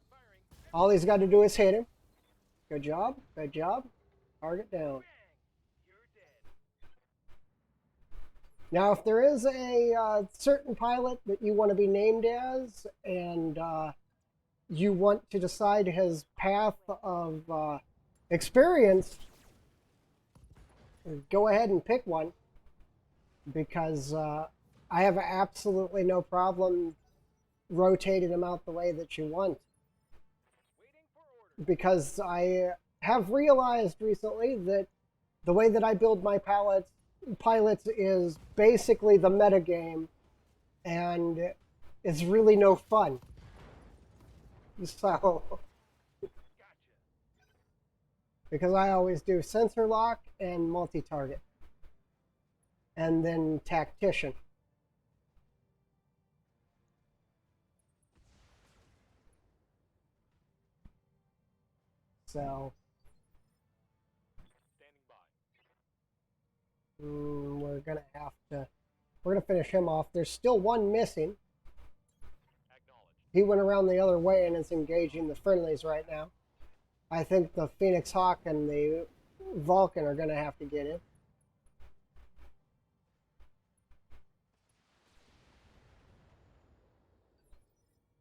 Firing. All he's got to do is hit him. Good job. Good job. Target down. Bang! You're dead. Now, if there is a certain pilot that you want to be named as, and you want to decide his path of experience, go ahead and pick one, because I have absolutely no problem rotating them out the way that you want. Waiting for orders. Because I have realized recently that the way that I build my pilots is basically the metagame, and it's really no fun. So, Gotcha. because I always do sensor lock and multi-target, and then tactician. So, Standing by. we're gonna finish him off. There's still one missing. Acknowledged. He went around the other way and is engaging the friendlies right now. I think the Phoenix Hawk and the Vulcan are gonna have to get in.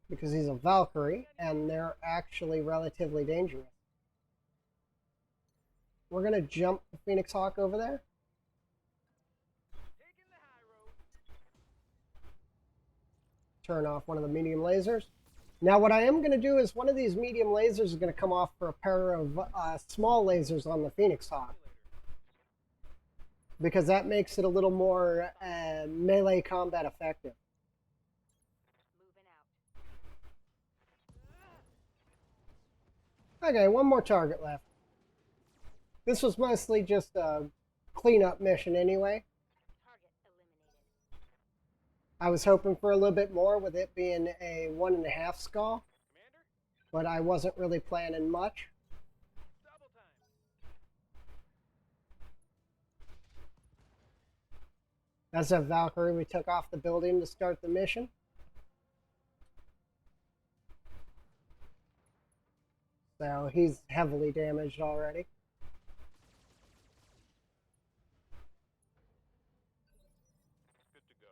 Because he's a Valkyrie, and they're actually relatively dangerous. We're gonna jump the Phoenix Hawk over there. Taking the high road. Turn off one of the medium lasers. Now what I am going to do is one of these medium lasers is going to come off for a pair of small lasers on the Phoenix Hawk. Because that makes it a little more melee combat effective. Moving out. Okay, one more target left. This was mostly just a cleanup mission anyway. Target eliminated. I was hoping for a little bit more with it being a 1.5 skull, Commander, but I wasn't really planning much. double time. That's a Valkyrie we took off the building to start the mission. So he's heavily damaged already. Good to go.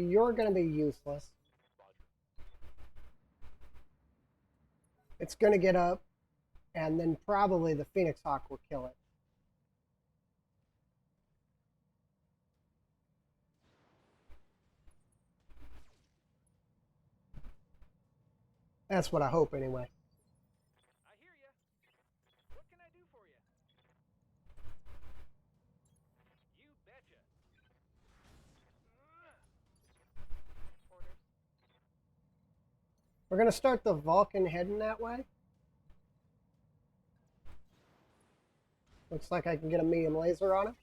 You're going to be useless. Roger. It's going to get up, and then probably the Phoenix Hawk will kill it. That's what I hope anyway. I hear ya. What can I do for you? You betcha. Orders. We're going to start the Vulcan heading that way. Looks like I can get a medium laser on it.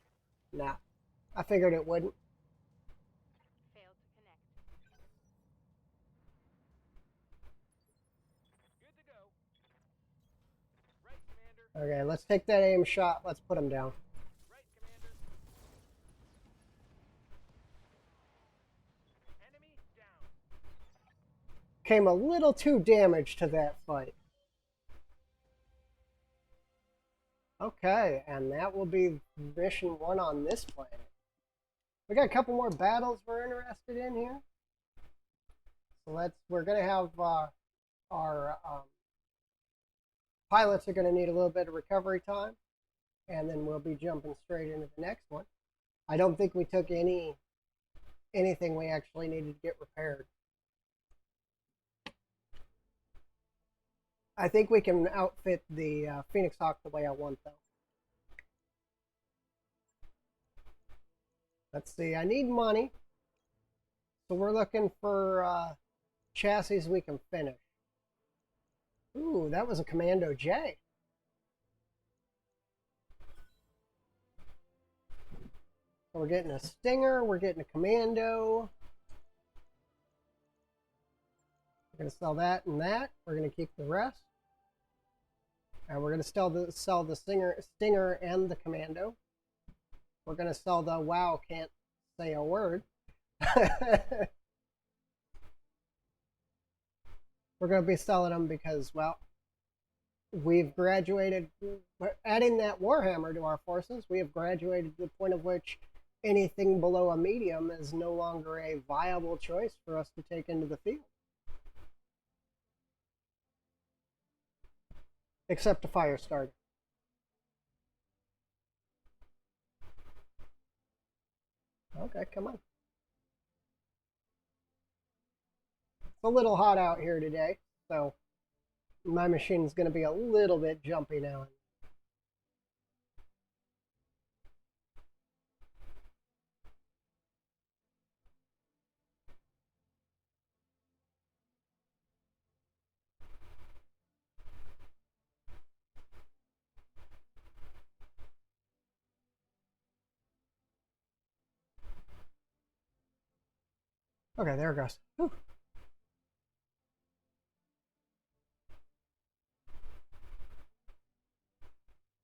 Nah, I figured it wouldn't. Failed to connect. Good to go. Right, Commander. Okay, let's take that aim shot. Let's put him down. Right, Commander. Enemy down. Came a little too damaged to that fight. Okay, and that will be mission 1 on this planet. We got a couple more battles we're interested in here. So we're going to have our pilots are going to need a little bit of recovery time, and then we'll be jumping straight into the next one. I don't think we took anything we actually needed to get repaired. I think we can outfit the Phoenix Hawk the way I want, though. Let's see, I need money. So we're looking for chassis we can finish. Ooh, that was a Commando J. So we're getting a Stinger, we're getting a Commando. We're going to sell that and that. We're going to keep the rest. And we're going to sell the Stinger and the Commando. We're going to sell the WoW can't say a word. We're going to be selling them because, well, we've graduated. Adding that Warhammer to our forces, we have graduated to the point of which anything below a medium is no longer a viable choice for us to take into the field. Except a fire starter. Okay, come on. It's a little hot out here today, so my machine's going to be a little bit jumpy now. Okay, there it goes. Whew.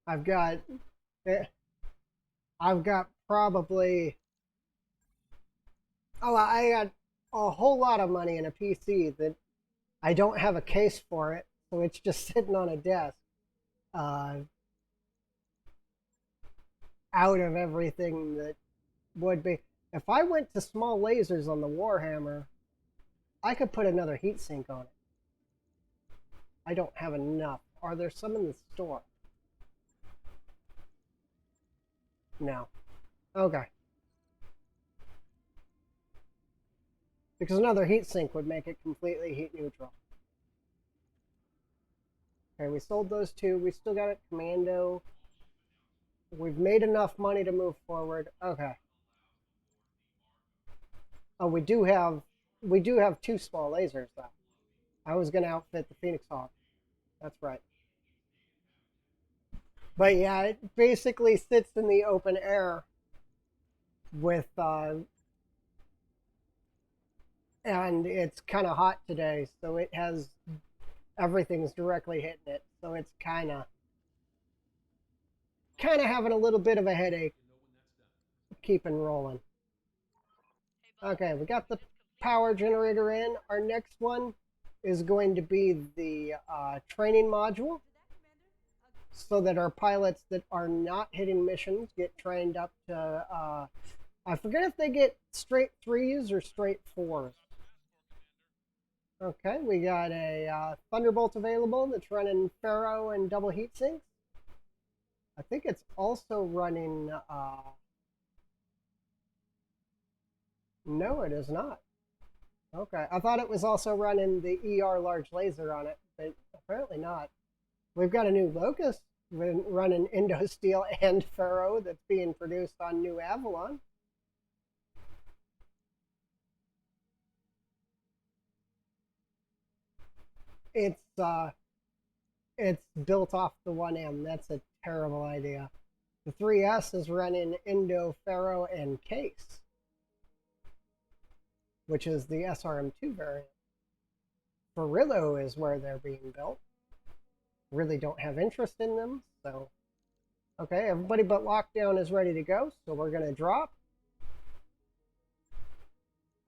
I've got probably, I got a whole lot of money in a PC that I don't have a case for it, so it's just sitting on a desk, out of everything that would be. If I went to small lasers on the Warhammer, I could put another heatsink on it. I don't have enough. Are there some in the store? No. Okay. Because another heatsink would make it completely heat neutral. Okay, we sold those two. We still got a Commando. We've made enough money to move forward. Okay. Oh, we do have two small lasers though. I was gonna outfit the Phoenix Hawk. That's right. But yeah, it basically sits in the open air with and it's kind of hot today, so it has everything's directly hitting it, so it's kind of having a little bit of a headache keeping rolling. Okay, we got the power generator in. Our next one is going to be the training module, so that our pilots that are not hitting missions get trained up to I forget if they get straight 3s or straight 4s. Okay, we got a Thunderbolt available that's running Pharaoh and double heat sinks. I think it's also running no, it is not. Okay, I thought it was also running the ER large laser on it, but apparently not. We've got a new Locust running Indosteel and Pharaoh that's being produced on New Avalon. It's built off the 1M. That's a terrible idea. The 3S is running Indo, Pharaoh, and Case, which is the SRM2 variant. Farillo is where they're being built. Really don't have interest in them, so okay, everybody but Lockdown is ready to go, so we're going to drop.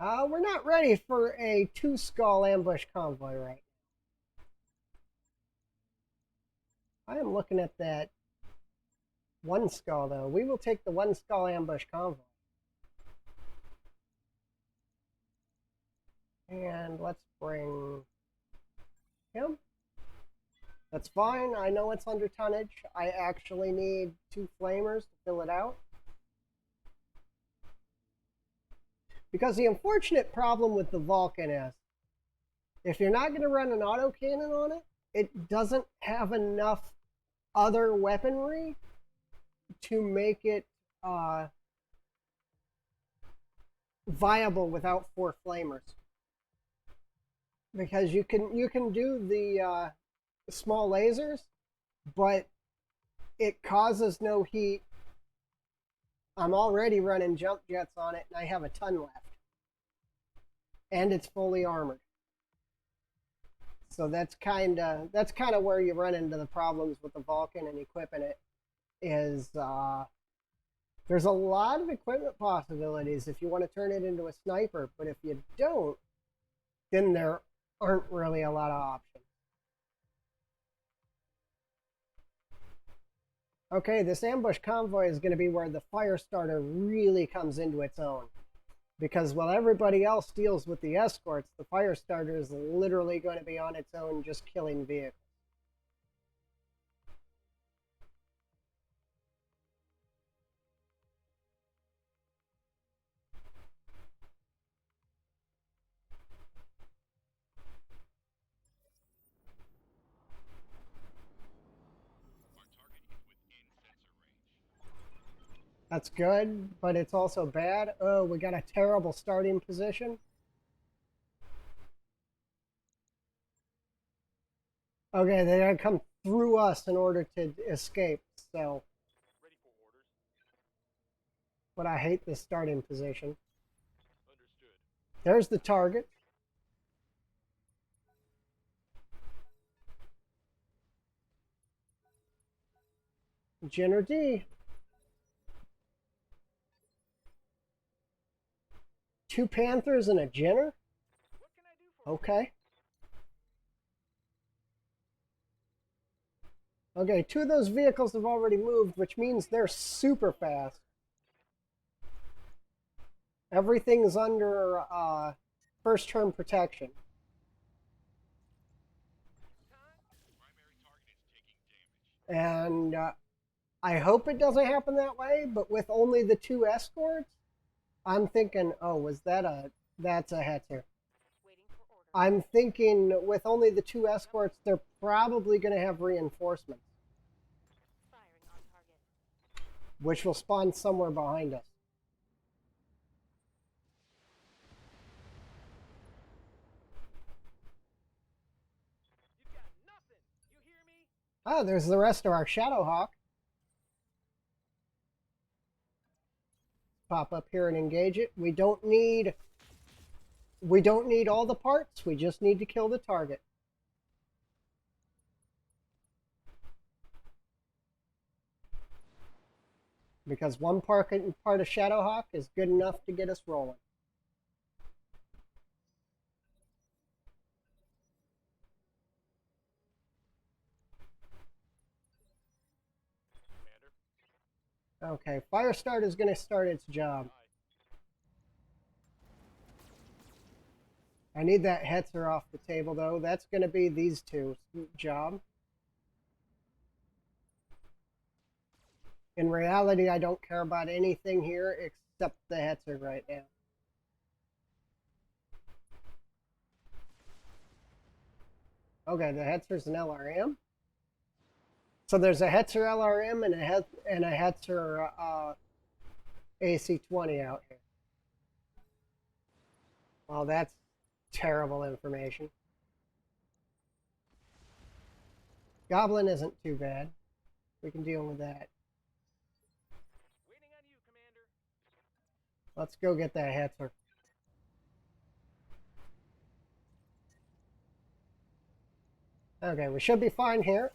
We're not ready for a 2-skull ambush convoy right now. I am looking at that 1-skull, though. We will take the 1-skull ambush convoy. And let's bring him. That's fine. I know it's under tonnage. I actually need 2 flamers to fill it out. Because the unfortunate problem with the Vulcan is, if you're not going to run an autocannon on it, it doesn't have enough other weaponry to make it viable without 4 flamers. Because you can do the small lasers, but it causes no heat. I'm already running jump jets on it, and I have a ton left. And it's fully armored. So that's kind of where you run into the problems with the Vulcan and equipping it. Is there's a lot of equipment possibilities if you want to turn it into a sniper, but if you don't, then there aren't really a lot of options. Okay, this ambush convoy is going to be where the fire starter really comes into its own. Because while everybody else deals with the escorts, the fire starter is literally going to be on its own just killing vehicles. Our target is within sensor range. That's good, but it's also bad. Oh, we got a terrible starting position. Okay, they gotta come through us in order to escape, so. Ready for orders. But I hate this starting position. Understood. There's the target. Jenner D. 2 Panthers and a Jenner? What can I do for you? Okay. Okay, 2 of those vehicles have already moved, which means they're super fast. Everything's under first turn protection. Primary target is taking damage. And I hope it doesn't happen that way, but with only the 2 escorts, I'm thinking, oh, that's a Hetzer. Waiting for orders. I'm thinking with only the 2 escorts, they're probably going to have reinforcements, Firing on target. which will spawn somewhere behind us. You've got nothing. You hear me? Ah, there's the rest of our Shadowhawk. Pop up here and engage it. We don't need all the parts. We just need to kill the target. Because one part of Shadowhawk is good enough to get us rolling. Commander. Okay, Firestarter is going to start its job. Aye. I need that Hetzer off the table, though. That's going to be these two's job. In reality, I don't care about anything here except the Hetzer right now. Okay, the Hetzer's an LRM. So there's a Hetzer LRM and a Hetzer AC-20 out here. Well, that's terrible information. Goblin isn't too bad. We can deal with that. Waiting on you, Commander. Let's go get that Hetzer. Okay, we should be fine here,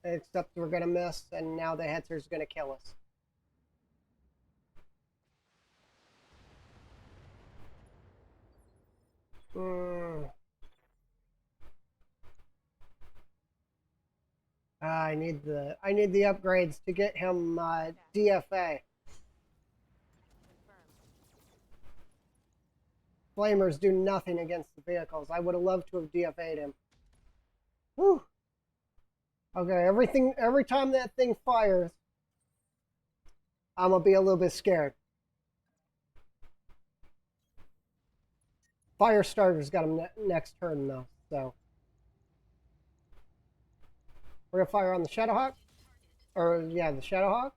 except we're going to miss, and now the Hetzer's going to kill us. I need the upgrades to get him DFA. Confirmed. Flamers do nothing against the vehicles. I would have loved to have DFA'd him. Whew. Okay, every time that thing fires, I'm gonna be a little bit scared. Firestarter's got him next turn though, so we're gonna fire on the Shadowhawk, or yeah, the Shadowhawk.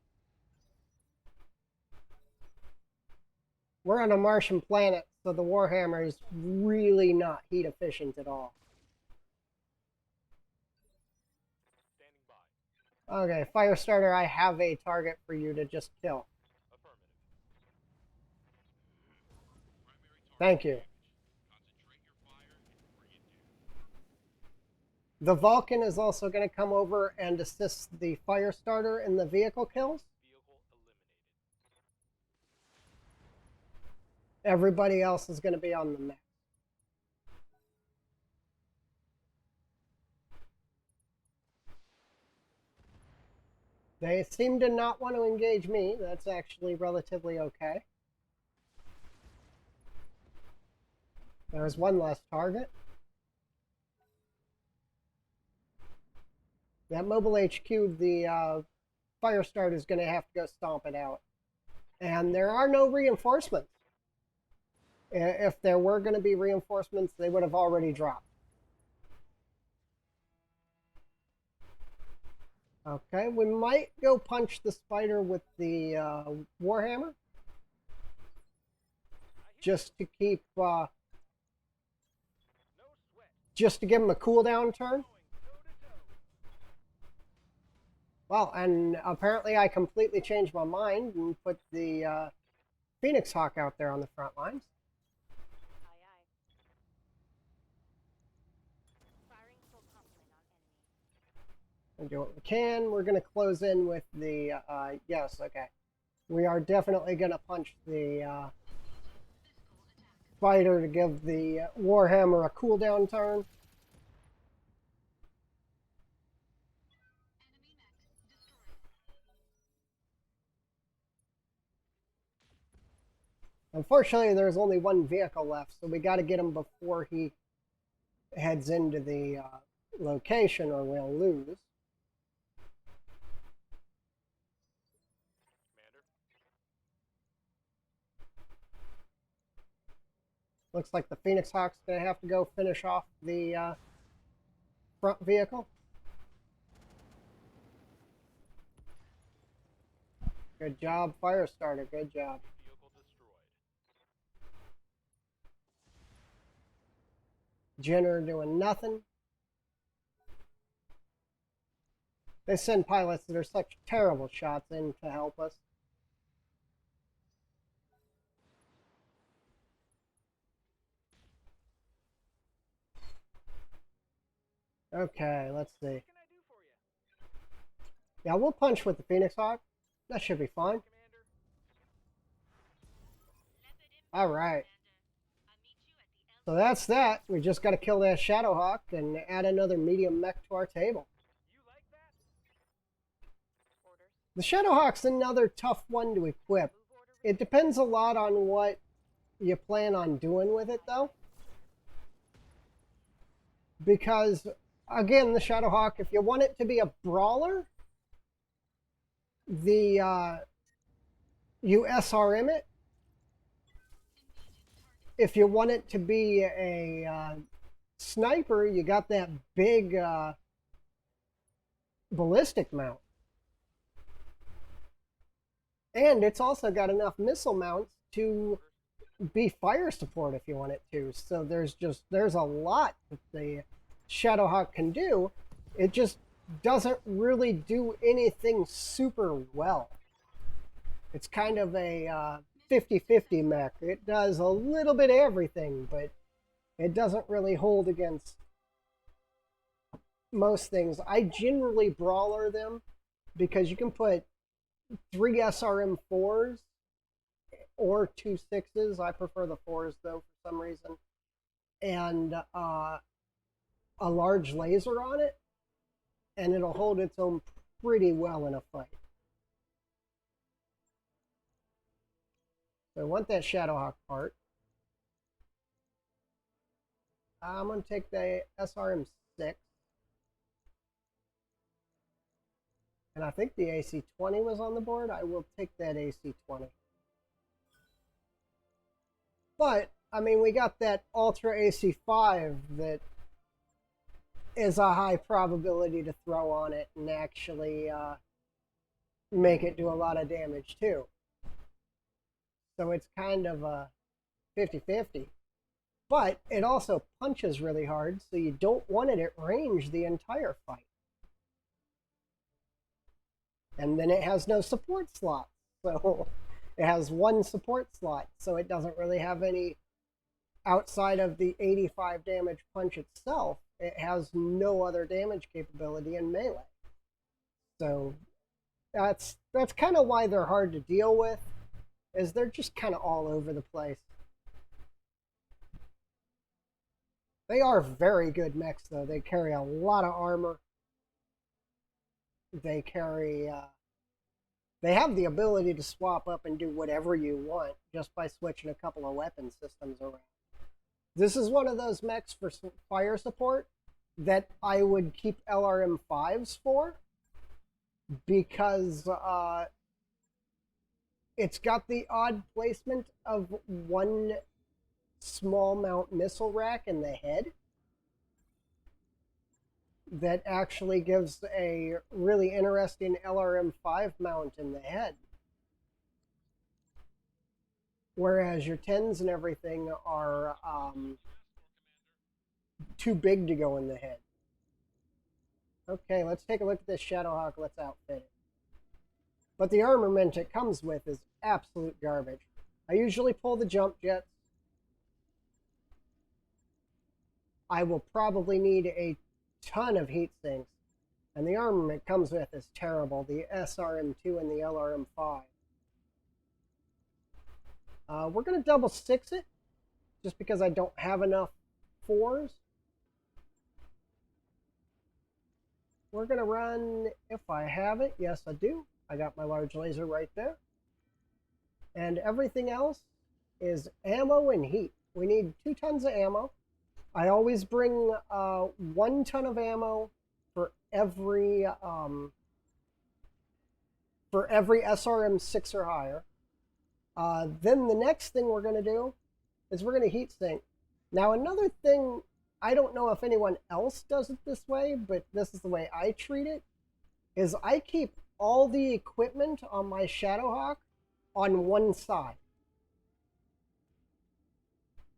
We're on a Martian planet, so the Warhammer is really not heat efficient at all. Standing by. Okay, Firestarter, I have a target for you to just kill. Affirmative. Primary target Thank you. damaged. Concentrate your fire and bring it down. The Vulcan is also going to come over and assist the fire starter in the vehicle kills. Vehicle eliminated. Everybody else is going to be on the mech. They seem to not want to engage me. That's actually relatively okay. There's one less target. That mobile HQ, the fire starter is going to have to go stomp it out. And there are no reinforcements. If there were going to be reinforcements, they would have already dropped. Okay, we might go punch the spider with the Warhammer. Just to keep, No sweat. just to give him a cooldown turn. Going toe-to-toe. Well, and apparently I completely changed my mind and put the Phoenix Hawk out there on the front lines. Aye, aye. Firing full complement on enemy. We'll do what we can. We're going to close in with the, yes, okay. We are definitely going to punch the spider to give the Warhammer a cooldown turn. Enemy mech destroyed. Unfortunately, there's only one vehicle left, so we got to get him before he heads into the location or we'll lose. Commander. Looks like the Phoenix Hawk's going to have to go finish off the front vehicle. Good job, fire starter. Good job. Vehicle destroyed. Jenner doing nothing. They send pilots that are such terrible shots in to help us. Okay, let's see. What can I do for you? Yeah, we'll punch with the Phoenix Hawk. That should be fine. Commander. All right. So that's that. We just got to kill that Shadowhawk and add another medium mech to our table. You like that? Orders. The Shadowhawk's another tough one to equip. Move order. It depends a lot on what you plan on doing with it, though. Because, again, the Shadowhawk, if you want it to be a brawler, you SRM it. If you want it to be a sniper, you got that big ballistic mount. And it's also got enough missile mounts to be fire support if you want it to. So there's a lot that the Shadowhawk can do. It just doesn't really do anything super well. It's kind of a 50-50 mech. It does a little bit of everything, but it doesn't really hold against most things. I generally brawler them because you can put 3 SRM4s or 2 6s. I prefer the 4s though for some reason. And a large laser on it, and it'll hold its own pretty well in a fight. So I want that Shadowhawk part. I'm going to take the SRM6. And I think the AC-20 was on the board. I will take that AC-20. But, I mean, we got that Ultra AC-5 that is a high probability to throw on it and actually make it do a lot of damage too. So it's kind of a 50-50. But it also punches really hard, so you don't want it at range the entire fight. And then it has no support slots. So it has one support slot, so it doesn't really have any outside of the 85 damage punch itself, it has no other damage capability in melee. So that's kind of why they're hard to deal with, is they're just kind of all over the place. They are very good mechs, though. They carry a lot of armor. They carry... they have the ability to swap up and do whatever you want just by switching a couple of weapon systems around. This is one of those mechs for fire support that I would keep LRM5s for, because it's got the odd placement of one small mount missile rack in the head that actually gives a really interesting LRM5 mount in the head. Whereas your 10s and everything are too big to go in the head. Okay, let's take a look at this Shadowhawk. Let's outfit it. But the armament it comes with is absolute garbage. I usually pull the jump jets. I will probably need a ton of heat sinks. And the armament it comes with is terrible. The SRM2 and the LRM5. We're going to double six it, just because I don't have enough 4s. We're going to run, if I have it, yes I do. I got my large laser right there. And everything else is ammo and heat. We need 2 tons of ammo. I always bring 1 ton of ammo for every SRM6 or higher. Then the next thing we're going to do is we're going to heat sink. Now another thing, I don't know if anyone else does it this way, but this is the way I treat it, is I keep all the equipment on my Shadowhawk on one side.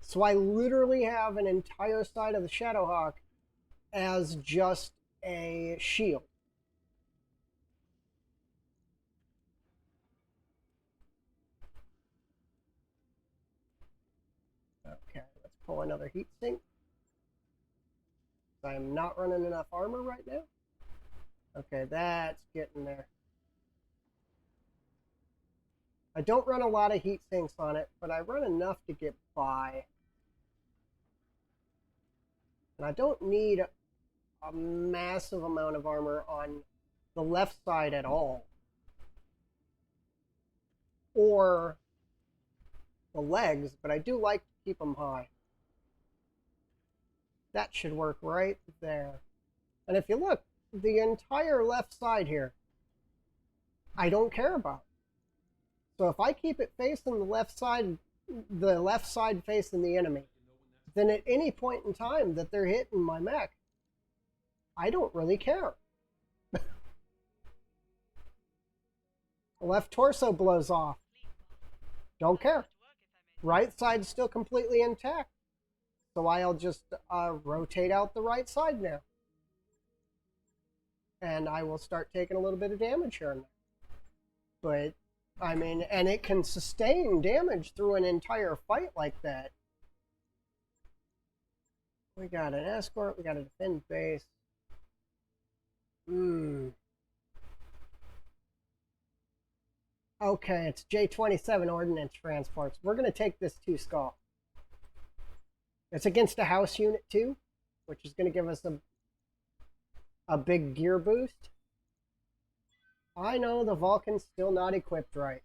So I literally have an entire side of the Shadowhawk as just a shield. Okay, let's pull another heat sink. I'm not running enough armor right now. Okay, that's getting there. I don't run a lot of heat sinks on it, but I run enough to get by. And I don't need a massive amount of armor on the left side at all. Or the legs, but I do like to keep them high. That should work right there. And if you look, the entire left side here, I don't care about. So if I keep it facing the left side facing the enemy, then at any point in time that they're hitting my mech, I don't really care. The left torso blows off. Don't care. Right side's still completely intact. So I'll just rotate out the right side now. And I will start taking a little bit of damage here and there. But, I mean, and it can sustain damage through an entire fight like that. We got an escort, we got a defend base. Okay, it's J-27 ordnance transports. We're going to take this 2 skull. It's against a house unit too, which is going to give us a big gear boost. I know the Vulcan's still not equipped right.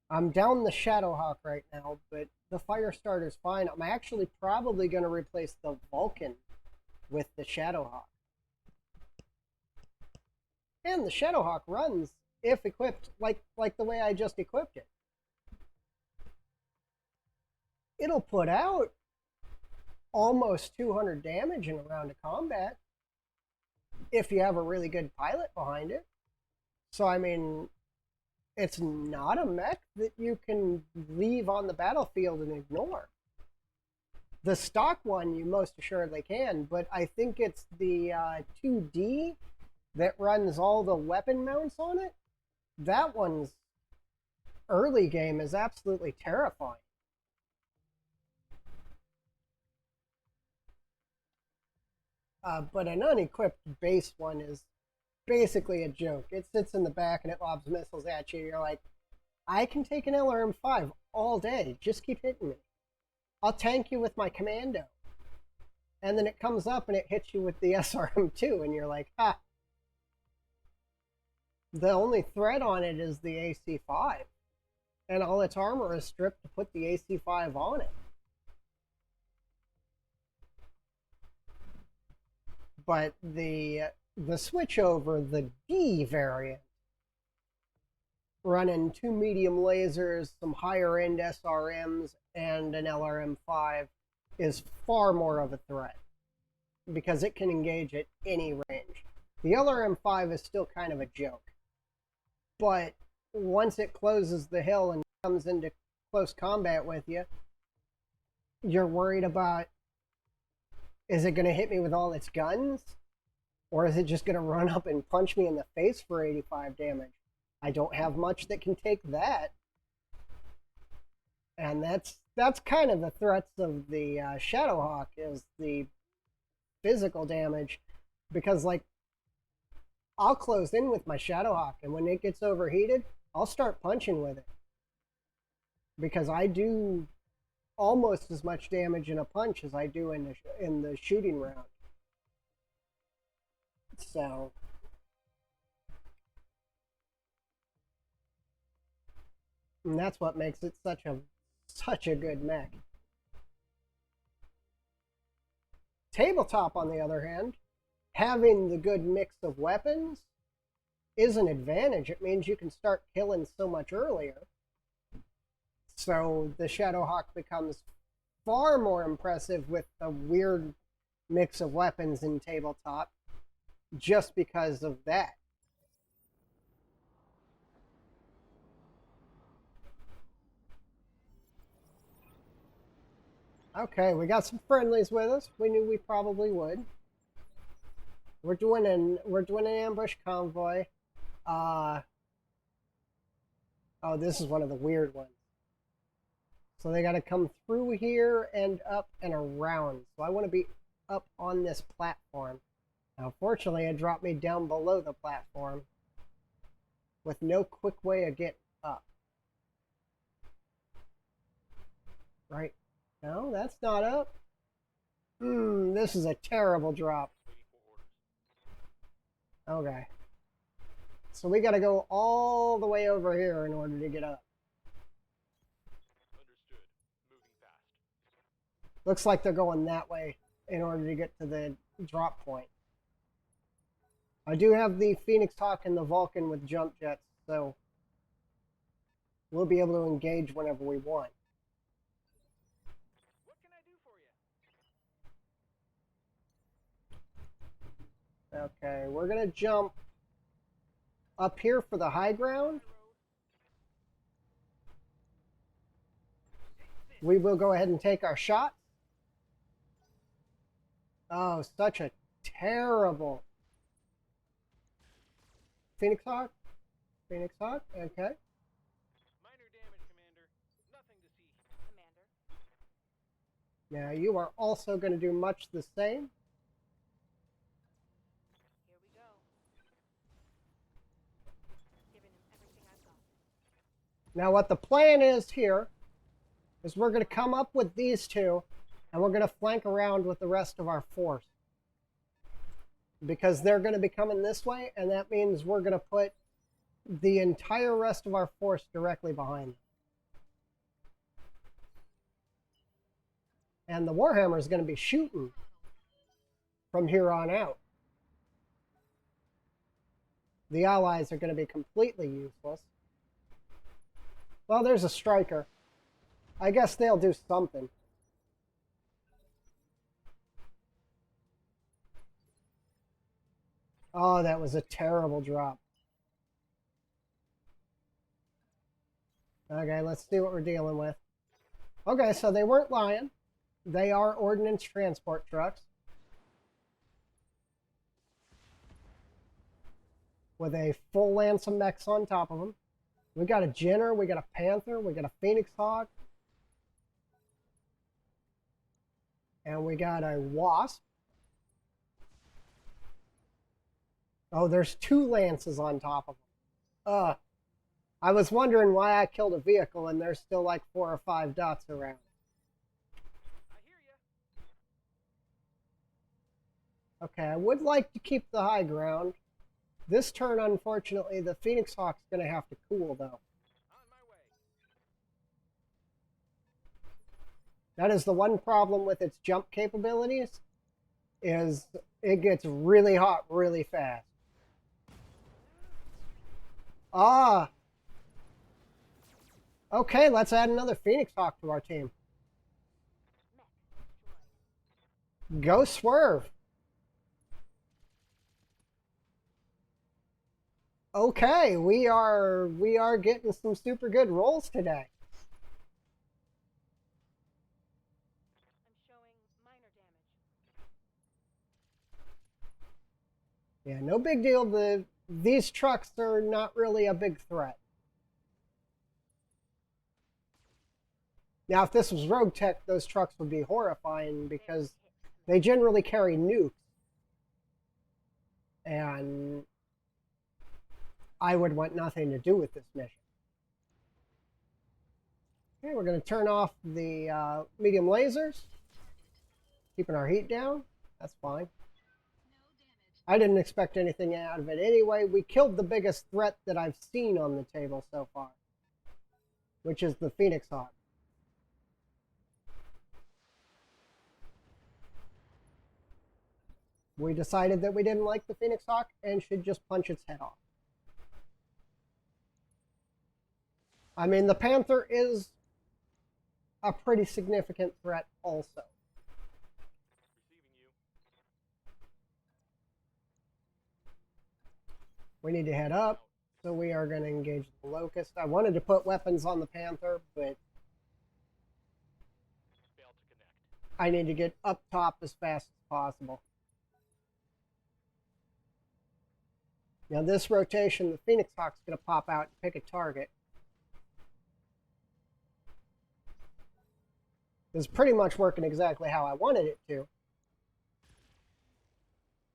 I'm down the Shadowhawk right now, but the Firestarter's fine. I'm actually probably going to replace the Vulcan with the Shadowhawk. And the Shadowhawk runs, if equipped, like the way I just equipped it. It'll put out almost 200 damage in a round of combat if you have a really good pilot behind it. So, I mean, it's not a mech that you can leave on the battlefield and ignore. The stock one you most assuredly can, but I think it's the 2D that runs all the weapon mounts on it. That one's early game is absolutely terrifying. But an unequipped base one is basically a joke. It sits in the back and it lobs missiles at you. You're like, I can take an LRM-5 all day. Just keep hitting me. I'll tank you with my commando. And then it comes up and it hits you with the SRM-2, and you're like, ha. The only threat on it is the AC-5. And all its armor is stripped to put the AC-5 on it. But the switchover, the D variant, running 2 medium lasers, some higher end SRMs, and an LRM-5 is far more of a threat because it can engage at any range. The LRM-5 is still kind of a joke, but once it closes the hill and comes into close combat with you, you're worried about, is it going to hit me with all its guns? Or is it just going to run up and punch me in the face for 85 damage? I don't have much that can take that. And that's kind of the threats of the Shadowhawk, is the physical damage. Because, like, I'll close in with my Shadowhawk, and when it gets overheated, I'll start punching with it. Because I do almost as much damage in a punch as I do in the shooting round. So, and that's what makes it such a good mech. Tabletop, on the other hand, having the good mix of weapons is an advantage. It means you can start killing so much earlier. So the Shadowhawk becomes far more impressive with a weird mix of weapons in tabletop just because of that. Okay, we got some friendlies with us. We knew we probably would. We're doing an ambush convoy. Oh, this is one of the weird ones. So they got to come through here and up and around. So I want to be up on this platform. Now, fortunately, it dropped me down below the platform with no quick way of getting up. Right? No, that's not up. This is a terrible drop. Okay. So we got to go all the way over here in order to get up. Understood. Moving fast. Looks like they're going that way in order to get to the drop point. I do have the Phoenix Hawk and the Vulcan with jump jets, so we'll be able to engage whenever we want. What can I do for you? Okay, we're going to jump up here for the high ground. We will go ahead and take our shot. Oh, such a terrible... Phoenix Hawk? Phoenix Hawk? Okay. Minor damage, Commander. Nothing to see. Commander. Now you are also going to do much the same. Here we go. Giving him everything I've got. Now what the plan is here is we're going to come up with these two and we're going to flank around with the rest of our force. Because they're going to be coming this way, and that means we're going to put the entire rest of our force directly behind them. And the Warhammer is going to be shooting from here on out. The allies are going to be completely useless. Well, there's a striker. I guess they'll do something. Oh, that was a terrible drop. Okay, let's see what we're dealing with. Okay, so they weren't lying. They are ordnance transport trucks with a full lance of mechs on top of them. We got a Jenner, we got a Panther, we got a Phoenix Hawk. And we got a Wasp. Oh, there's 2 Lances on top of them. I was wondering why I killed a vehicle and there's still like 4 or 5 dots around. I hear ya. Okay, I would like to keep the high ground. This turn, unfortunately, the Phoenix Hawk's going to have to cool, though. On my way. That is the one problem with its jump capabilities, is it gets really hot really fast. Ah! Okay, let's add another Phoenix Hawk to our team. Go Swerve! Okay, we are getting some super good rolls today. I'm showing minor damage. Yeah, no big deal. These trucks are not really a big threat. Now, if this was Rogue Tech, those trucks would be horrifying because they generally carry nukes. And I would want nothing to do with this mission. Okay, we're going to turn off the medium lasers. Keeping our heat down. That's fine. I didn't expect anything out of it anyway. We killed the biggest threat that I've seen on the table so far, which is the Phoenix Hawk. We decided that we didn't like the Phoenix Hawk and should just punch its head off. I mean, the Panther is a pretty significant threat also. Receiving you. We need to head up, so we are going to engage the Locust. I wanted to put weapons on the Panther, but Failed to connect. I need to get up top as fast as possible. Now this rotation, the Phoenix Hawk's going to pop out and pick a target. This is pretty much working exactly how I wanted it to.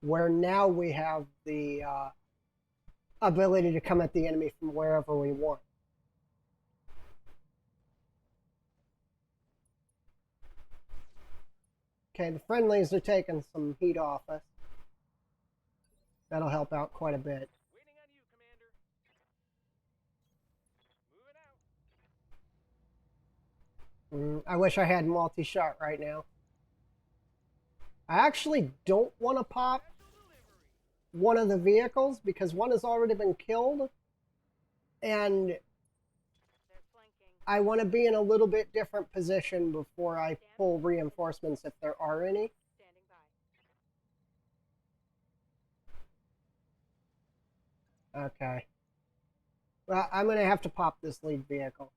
Where now we have the ability to come at the enemy from wherever we want. Okay, the friendlies are taking some heat off us. That'll help out quite a bit. Waiting on you, Commander. Moving out. I wish I had multi-shot right now. I actually don't want to pop Special delivery. one of the vehicles because one has already been killed. And They're flanking. I want to be in a little bit different position before I pull reinforcements if there are any. Standing by. Okay. Well, I'm going to have to pop this lead vehicle.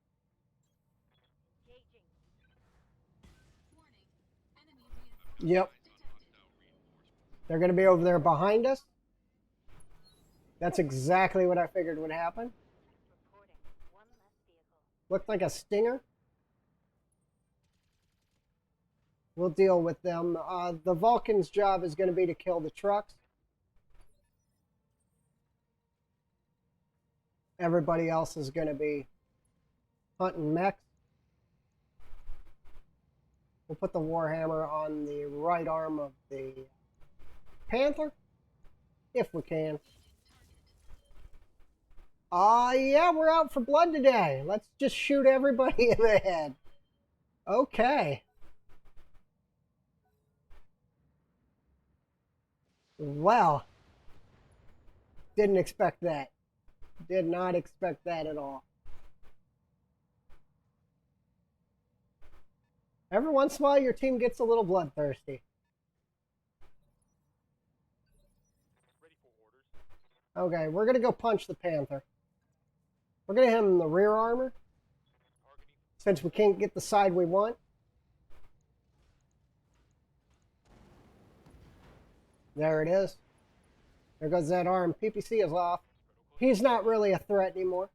Engaging. Warning. Enemy reinforcements Yep. detected. They're going to be over there behind us. That's exactly what I figured would happen. Reporting. One less vehicle. Looked like a Stinger. We'll deal with them. The Vulcan's job is going to be to kill the trucks. Everybody else is going to be hunting mechs. We'll put the Warhammer on the right arm of the Panther, if we can. Yeah, we're out for blood today. Let's just shoot everybody in the head. Okay. Well, didn't expect that. Did not expect that at all. Every once in a while, your team gets a little bloodthirsty. Ready for orders. Okay, we're going to go punch the Panther. We're going to hit him in the rear armor, Targeting. since we can't get the side we want. There it is. There goes that arm. PPC is off. He's not really a threat anymore.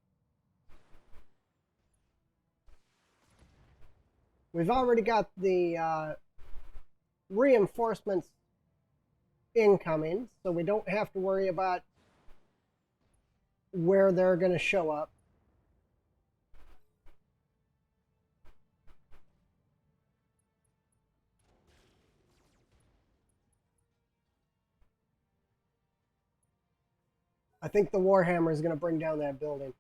We've already got the reinforcements incoming, so we don't have to worry about where they're going to show up. I think the Warhammer is going to bring down that building.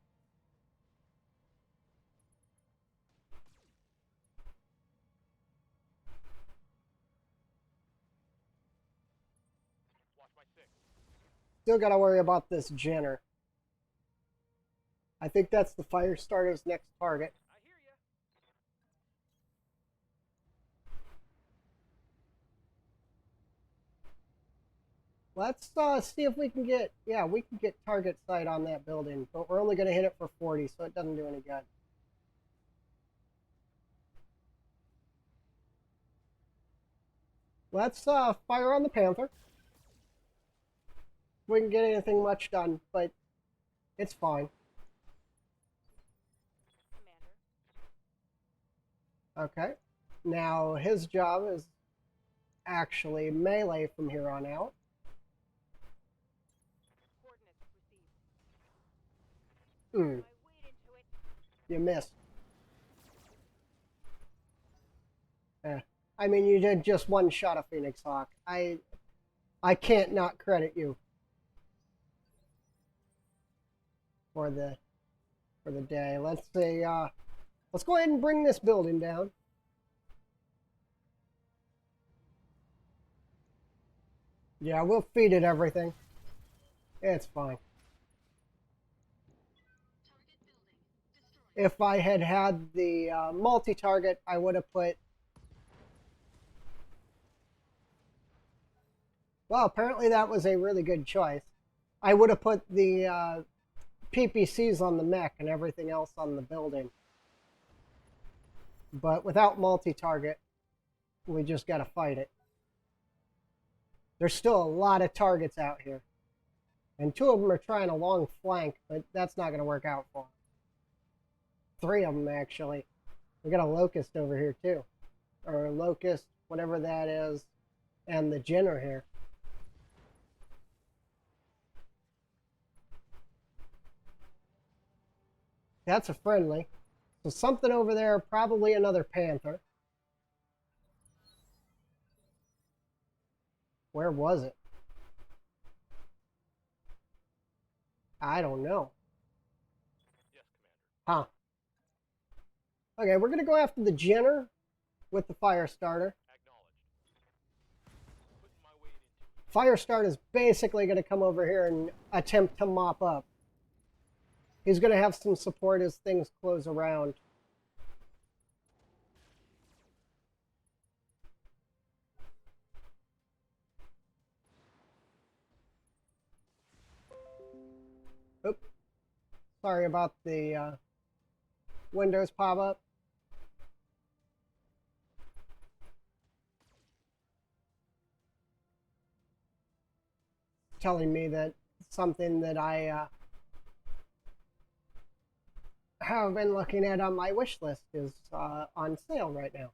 Watch my six. Still got to worry about this Jenner. I think that's the fire starter's next target. I hear ya. Let's see if we can get, yeah, we can get target sight on that building, but we're only going to hit it for 40, so it doesn't do any good. Let's fire on the Panther. We can get anything much done, but it's fine. Commander. Okay. Now his job is actually melee from here on out. Coordinates received. Hmm, My weight into it. you missed. I mean, you did just one shot of Phoenix Hawk. I can't not credit you for the day. Let's see. Let's go ahead and bring this building down. Yeah, we'll feed it everything. It's fine. Target building. Destroyed. If I had had the multi-target, I would have put... Well, apparently that was a really good choice. I would have put the PPCs on the mech and everything else on the building. But without multi-target, we just got to fight it. There's still a lot of targets out here. And 2 of them are trying a long flank, but that's not going to work out for them. 3 of them, actually. We got a Locust over here, too. Or a Locust, whatever that is. And the Jenner here. That's a friendly. So something over there, probably another Panther. Where was it? I don't know. Yes, Commander. Huh. Okay, we're going to go after the Jenner with the fire starter. Acknowledged. Putting my weight into it. Fire starter is basically going to come over here and attempt to mop up. He's going to have some support as things close around. Oop. Sorry about the Windows pop-up. Telling me that something that I have been looking at on my wish list is on sale right now.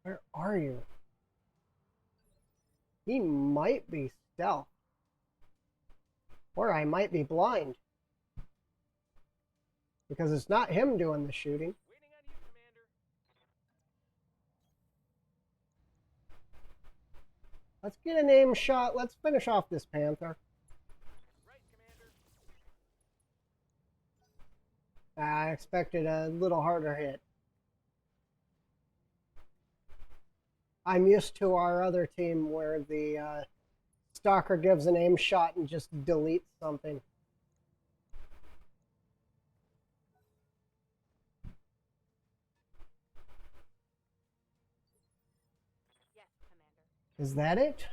Where are you? He might be stealth. Or I might be blind. Because it's not him doing the shooting. Waiting on you, Commander. Let's get an aim shot. Let's finish off this Panther. Right, Commander. I expected a little harder hit. I'm used to our other team where the stalker gives an aim shot and just deletes something. Yes, Commander. Is that it?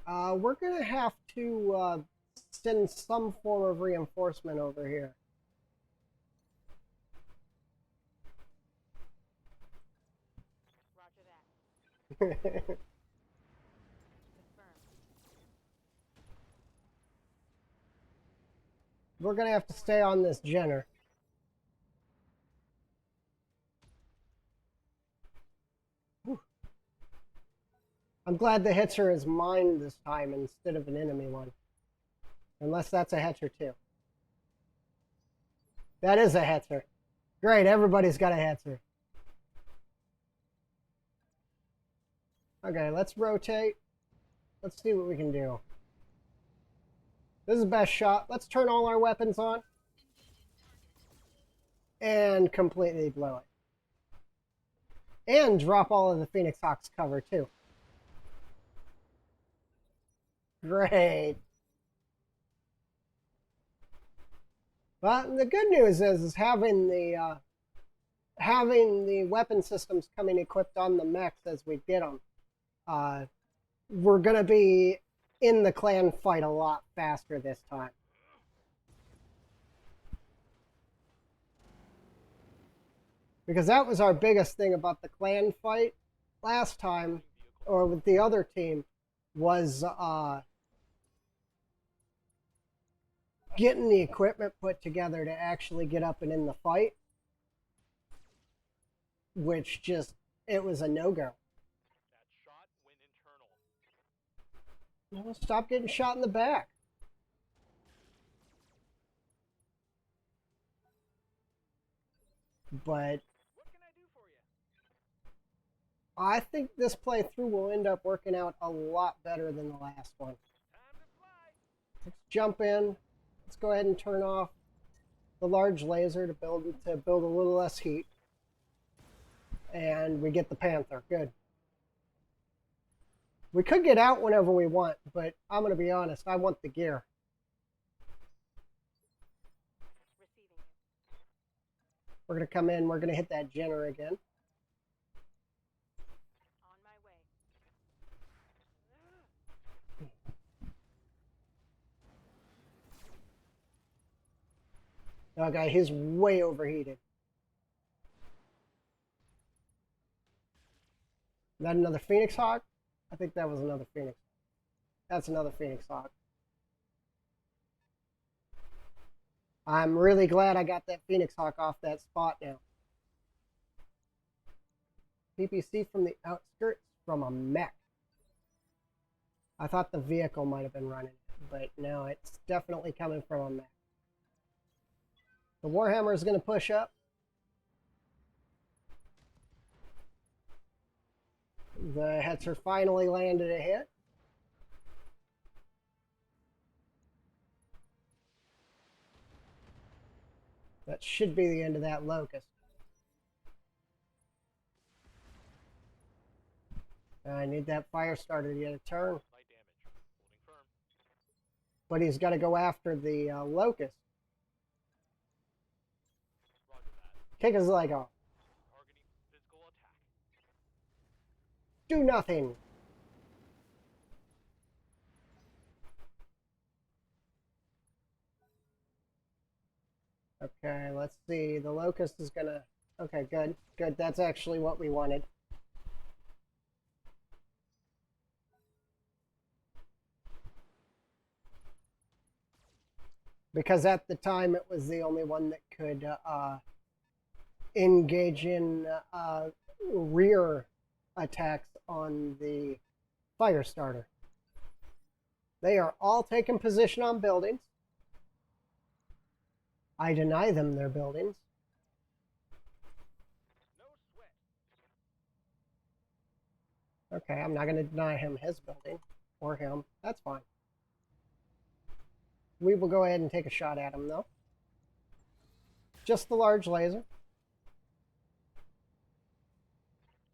We're going to have to send some form of reinforcement over here. Roger that. Confirmed. we're gonna have to stay on this Jenner. Whew. I'm glad the Hitcher is mine this time instead of an enemy one. Unless that's a Hitcher too. That is a Hitcher. Great, everybody's got a Hitcher. Okay, let's rotate. Let's see what we can do. This is the best shot. Let's turn all our weapons on. And completely blow it. And drop all of the Phoenix Hawk's cover too. Great. But the good news is having the weapon systems coming equipped on the mechs as we get them. We're gonna be in the clan fight a lot faster this time. Because that was our biggest thing about the clan fight last time, or with the other team, was getting the equipment put together to actually get up and in the fight. Which just, it was a no-go. That shot went internal. No, stop getting shot in the back. But What can I do for you? I think this playthrough will end up working out a lot better than the last one. Time to fly. Let's jump in. Let's go ahead and turn off the large laser to build a little less heat. And we get the Panther. Good. We could get out whenever we want, but I'm going to be honest, I want the gear. Receiving you. We're going to come in, we're going to hit that Jenner again. On my way. Okay, he's way overheated. Is that another Phoenix Hawk? I think that was another Phoenix. That's another Phoenix Hawk. I'm really glad I got that Phoenix Hawk off that spot now. PPC from the outskirts from a mech. I thought the vehicle might have been running it, but no, it's definitely coming from a mech. The Warhammer is going to push up. The Hetzer finally landed a hit. That should be the end of that Locust. I need that fire starter to get a turn. Light damage. Holding firm. But he's got to go after the Locust. Roger that. Kick his leg off. Targeting physical attack. Do nothing. Okay, let's see. The Locust is gonna... Okay, good. Good. That's actually what we wanted. Because at the time it was the only one that could engage in rear attacks on the fire starter. They are all taking position on buildings. I deny them their buildings. No sweat. Okay, I'm not going to deny him his building. Or him. That's fine. We will go ahead and take a shot at him, though. Just the large laser.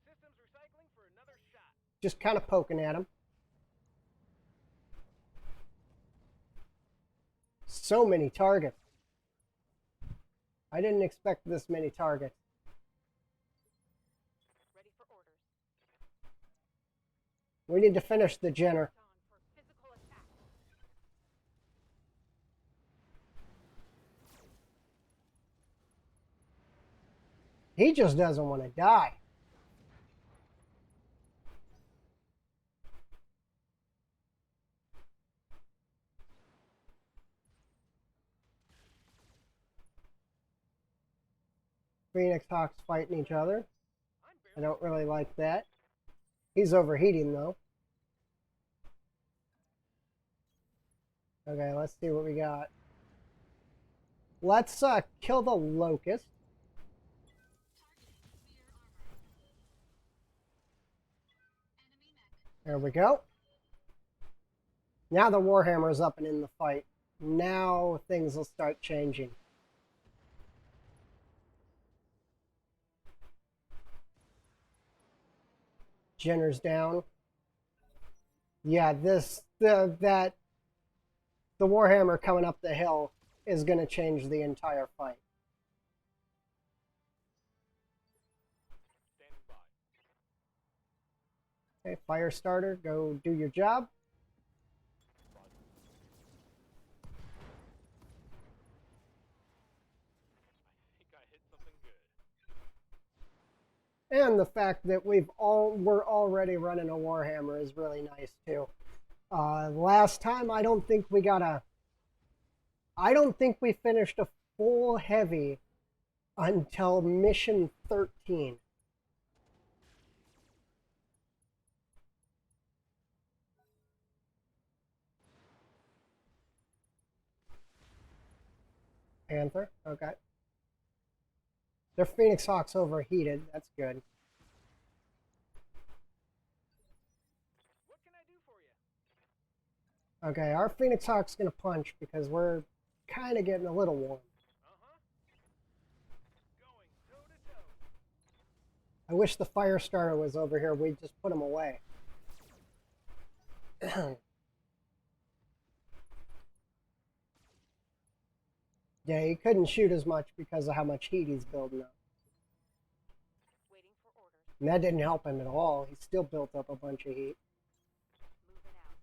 Systems recycling for another shot. Just kind of poking at him. So many targets. I didn't expect this many targets. Ready for orders. We need to finish the Jenner. On for physical attack. He just doesn't want to die. Phoenix Hawks fighting each other. I'm I barely don't really like that. He's overheating though. Okay, let's see what we got. Let's kill the locust. Targeting rear armor. Enemy mech. There we go. Now the Warhammer's up and in the fight. Now things will start changing. Jenner's down. Yeah, the Warhammer coming up the hill is going to change the entire fight. Standing by. Okay, fire starter, go do your job. I think I hit something good. And the fact that we're already running a Warhammer is really nice too. Last time I don't think we finished a full heavy until mission 13. Panther, okay. Their Phoenix Hawks overheated, that's good. What can I do for you? Okay, our Phoenix Hawk's gonna punch because we're kind of getting a little warm. Uh-huh. Going toe to toe. I wish the fire starter was over here. We'd just put him away. Yeah, he couldn't shoot as much because of how much heat he's building up. Waiting for orders. And that didn't help him at all. He still built up a bunch of heat. Moving out.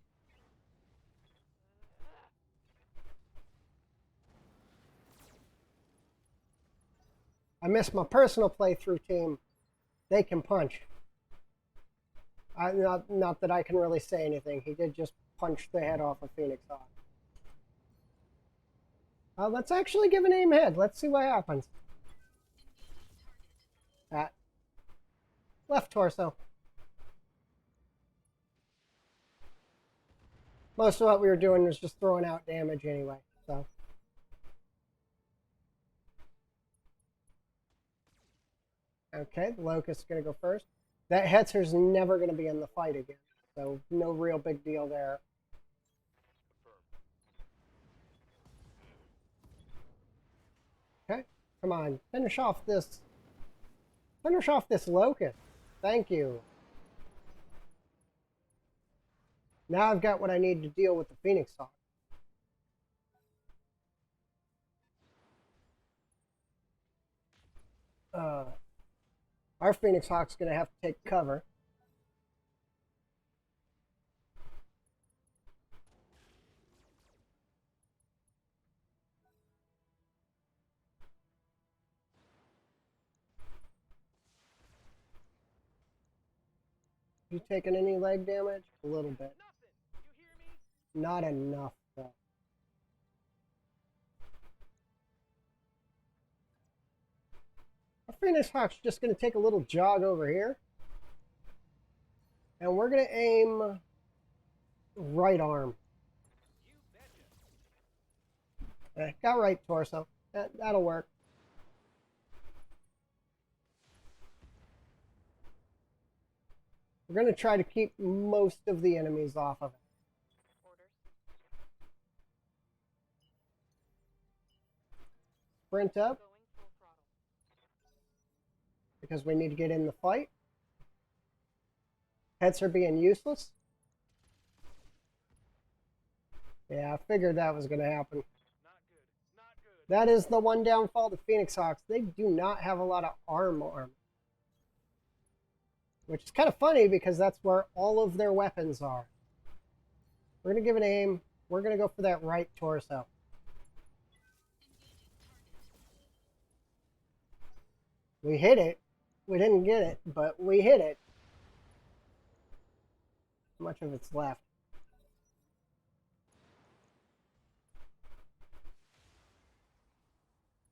I miss my personal playthrough team. They can punch. Not that I can really say anything. He did just punch the head off of Phoenix Hawk. Let's actually give an aim head. Let's see what happens. That left torso. Most of what we were doing was just throwing out damage anyway, so. Okay, the Locust's gonna go first. That Hetzer's never gonna be in the fight again, so no real big deal there. Okay, come on, finish off this Locust. Thank you. Now I've got what I need to deal with the Phoenix Hawk. Our Phoenix Hawk's gonna have to take cover. You taking any leg damage? A little bit. Nothing. You hear me? Not enough, though. Our Phoenix Hawk's just going to take a little jog over here. And we're going to aim right arm. You betcha. Got right torso. That'll work. We're going to try to keep most of the enemies off of it. Orders. Sprint up, Going full throttle. because we need to get in the fight. Hetzer being useless. Yeah, I figured that was going to happen. Not good. Not good. That is the one downfall to Phoenix Hawks. They do not have a lot of arm. Which is kind of funny because that's where all of their weapons are. We're going to give an aim. We're going to go for that right torso. We hit it. We didn't get it, but we hit it. How much of it's left?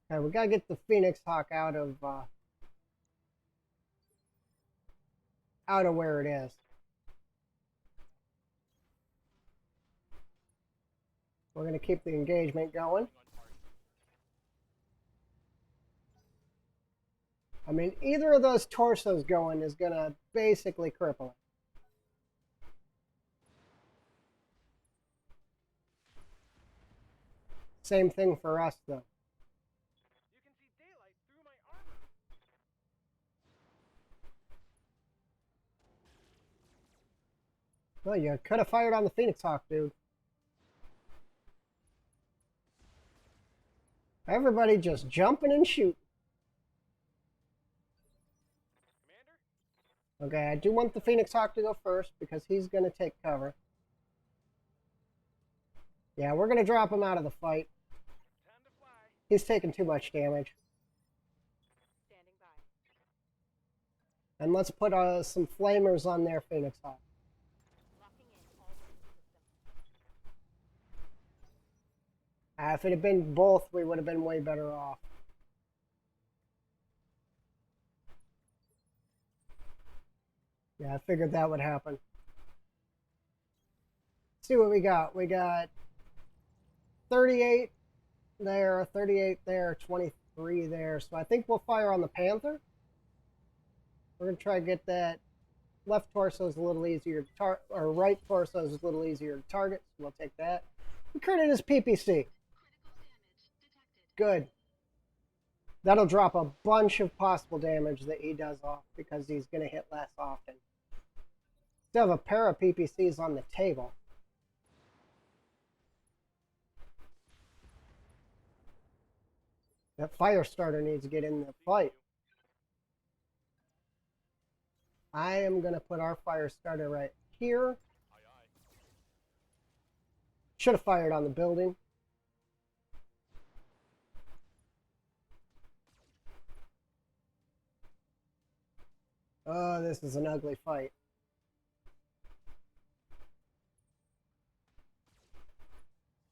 Okay, we gotta get the Phoenix Hawk out of where it is. We're gonna keep the engagement going. On target. I mean, either of those torsos going is gonna basically cripple it. Same thing for us, though. You can see daylight through my armor. Well, you could have fired on the Phoenix Hawk, dude. Everybody just jumping and shooting. Commander? Okay, I do want the Phoenix Hawk to go first because he's going to take cover. Yeah, we're going to drop him out of the fight. Time to fly. He's taking too much damage. Standing by. And let's put some flamers on their Phoenix Hawk. Locking in all weapon systems. If it had been both, we would have been way better off. Yeah, I figured that would happen. Let's see what we got. We got 38 there, 38 there, 23 there. So I think we'll fire on the Panther. We're going to try to get that left torso is a little easier to target, or right torso is a little easier to target. So we'll take that. We credit his PPC. Critical damage detected. Good. That'll drop a bunch of possible damage that he does off because he's going to hit less often. Still have a pair of PPCs on the table. That fire starter needs to get in the fight. I am going to put our fire starter right here. Aye, aye. Should have fired on the building. Oh, this is an ugly fight.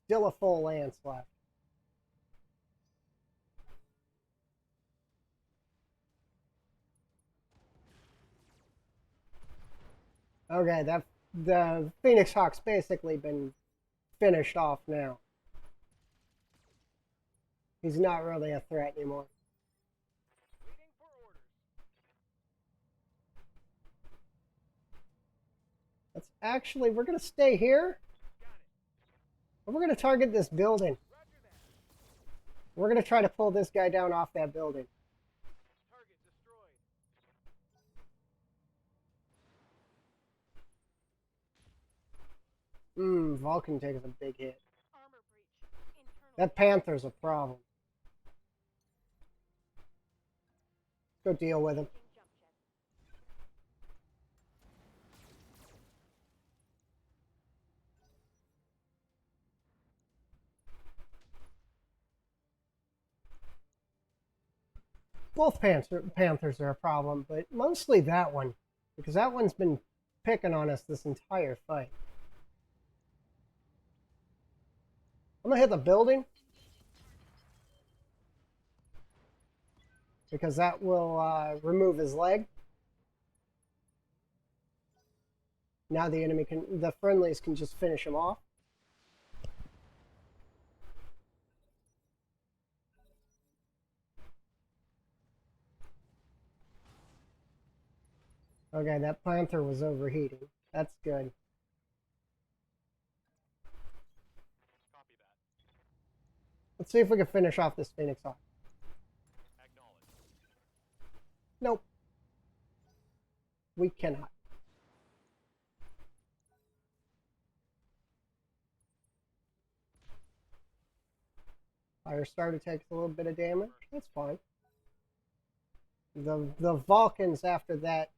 Still a full lance left. Okay, the Phoenix Hawk's basically been finished off now. He's not really a threat anymore. Waiting for orders. Let's actually, we're going to stay here. Got it. And we're going to target this building. Roger that. We're going to try to pull this guy down off that building. Target destroyed. Vulcan takes a big hit. Armor breach. Internal. That Panther's a problem. Go deal with him. Jump jet. Both Panthers are a problem, but mostly that one, because that one's been picking on us this entire fight. I'm gonna hit the building because that will remove his leg. Now the friendlies can just finish him off. Okay, that Panther was overheating. That's good. Copy that. Let's see if we can finish off this Phoenix Hawk. Acknowledged. Nope. We cannot. Fire starter takes a little bit of damage. That's fine. The Vulcans after that.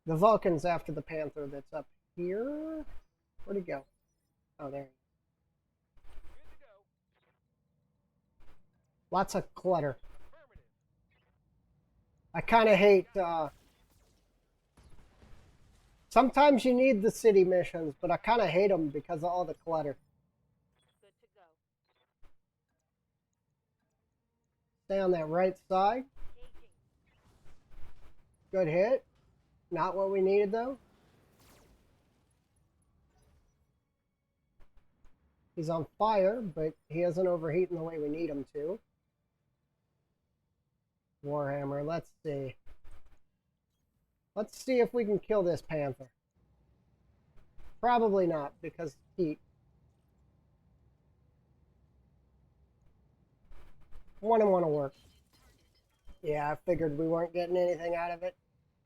The Vulcans after the Panther that's up here. Where'd he go? Oh, there. Good to go. Lots of clutter. Affirmative. I kind of hate. Sometimes you need the city missions, but I kind of hate them because of all the clutter. to go. Stay on that right side. Engaging. Good hit. Not what we needed though. He's on fire, but he isn't overheating the way we need him to. Warhammer, let's see. Let's see if we can kill this panther. Probably not, because heat. One and one will work. Yeah, I figured we weren't getting anything out of it.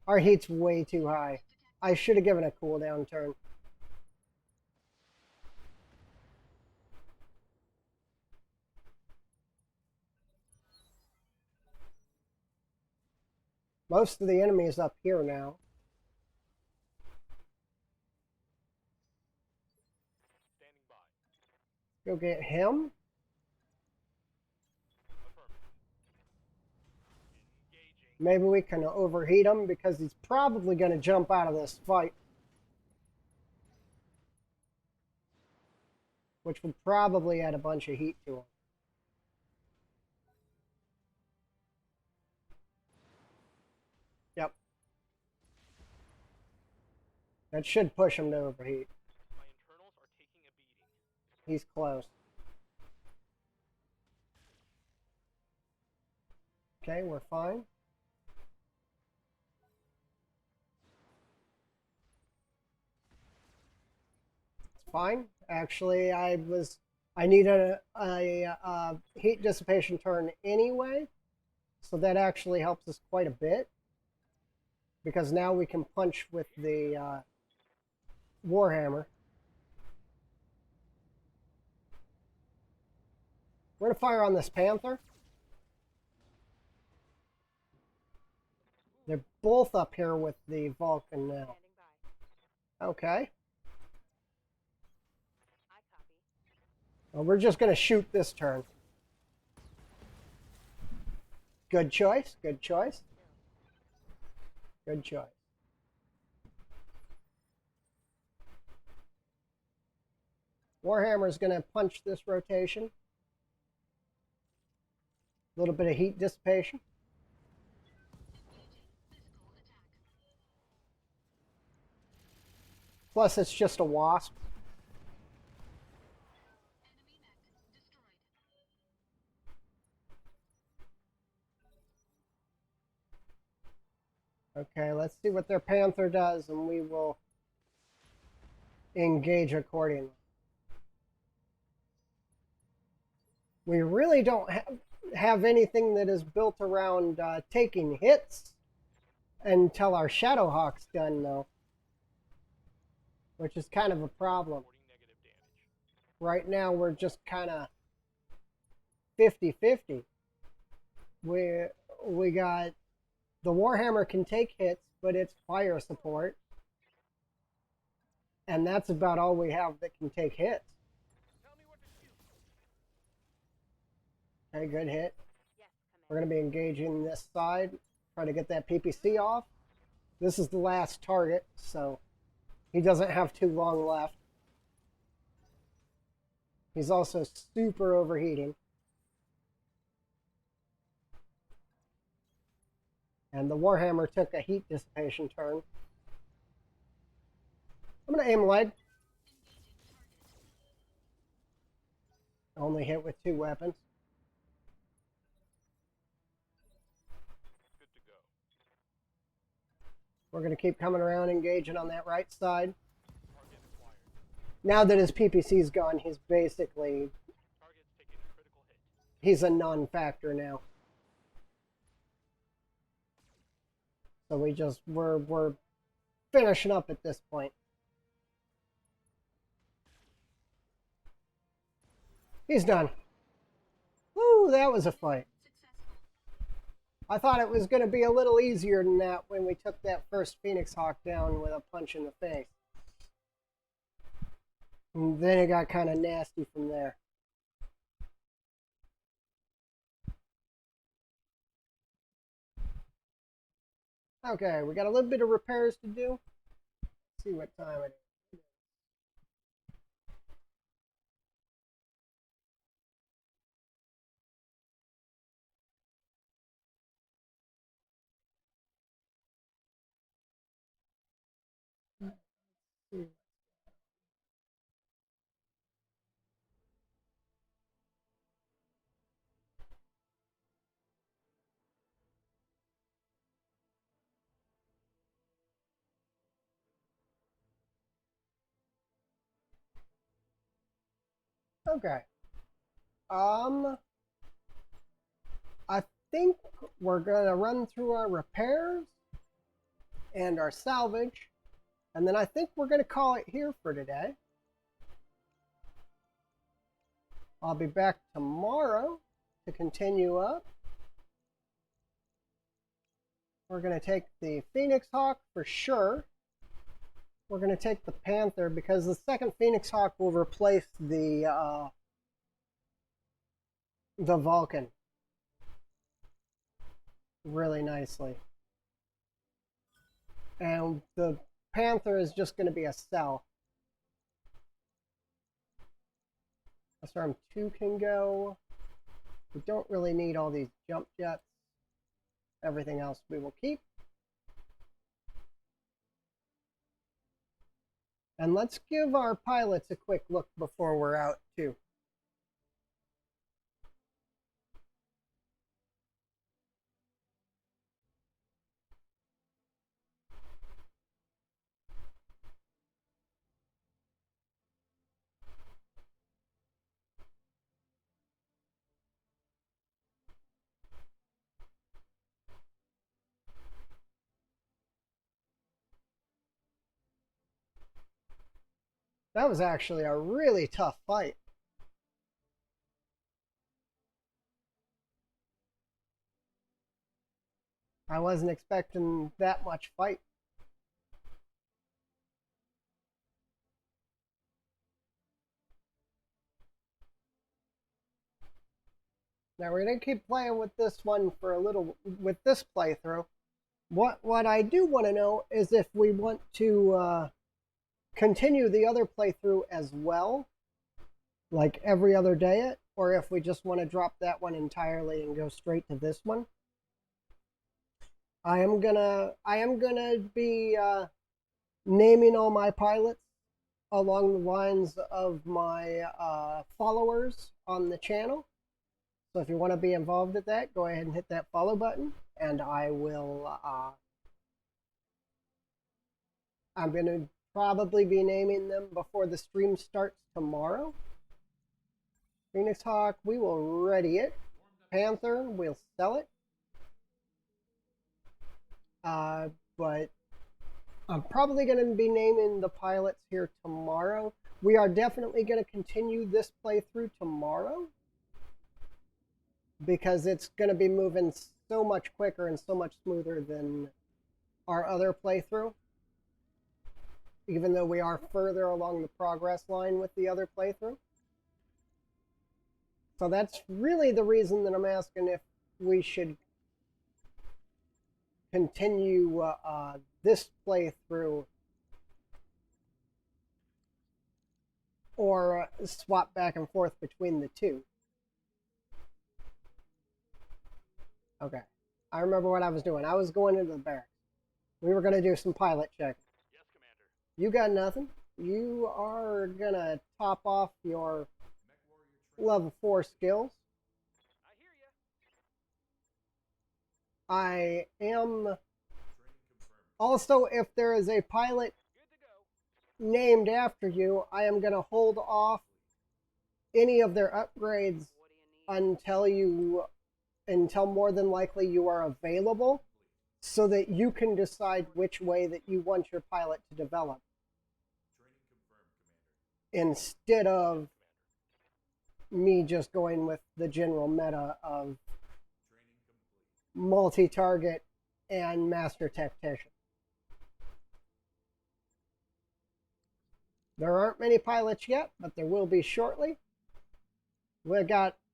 Our heat's way too high. I should have given a cooldown turn. Most of the enemy is up here now. Standing by. Go get him. Affirmative. Engaging. Maybe we can overheat him because he's probably going to jump out of this fight. Which would probably add a bunch of heat to him. Yep. That should push him to overheat. My internals are taking a beating. He's close. Okay, we're fine. It's fine. Actually, I needed a heat dissipation turn anyway, so that actually helps us quite a bit. Because now we can punch with the Warhammer. We're going to fire on this Panther. They're both up here with the Vulcan now. Standing by. Okay. I copy. Well, we're just going to shoot this turn. Good choice. Good choice. Good choice. Warhammer's going to punch this rotation. A little bit of heat dissipation. Plus, it's just a wasp. Enemy mech destroyed. Okay, let's see what their Panther does, and we will engage accordingly. We really don't have anything that is built around taking hits until our Shadowhawk's done, though, which is kind of a problem. Reporting negative damage. Right now, we're just kind of 50-50. We got the Warhammer can take hits, but it's fire support. And that's about all we have that can take hits. Tell me what to shoot. Okay, good hit. Yes, We're Commander. going to be engaging this side, try to get that PPC off. This is the last target, so he doesn't have too long left. He's also super overheating. And the Warhammer took a heat dissipation turn. I'm going to aim leg. Only hit with 2 weapons. Good to go. We're going to keep coming around, engaging on that right side. Target acquired. Now that his PPC's gone, he's basically, Target's taking a critical hit. he's a non-factor now. So we're finishing up at this point. He's done. Woo, that was a fight. Successful. I thought it was going to be a little easier than that when we took that first Phoenix Hawk down with a punch in the face. And then it got kind of nasty from there. Okay, we got a little bit of repairs to do. Let's see what time it is. Okay. I think we're gonna run through our repairs and our salvage, and then I think we're gonna call it here for today. I'll be back tomorrow to continue up. We're gonna take the Phoenix Hawk for sure. We're gonna take the Panther because the second Phoenix Hawk will replace the Vulcan really nicely. And the Panther is just going to be a cell. Storm 2 can go. We don't really need all these jump jets. Everything else we will keep. And let's give our pilots a quick look before we're out too. That was actually a really tough fight. I wasn't expecting that much fight. Now we're going to keep playing with this one for a little, with this playthrough. What I do want to know is if we want to continue the other playthrough as well, like every other day, or if we just want to drop that one entirely and go straight to this one. I am gonna be naming all my pilots along the lines of my followers on the channel. So if you want to be involved with that, go ahead and hit that follow button, and I will. I'm gonna probably be naming them before the stream starts tomorrow. Phoenix Hawk, we will ready it. Panther, we'll sell it. But I'm probably going to be naming the pilots here tomorrow. We are definitely going to continue this playthrough tomorrow because it's going to be moving so much quicker and so much smoother than our other playthrough. Even though we are further along the progress line with the other playthrough. So that's really the reason that I'm asking if we should continue this playthrough or swap back and forth between the two. Okay. I remember what I was doing. I was going into the barracks. We were going to do some pilot checks. Yes, Commander. You got nothing. You are going to top off your level 4 skills. I hear ya. I am also, if there is a pilot Good to go. named after you, I am going to hold off any of their upgrades What do you need? until more than likely you are available, so that you can decide which way that you want your pilot to develop. Instead of me just going with the general meta of multi-target and master tactician. There aren't many pilots yet, but there will be shortly.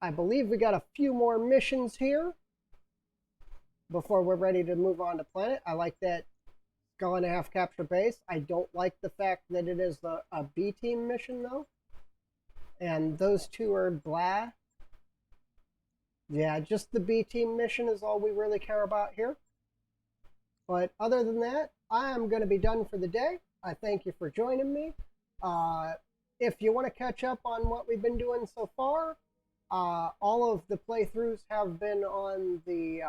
I believe we got a few more missions here before we're ready to move on to planet. I like that Skull and a Half capture base. I don't like the fact that it is a B team mission though. And those two are blah. Yeah, just the B team mission is all we really care about here. But other than that, I am going to be done for the day. I thank you for joining me. If you want to catch up on what we've been doing so far, all of the playthroughs have been on the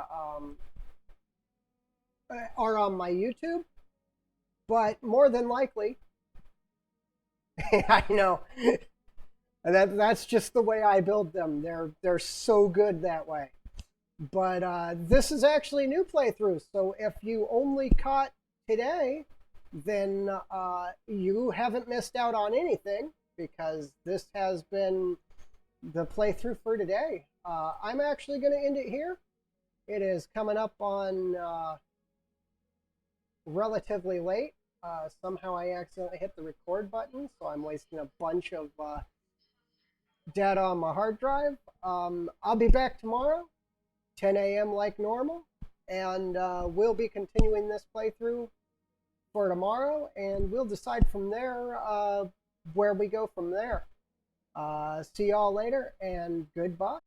are on my YouTube, but more than likely, I know that's just the way I build them. They're so good that way. But this is actually new playthroughs, so if you only caught today, then you haven't missed out on anything, because this has been the playthrough for today. I'm actually going to end it here. It is coming up on relatively late. Somehow I accidentally hit the record button, so I'm wasting a bunch of data on my hard drive. I'll be back tomorrow, 10 a.m. like normal, and we'll be continuing this playthrough for tomorrow, and we'll decide from there where we go from there. See y'all later, and goodbye.